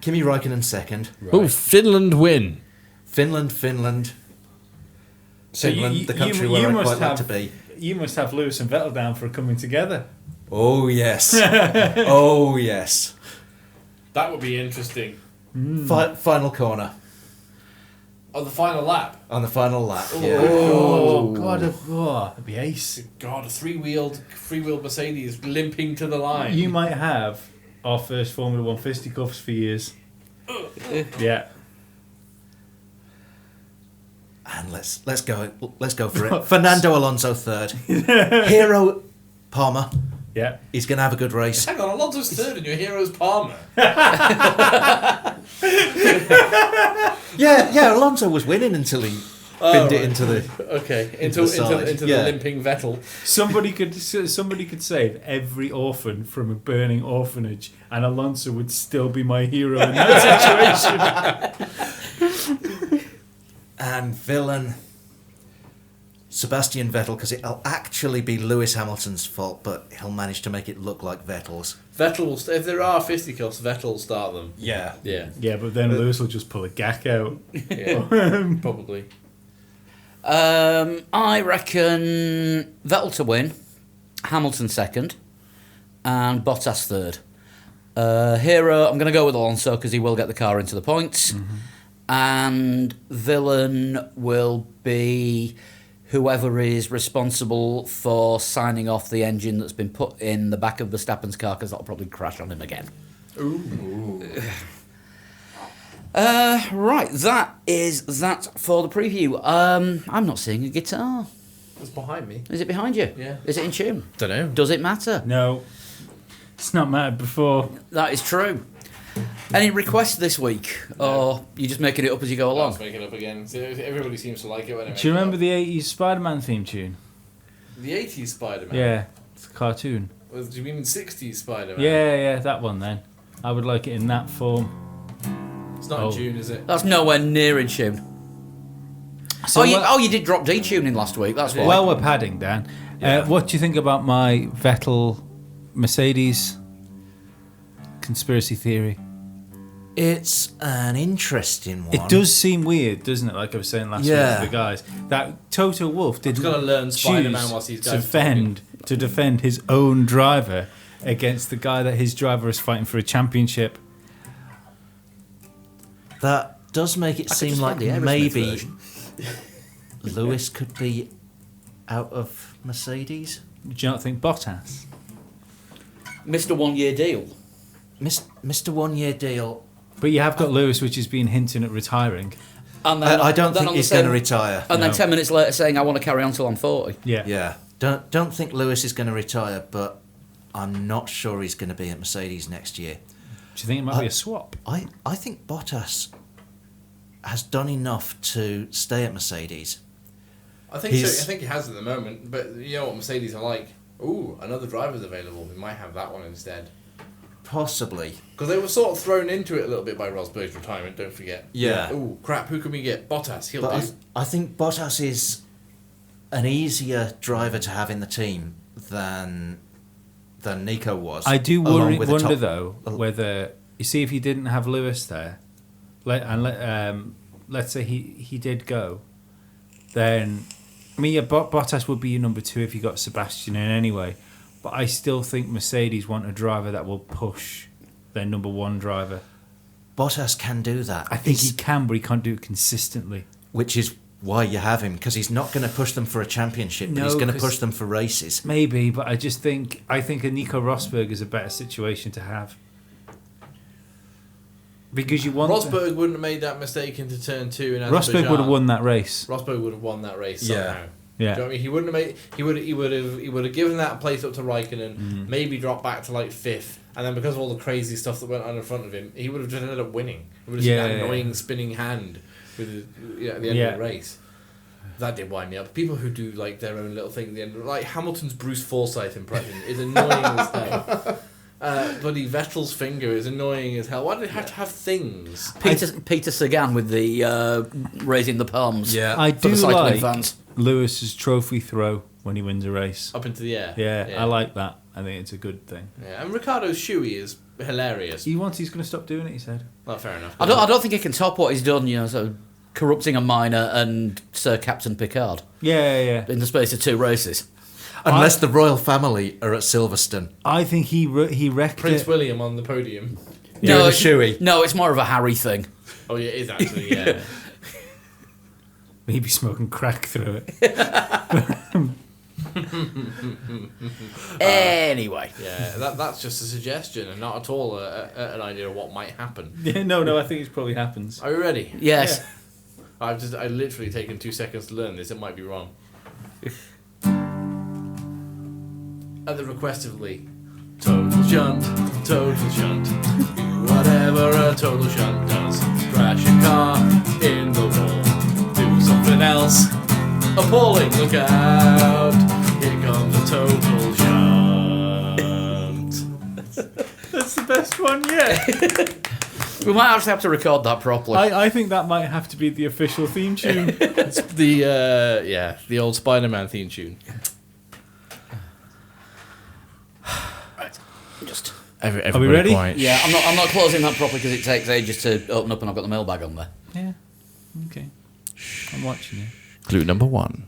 Kimi Räikkönen second. Oh, Finland win. Finland. So Finland, the country where I'd quite like to be. You must have Lewis and Vettel down for coming together. Oh, yes. Oh, yes. That would be interesting. Final corner. On the final lap. on the final lap. Yeah. Oh, God, that'd be ace. God, a three-wheeled Mercedes limping to the line. You might have our first Formula 1 fisticuffs for years. Yeah. And let's go for it. Fernando Alonso third. Hero Palmer. Yeah. He's going to have a good race. Hang on, Alonso's third and your hero's Palmer. Yeah. Alonso was winning until he binned it into the. Okay, Into into the side. the Yeah. limping Vettel. Somebody could save every orphan from a burning orphanage, and Alonso would still be my hero in that situation. And villain Sebastian Vettel, because it'll actually be Lewis Hamilton's fault, but he'll manage to make it look like Vettel's. Vettel will if there are fisticuffs, Vettel will start them. Yeah. Yeah, Yeah, but then Lewis will just pull a gack out. yeah, probably. I reckon Vettel to win, Hamilton second, and Bottas third. Hero, I'm going to go with Alonso because he will get the car into the points. And villain will be whoever is responsible for signing off the engine that's been put in the back of Verstappen's car, because that'll probably crash on him again. Right, that is that for the preview. I'm not seeing a guitar. It's behind me. Is it behind you? Yeah. Is it in tune? Don't know. Does it matter? No, it's not mattered before. That is true. Any requests this week? Or you just making it up as you go I'll along? make it up again. Everybody seems to like it when I make Do you it remember up. the 80s Spider-Man theme tune? The 80s Spider-Man? Yeah, it's a cartoon. Do you mean 60s Spider-Man? Yeah, that one then. I would like it in that form. It's not Oh. in June, is it? That's nowhere near in tune. So you did drop D-tuning last week, that's why. Well, we're padding, Dan. Yeah. What do you think about my Vettel Mercedes conspiracy theory? It's an interesting one. It does seem weird, doesn't it? Like I was saying last week Yeah. to the guys, that Toto Wolff didn't He's gotta learn Spider-Man choose whilst these to guys defend his own driver against the guy that his driver is fighting for a championship. That does make it I could seem just like find the Aerosmith maybe version. Lewis could be out of Mercedes. Do you not think Bottas? Mr. 1 Year deal. Mr. 1 year deal. But you have got Lewis, which has been hinting at retiring. And then, I don't then think on he's the going to same- retire. And then No. 10 minutes later saying, I want to carry on till I'm 40. Yeah. Yeah. Don't think Lewis is going to retire, but I'm not sure he's going to be at Mercedes next year. Do you think it might be a swap? I think Bottas has done enough to stay at Mercedes. I think so. He's- I think he has at the moment, but you know what Mercedes are like? Ooh, another driver's available. We might have that one instead. Possibly. Because they were sort of thrown into it a little bit by Rosberg's retirement, don't forget. Yeah. Ooh, crap, who can we get? Bottas, he'll But do. I think Bottas is an easier driver to have in the team than Nico was. I do along with the wonder top- though whether you see if you didn't have Lewis there, let's say he did go, then I mean Bottas would be your number 2 if you got Sebastian in anyway, but I still think Mercedes want a driver that will push their number 1 driver. Bottas can do that. I think He's- he can, but he can't do it consistently. which is why you have him, because he's not going to push them for a championship, but No, he's going to 'cause- push them for races. Maybe, but I think a Nico Rosberg is a better situation to have. Because you want Rosberg wouldn't have made that mistake into turn 2 in Rosberg Azerbaijan. would have won that race. Rosberg would have won that race Yeah. somehow. Yeah. Do you know what I mean? He wouldn't have made. He would have given that place up to Raikkonen. Mm-hmm. Maybe dropped back to like 5th, and then because of all the crazy stuff that went on in front of him, he would have just ended up winning. He would have seen Yeah, that yeah, annoying spinning hand with at the end Yeah. of the race. That did wind me up. People who do like their own little thing at the end, like Hamilton's Bruce Forsyth impression, is annoying as hell. Bloody Vettel's finger is annoying as hell. Why do they have to have things? Peter Sagan with the raising the palms. Yeah. I For do the cycling like fans. Lewis's trophy throw when he wins a race. Up into the air. Yeah, I like that. I think it's a good thing. Yeah, and Ricardo's shoey is hilarious. He's going to stop doing it, he said. Well, fair enough. I don't think he can top what he's done, sort of corrupting a minor and Sir Captain Picard Yeah. in the space of 2 races. Unless the royal family are at Silverstone. I think he wrecked Prince it. William on the podium. Doing a it's, shoey. no, it's more of a Harry thing. Oh yeah, it is actually, yeah. Maybe smoking crack through it. Anyway. Yeah, that's just a suggestion and not at all an idea of what might happen. Yeah, no, I think it probably happens. Are you ready? Yes. I literally taken 2 seconds to learn this. It might be wrong. At the request of Lee, total shunt, whatever a total shunt does. Crash a car in the wall, do something else. Appalling, look out! Here comes a total shunt. That's the best one yet. We might actually have to record that properly. I think that might have to be the official theme tune. It's the old Spider-Man theme tune. Just. Everybody we ready? Quiet. Yeah, I'm not closing that properly because it takes ages to open up and I've got the mailbag on there. Yeah. Okay. I'm watching you. Clue number 1.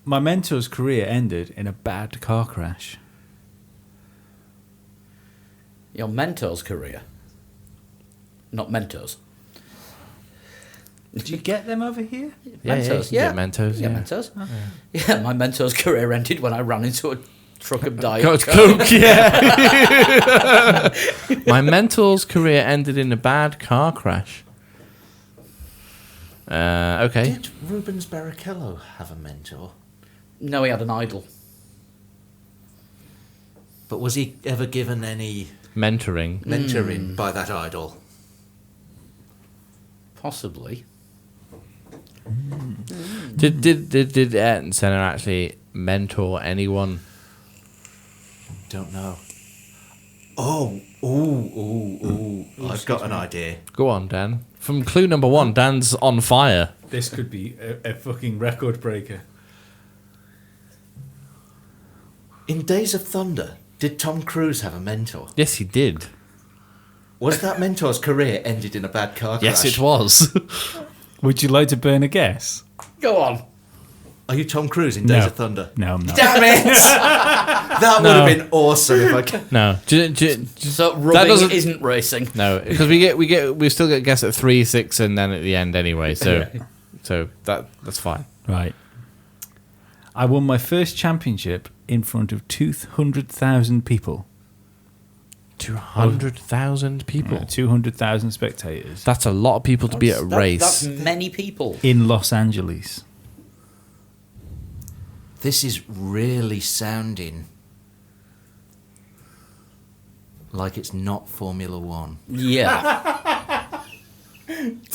My mentor's career ended in a bad car crash. Your mentor's career. Not Mentos. Did you get them over here? Mentos, Yeah, Mentos. Yeah, Yeah. Mentos. Yeah, my mentor's career ended when I ran into a truck of Diet Coke, Coke. yeah. My mentor's career ended in a bad car crash. Okay. Did Rubens Barrichello have a mentor? No, he had an idol. But was he ever given any Mentoring. mentoring by that idol? Possibly. Did Ayrton Senna actually mentor anyone? Don't know. I've got an idea. Go on, Dan. From clue number 1, Dan's on fire. This could be a fucking record breaker. In Days of Thunder, did Tom Cruise have a mentor? Yes, he did. Was that mentor's career ended in a bad car crash? Yes, it was. Would you like to burn a guess? Go on. Are you Tom Cruise in Days No. of Thunder? No, I'm not. Damn it! That would have been awesome if I could. No. So That rubbing doesn't- isn't racing. No, because we still get guess at 3, 6, and then at the end anyway. So, that's fine. Right. I won my first championship in front of 200,000 people. 200,000 people. 200,000 spectators That's a lot of people to be at a race. That's many people. in Los Angeles. This is really sounding like it's not Formula One. Yeah.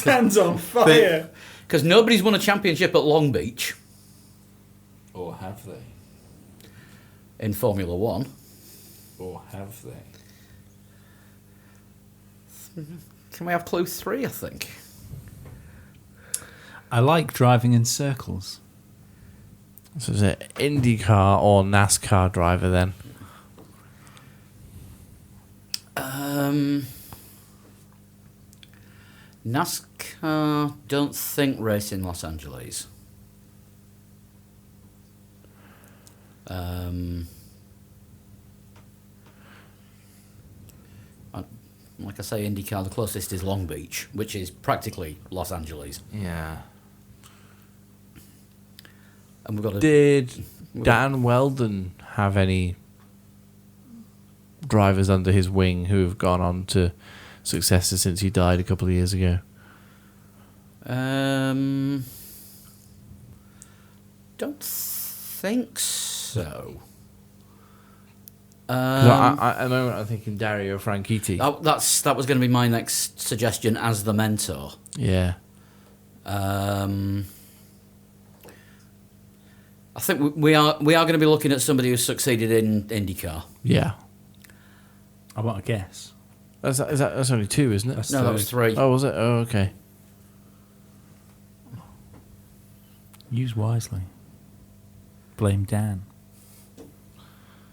Dan's on fire. Because nobody's won a championship at Long Beach Or have they? in Formula One. Or have they? Can we have clue 3, I think? I like driving in circles. So is it IndyCar or NASCAR driver then? NASCAR don't think race in Los Angeles. Like I say, IndyCar, the closest is Long Beach, which is practically Los Angeles. Yeah. And we've got Did Dan Weldon have any drivers under his wing who have gone on to successes since he died a couple of years ago? Don't think so. 'Cause at the moment I'm thinking Dario Franchitti. That was going to be my next suggestion as the mentor. Yeah. I think we are going to be looking at somebody who's succeeded in IndyCar. Yeah. I want a guess. That's only 2, isn't it? That's No, that was 3. Oh, was it? Oh, okay. Use wisely. Blame Dan.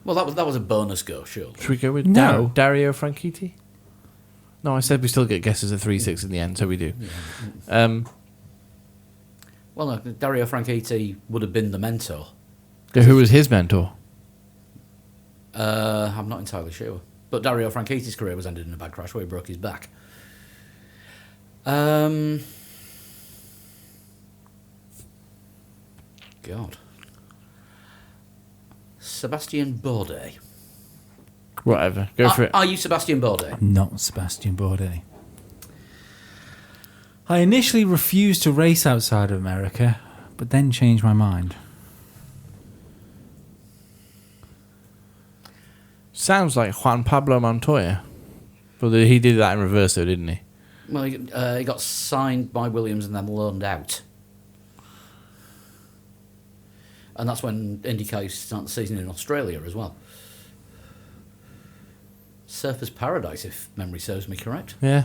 Well, that was a bonus go, sure. Should we go with No. Dario Franchitti? No, I said we still get guesses at 3, 6 in the end, so we do. Well, no, Dario Franchitti would have been the mentor. Who was his mentor? I'm not entirely sure. But Dario Franchitti's career was ended in a bad crash where he broke his back. God. Sebastian Bourdais. Whatever. Go for it. Are you Sebastian Bourdais? Not Sebastian Bourdais. I initially refused to race outside of America, but then changed my mind. Sounds like Juan Pablo Montoya. But he did that in reverse, though, didn't he? Well, he got signed by Williams and then loaned out. And that's when IndyCar used to start the season in Australia as well. Surfers Paradise, if memory serves me correct. Yeah.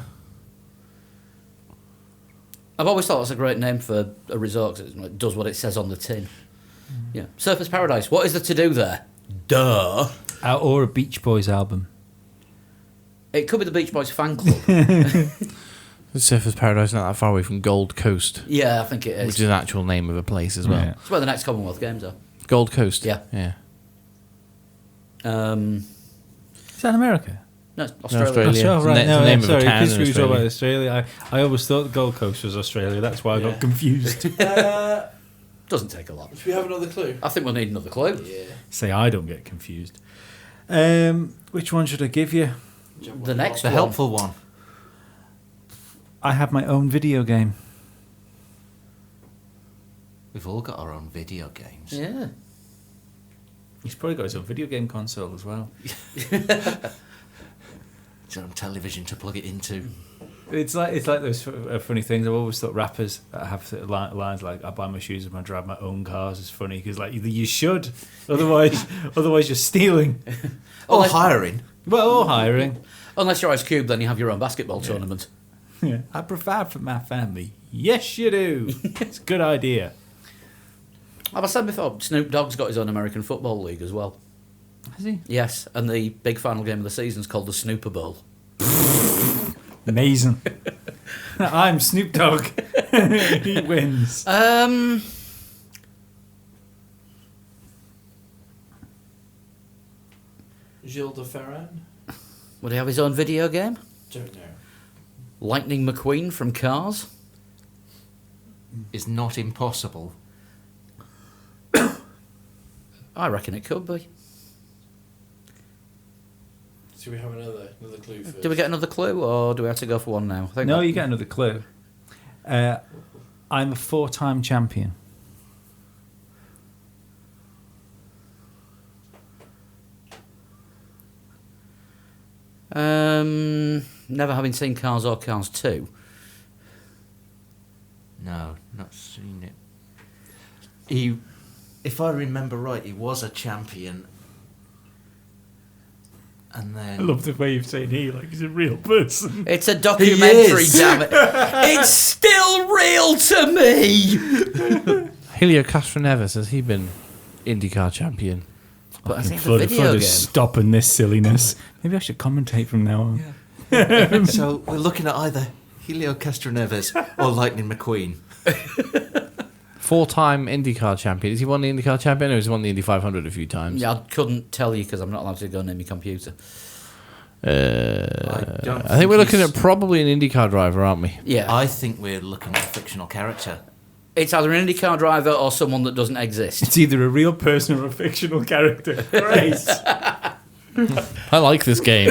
I've always thought that's a great name for a resort 'cause it does what it says on the tin. Yeah, Surfers Paradise. What is there to do there? Duh. Or a Beach Boys album. It could be the Beach Boys fan club. The Surfers Paradise not that far away from Gold Coast, Yeah, I think it is. which is an actual name of a place as well. Yeah. It's where the next Commonwealth Games are. Gold Coast? Yeah. Yeah. Is that in America? No, it's Australia. Australia. Oh, It's right. the No, name of a sorry, town because in we were talking about Australia. Australia. I always thought the Gold Coast was Australia. That's why I Yeah. got confused. Doesn't take a lot. Should we have another clue? I think we'll need another clue. Yeah. Say I don't get confused. Which one should I give you? The next The one. helpful one. I have my own video game. We've all got our own video games. Yeah. He's probably got his own video game console as well. It's on television to plug it into. It's like those funny things. I've always thought rappers that have sort of lines like "I buy my shoes and I drive my own cars" is funny because like you should, otherwise you're stealing. Or Unless- hiring. Well, or hiring. Unless you're Ice Cube, then you have your own basketball tournament. Yeah. I provide for my family. Yes, you do. It's a good idea. Have I said before, Snoop Dogg's got his own American Football League as well. Has he? Yes, and the big final game of the season is called the Snooper Bowl. Amazing. I'm Snoop Dogg. He wins. Gilles de Ferran? Would he have his own video game? Don't know. Lightning McQueen from Cars? Is not impossible. I reckon it could be. Should we have another clue first? Do we get another clue, or do we have to go for one now? I think No, that- you get another clue. I'm a 4-time champion. Never having seen Cars or Cars 2. No, not seen it. He, if I remember right, he was a champion. And then... I love the way you've said he like he's a real person. It's a documentary, is. damn it. It's still real to me! Helio Castroneves, has he been IndyCar champion? But I think the video game. Stopping this silliness. Maybe I should commentate from now on. So we're looking at either Helio Castroneves or Lightning McQueen. 4-time IndyCar champion. Has he won the IndyCar champion or has he won the Indy 500 a few times? Yeah, I couldn't tell you because I'm not allowed to go near my computer. I think we're looking at probably an IndyCar driver, aren't we? Yeah. I think we're looking at a fictional character. It's either an IndyCar driver or someone that doesn't exist. It's either a real person or a fictional character. Great. I like this game.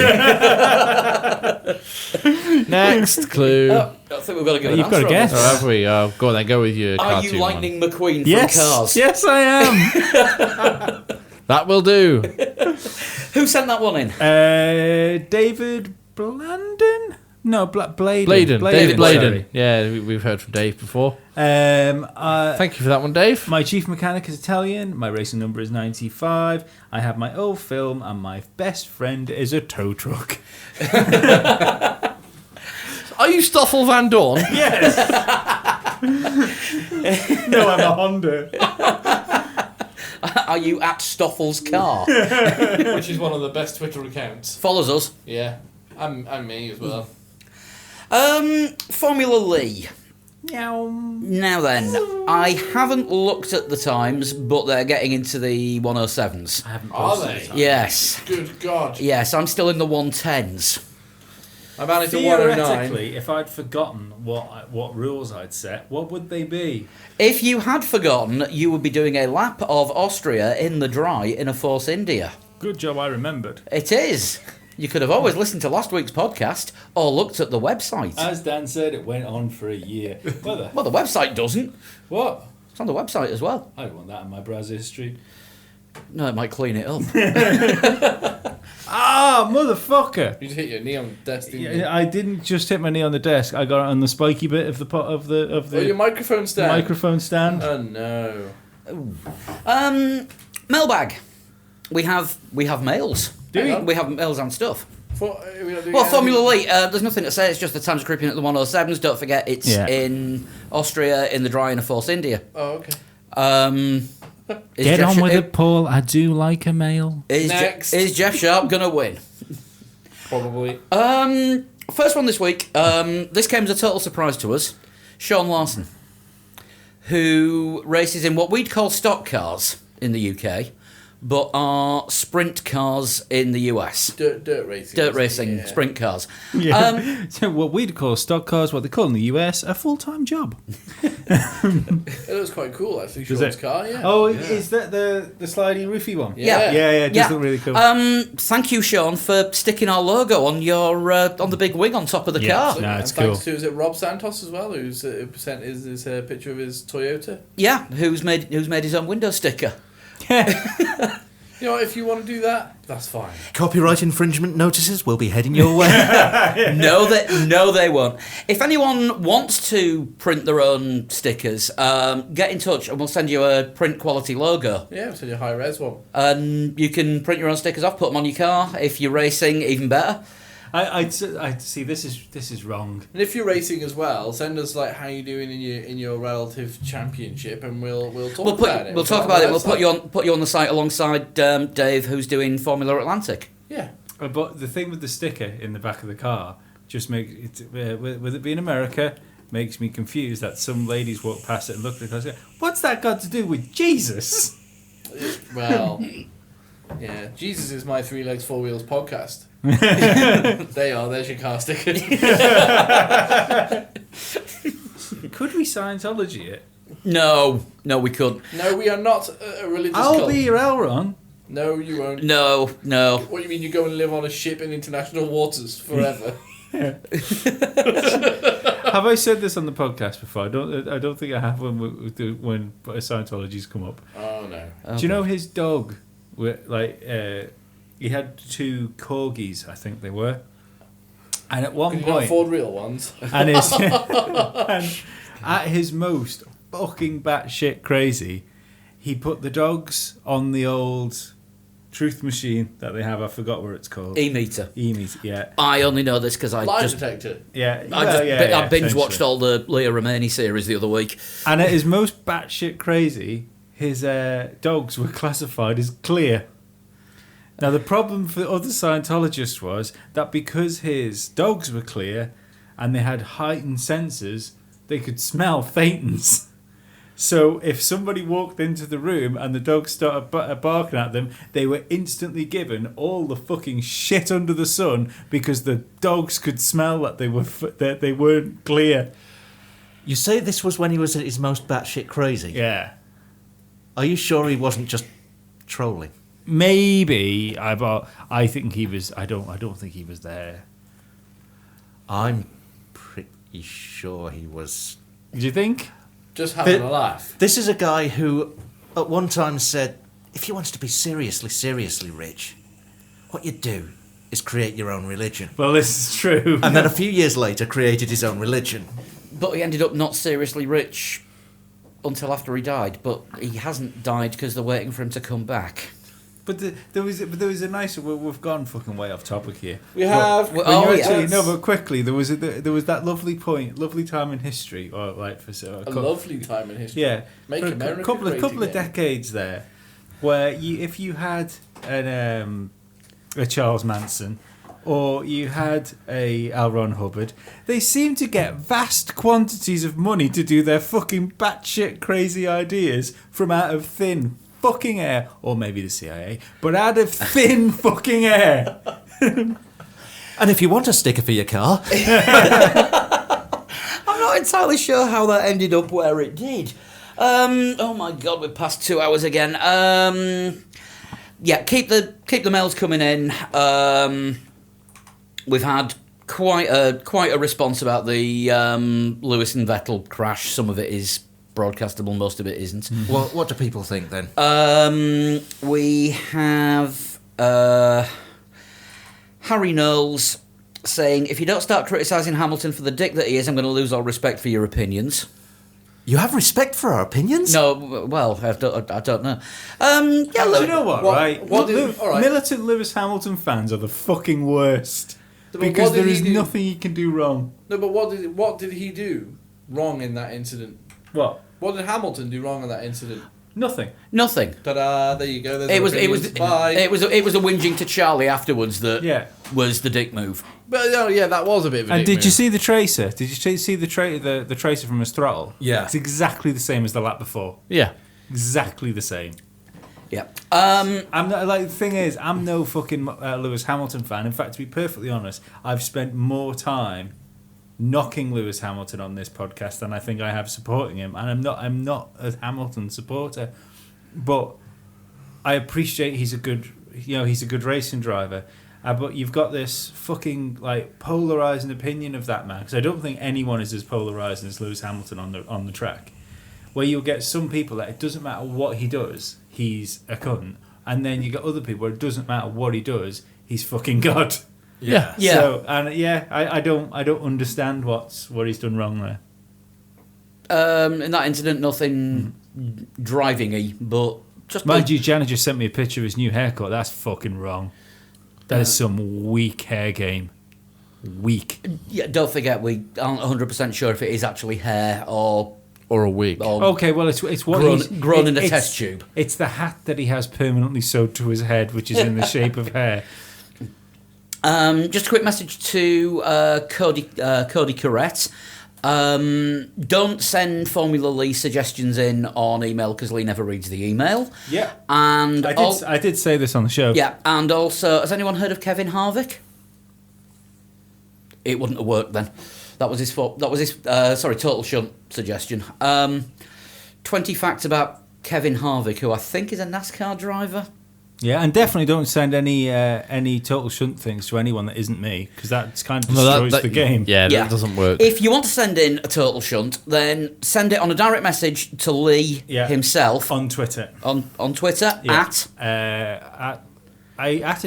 Next clue. I think we've got to give an You've got answer to on guess. this. Or have we? Go on then, go with your Are cartoon you one. Lightning McQueen Yes. from Cars? Yes, I am. That will do. Who sent that one in? David Blandon? No, Bladen. Bladen. David Bladen. sorry. Yeah, we've heard from Dave before. Thank Thank you for that one, Dave. My chief mechanic is Italian. My racing number is 95. I have my old film, and my best friend is a tow truck. Are you Stoffel Van Dorn? Yes. No, I'm a Honda. Are you at Stoffel's car? Which is one of the best Twitter accounts. Follows us. Yeah. I'm me as well. Formula Lee. Meow. Now then, I haven't looked at the times, but they're getting into the 107s. Are they? Yes. Good God. Yes, I'm still in the 110s. I'm only to 109. Theoretically, if I'd forgotten what rules I'd set, what would they be? If you had forgotten, you would be doing a lap of Austria in the dry in a Force India. Good job I remembered. It is. You could have always listened to last week's podcast or looked at the website. As Dan said, it went on for a year. Well, the website doesn't. What? It's on the website as well. I don't want that in my browser history. No, it might clean it up. Ah, motherfucker! You just hit your knee on the desk, didn't you? Yeah, I didn't just hit my knee on the desk. I got it on the spiky bit of the Oh, your microphone stand. microphone stand. Oh no. Mailbag. We have mails. Do we? We have mails and stuff. Are we not doing Well, anything? Formula League, there's nothing to say. It's just the time's creeping at the 107s. Don't forget, it's in Austria, in the dry, in a Force India. Oh, okay. Is Get Jeff on Sh- with it, Paul. I do like a mail. Next. Is Jeff Sharp going to win? Probably. First one this week. This came as a total surprise to us. Sean Larson, who races in what we'd call stock cars in the UK, but are sprint cars in the US. Dirt racing. Dirt isn't it? racing, Yeah. sprint cars. Yeah. So what we'd call stock cars, what they call in the US, a full-time job. It looks quite cool, actually. Does Sean's it? car, yeah. Oh, Yeah. is that the slidey roofy one? Yeah. Yeah, it does look really cool. Thank you, Sean, for sticking our logo on your on the big wing on top of the Yeah. car. No, And it's thanks cool. to, is it Rob Santos as well, who sent his picture of his Toyota? Yeah, who's made his own window sticker. You know, if you want to do that, that's fine. Copyright infringement notices will be heading your way. No, they won't. If anyone wants to print their own stickers, get in touch and we'll send you a print quality logo. Yeah, we'll send you a high res one. And you can print your own stickers off, put them on your car. If you're racing, even better. I'd see this is wrong. And if you're racing as well, send us like how you're doing in your relative championship, and we'll talk about it. We'll talk about it. We'll put you on the site alongside Dave, who's doing Formula Atlantic. Yeah. But the thing with the sticker in the back of the car just makes it, with it being America, makes me confused that some ladies walk past it and look at it and go, "What's that got to do with Jesus?" Well, yeah. Jesus is my 3 Legs 4 Wheels podcast. There's your car stickers. Could we Scientology it? No, we couldn't. No, we are not a religious I'll cult. be your Elron. No, you won't. No. What do you mean you go and live on a ship in international waters forever? Have I said this on the podcast before? I don't think I have when Scientology's come up. Oh no. Do you know his dog? He had 2 corgis, I think they were, and at one Can you not point, afford real ones? and at his most fucking batshit crazy, he put the dogs on the old truth machine that they have. I forgot what it's called. E-meter. E-meter, yeah. I only know this because I Lie just detector. Yeah, I binge essentially. watched all the Leah Remini series the other week. And at his most batshit crazy, his dogs were classified as clear. Now, the problem for other Scientologists was that because his dogs were clear and they had heightened senses, they could smell Thetans. So if somebody walked into the room and the dogs started barking at them, they were instantly given all the fucking shit under the sun because the dogs could smell that they weren't clear. You say this was when he was at his most batshit crazy. Yeah. Are you sure he wasn't just trolling? Maybe I think he was. I don't think he was there. I'm pretty sure he was. Do you think? Just having a laugh. This is a guy who, at one time, said, if you wanted to be seriously rich, what you'd do is create your own religion. Well, this is true. And then a few years later, created his own religion. But he ended up not seriously rich until after he died. But he hasn't died because they're waiting for him to come back. But there was a nice. We've gone fucking way off topic here. We have. Well, When oh, you yeah. actually, no, but quickly there was that lovely time in history, or like for A lovely time in history. yeah, Make for America a couple great of again. decades there, where if you had a Charles Manson, or you had a L. Ron Hubbard, they seem to get vast quantities of money to do their fucking batshit crazy ideas from out of thin fucking air, or maybe the CIA, but out of thin fucking air. And if you want a sticker for your car, I'm not entirely sure how that ended up where it did. Oh my God, we're past 2 hours again. Yeah, keep the mails coming in. We've had quite a response about the Lewis and Vettel crash. Some of it is broadcastable, most of it isn't. well, what do people think then? We have Harry Knowles saying, if you don't start criticising Hamilton for the dick that he is, I'm going to lose all respect for your opinions. You have respect for our opinions? No, well, I don't know. Yeah, Do look, you know what, right? all right. Militant Lewis Hamilton fans are the fucking worst. But Because what did there he is do? nothing you can do wrong. No, but what did he do wrong in that incident? What? What did Hamilton do wrong in that incident? Nothing. nothing. Ta-da! There you go. There's It was Bye. it was a whinging to Charlie afterwards that Yeah. was the dick move. But no, yeah, that was a bit of a And dick did you move. see the tracer? Did you see the tracer from his throttle? Yeah. It's exactly the same as the lap before. Yeah. Exactly the same. Yeah. I'm not like the thing is I'm no fucking Lewis Hamilton fan. In fact, to be perfectly honest, I've spent more time knocking Lewis Hamilton on this podcast than I think I have supporting him, and I'm not a Hamilton supporter, but I appreciate he's a good racing driver. But you've got this fucking like polarizing opinion of that man, because I don't think anyone is as polarizing as Lewis Hamilton on the track. Where you'll get some people that it doesn't matter what he does, he's a cunt, and then you get other people where it doesn't matter what he does, he's fucking God. Yeah. Yeah. So I don't understand what he's done wrong there. In that incident, nothing driving-y, but just Mind you, Janet just sent me a picture of his new haircut. That's fucking wrong. That is some weak hair game. Weak. Yeah, don't forget, we aren't 100% sure if it is actually hair or Or a wig. Okay, well it's what grown in a it's- test tube. It's the hat that he has permanently sewed to his head, which is in the shape of hair. Just a quick message to Cody Corrette. Don't send Formula Lee suggestions in on email because Lee never reads the email. Yeah. And I did say this on the show. yeah, and also, has anyone heard of Kevin Harvick? It wouldn't have worked then. That was his total shunt suggestion. 20 facts about Kevin Harvick, who I think is a NASCAR driver. Yeah, and definitely don't send any total shunt things to anyone that isn't me, because that kind of destroys the game. Yeah, that doesn't work. If you want to send in a total shunt, then send it on a direct message to Lee himself on Twitter. on Twitter at a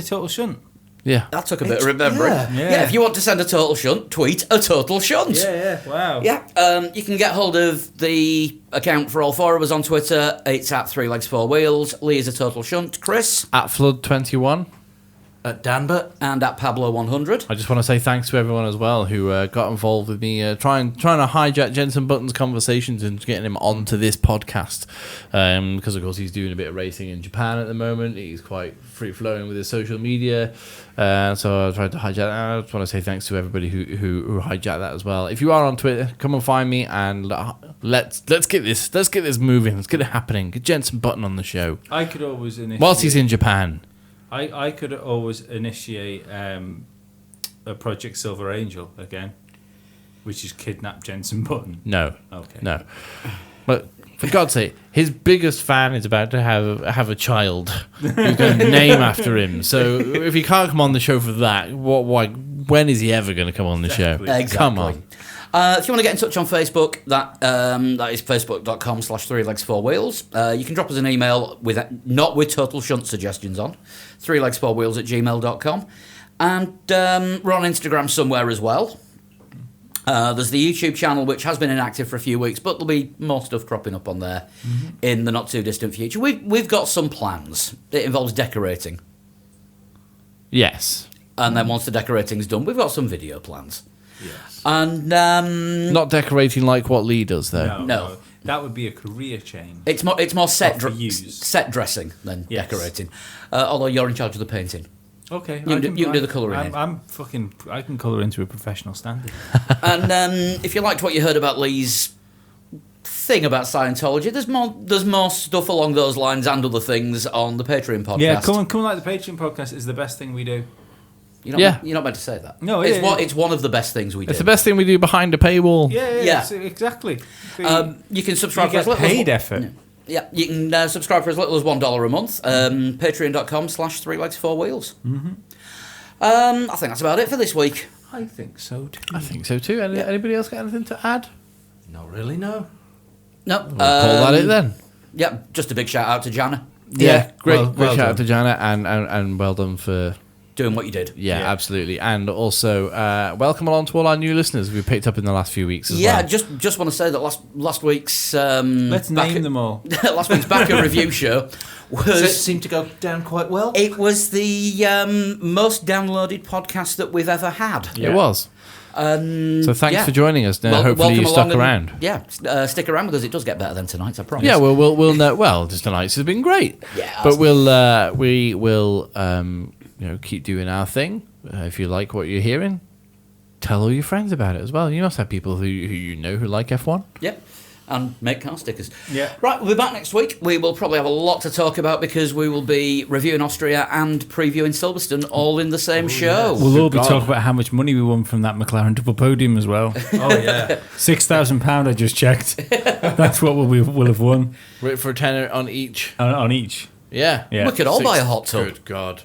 total shunt. Yeah. That took a bit of remembering. Yeah. If you want to send a total shunt, tweet a total shunt. Yeah, wow. Yeah, you can get hold of the account for all four of us on Twitter. It's at 3 Legs 4 Wheels. Lee is a total shunt. Chris At Flood21. At Danbert? and at Pablo100. I just want to say thanks to everyone as well who got involved with me trying to hijack Jenson Button's conversations and getting him onto this podcast. Because, of course, he's doing a bit of racing in Japan at the moment. He's quite free-flowing with his social media. So I tried to hijack that. I just want to say thanks to everybody who hijacked that as well. If you are on Twitter, come and find me and let's get this moving. Let's get it happening. Get Jenson Button on the show. I could always initiate... Whilst he's in Japan. I could always initiate a Project Silver Angel again, which is kidnap Jenson Button. No. Okay. No. But for God's sake, his biggest fan is about to have a child who's going to name after him. So if he can't come on the show for that, when is he ever going to come on the show? Exactly. Come on. If you want to get in touch on Facebook, that is facebook.com/3legs4wheels. You can drop us an email not with total shunt suggestions on, 3legs4wheels@gmail.com. And we're on Instagram somewhere as well. There's the YouTube channel, which has been inactive for a few weeks, but there'll be more stuff cropping up on there in the not too distant future. We've got some plans. It involves decorating. Yes. And then once the decorating's done, we've got some video plans. Yes. And Not decorating like what Lee does, though. No. That would be a career change. it's more set use. set dressing than Yes. decorating. Although you're in charge of the painting. Okay. You can do the colouring in. I can colour into a professional standard. And if you liked what you heard about Lee's thing about Scientology, there's more stuff along those lines and other things on the Patreon podcast. Yeah, come on, like the Patreon podcast is the best thing we do. You're not meant to say that. No, it's one of the best things we do. It's the best thing we do behind a paywall. Yeah, exactly. You can subscribe You for as get little paid as effort. Yeah, you can subscribe for as little as $1 a month. Patreon.com/3 legs 4 wheels. I think that's about it for this week. I think so too. I think so too. Anybody else got anything to add? Not really, no. No, We'll call that it then. Yeah, just a big shout out to Jana Yeah, great. well Great shout done. out to Jana and well done for doing what you did. yeah, absolutely. And also welcome along to all our new listeners we've picked up in the last few weeks as Yeah, well. just want to say that last week's Let's name them all. last week's backer review show Does it was seem to go down quite well? it was the most downloaded podcast that we've ever had. It was. So thanks yeah. for joining us. Now, Well, hopefully welcome you along stuck around. Stick around because it does get better than tonight's, I promise. Yeah, we'll know. Well, just tonight's has been great. Yeah, but we will keep doing our thing. If you like what you're hearing, tell all your friends about it as well. You must have people who you know who like F1. Yeah, and make car stickers. Yeah. Right, we'll be back next week. We will probably have a lot to talk about because we will be reviewing Austria and previewing Silverstone all in the same show. We'll all be God. talking about how much money we won from that McLaren double podium as well. Oh, yeah. £6,000 I just checked. That's what we'll have won Right, for a tenner on each. on each. Yeah. Yeah. We could all buy a hot tub. Good God.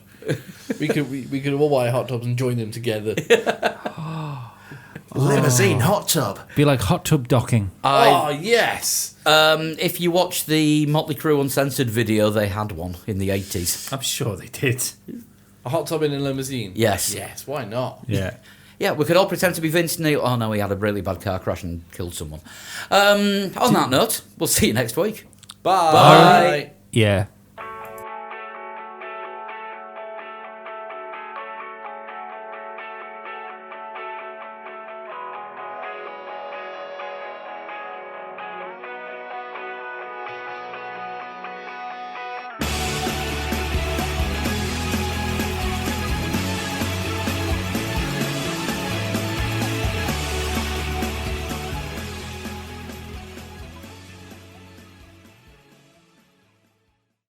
we could all buy hot tubs and join them together. Limousine hot tub. Be like hot tub docking. Oh yes. If you watch the Motley Crue Uncensored video, they had one in the 80s. I'm sure they did. A hot tub in a limousine. Yes. Yes. Why not? Yeah. Yeah, we could all pretend to be Vince Neil. Oh no, he had a really bad car crash and killed someone. On that note, we'll see you next week. Bye. Bye. Yeah.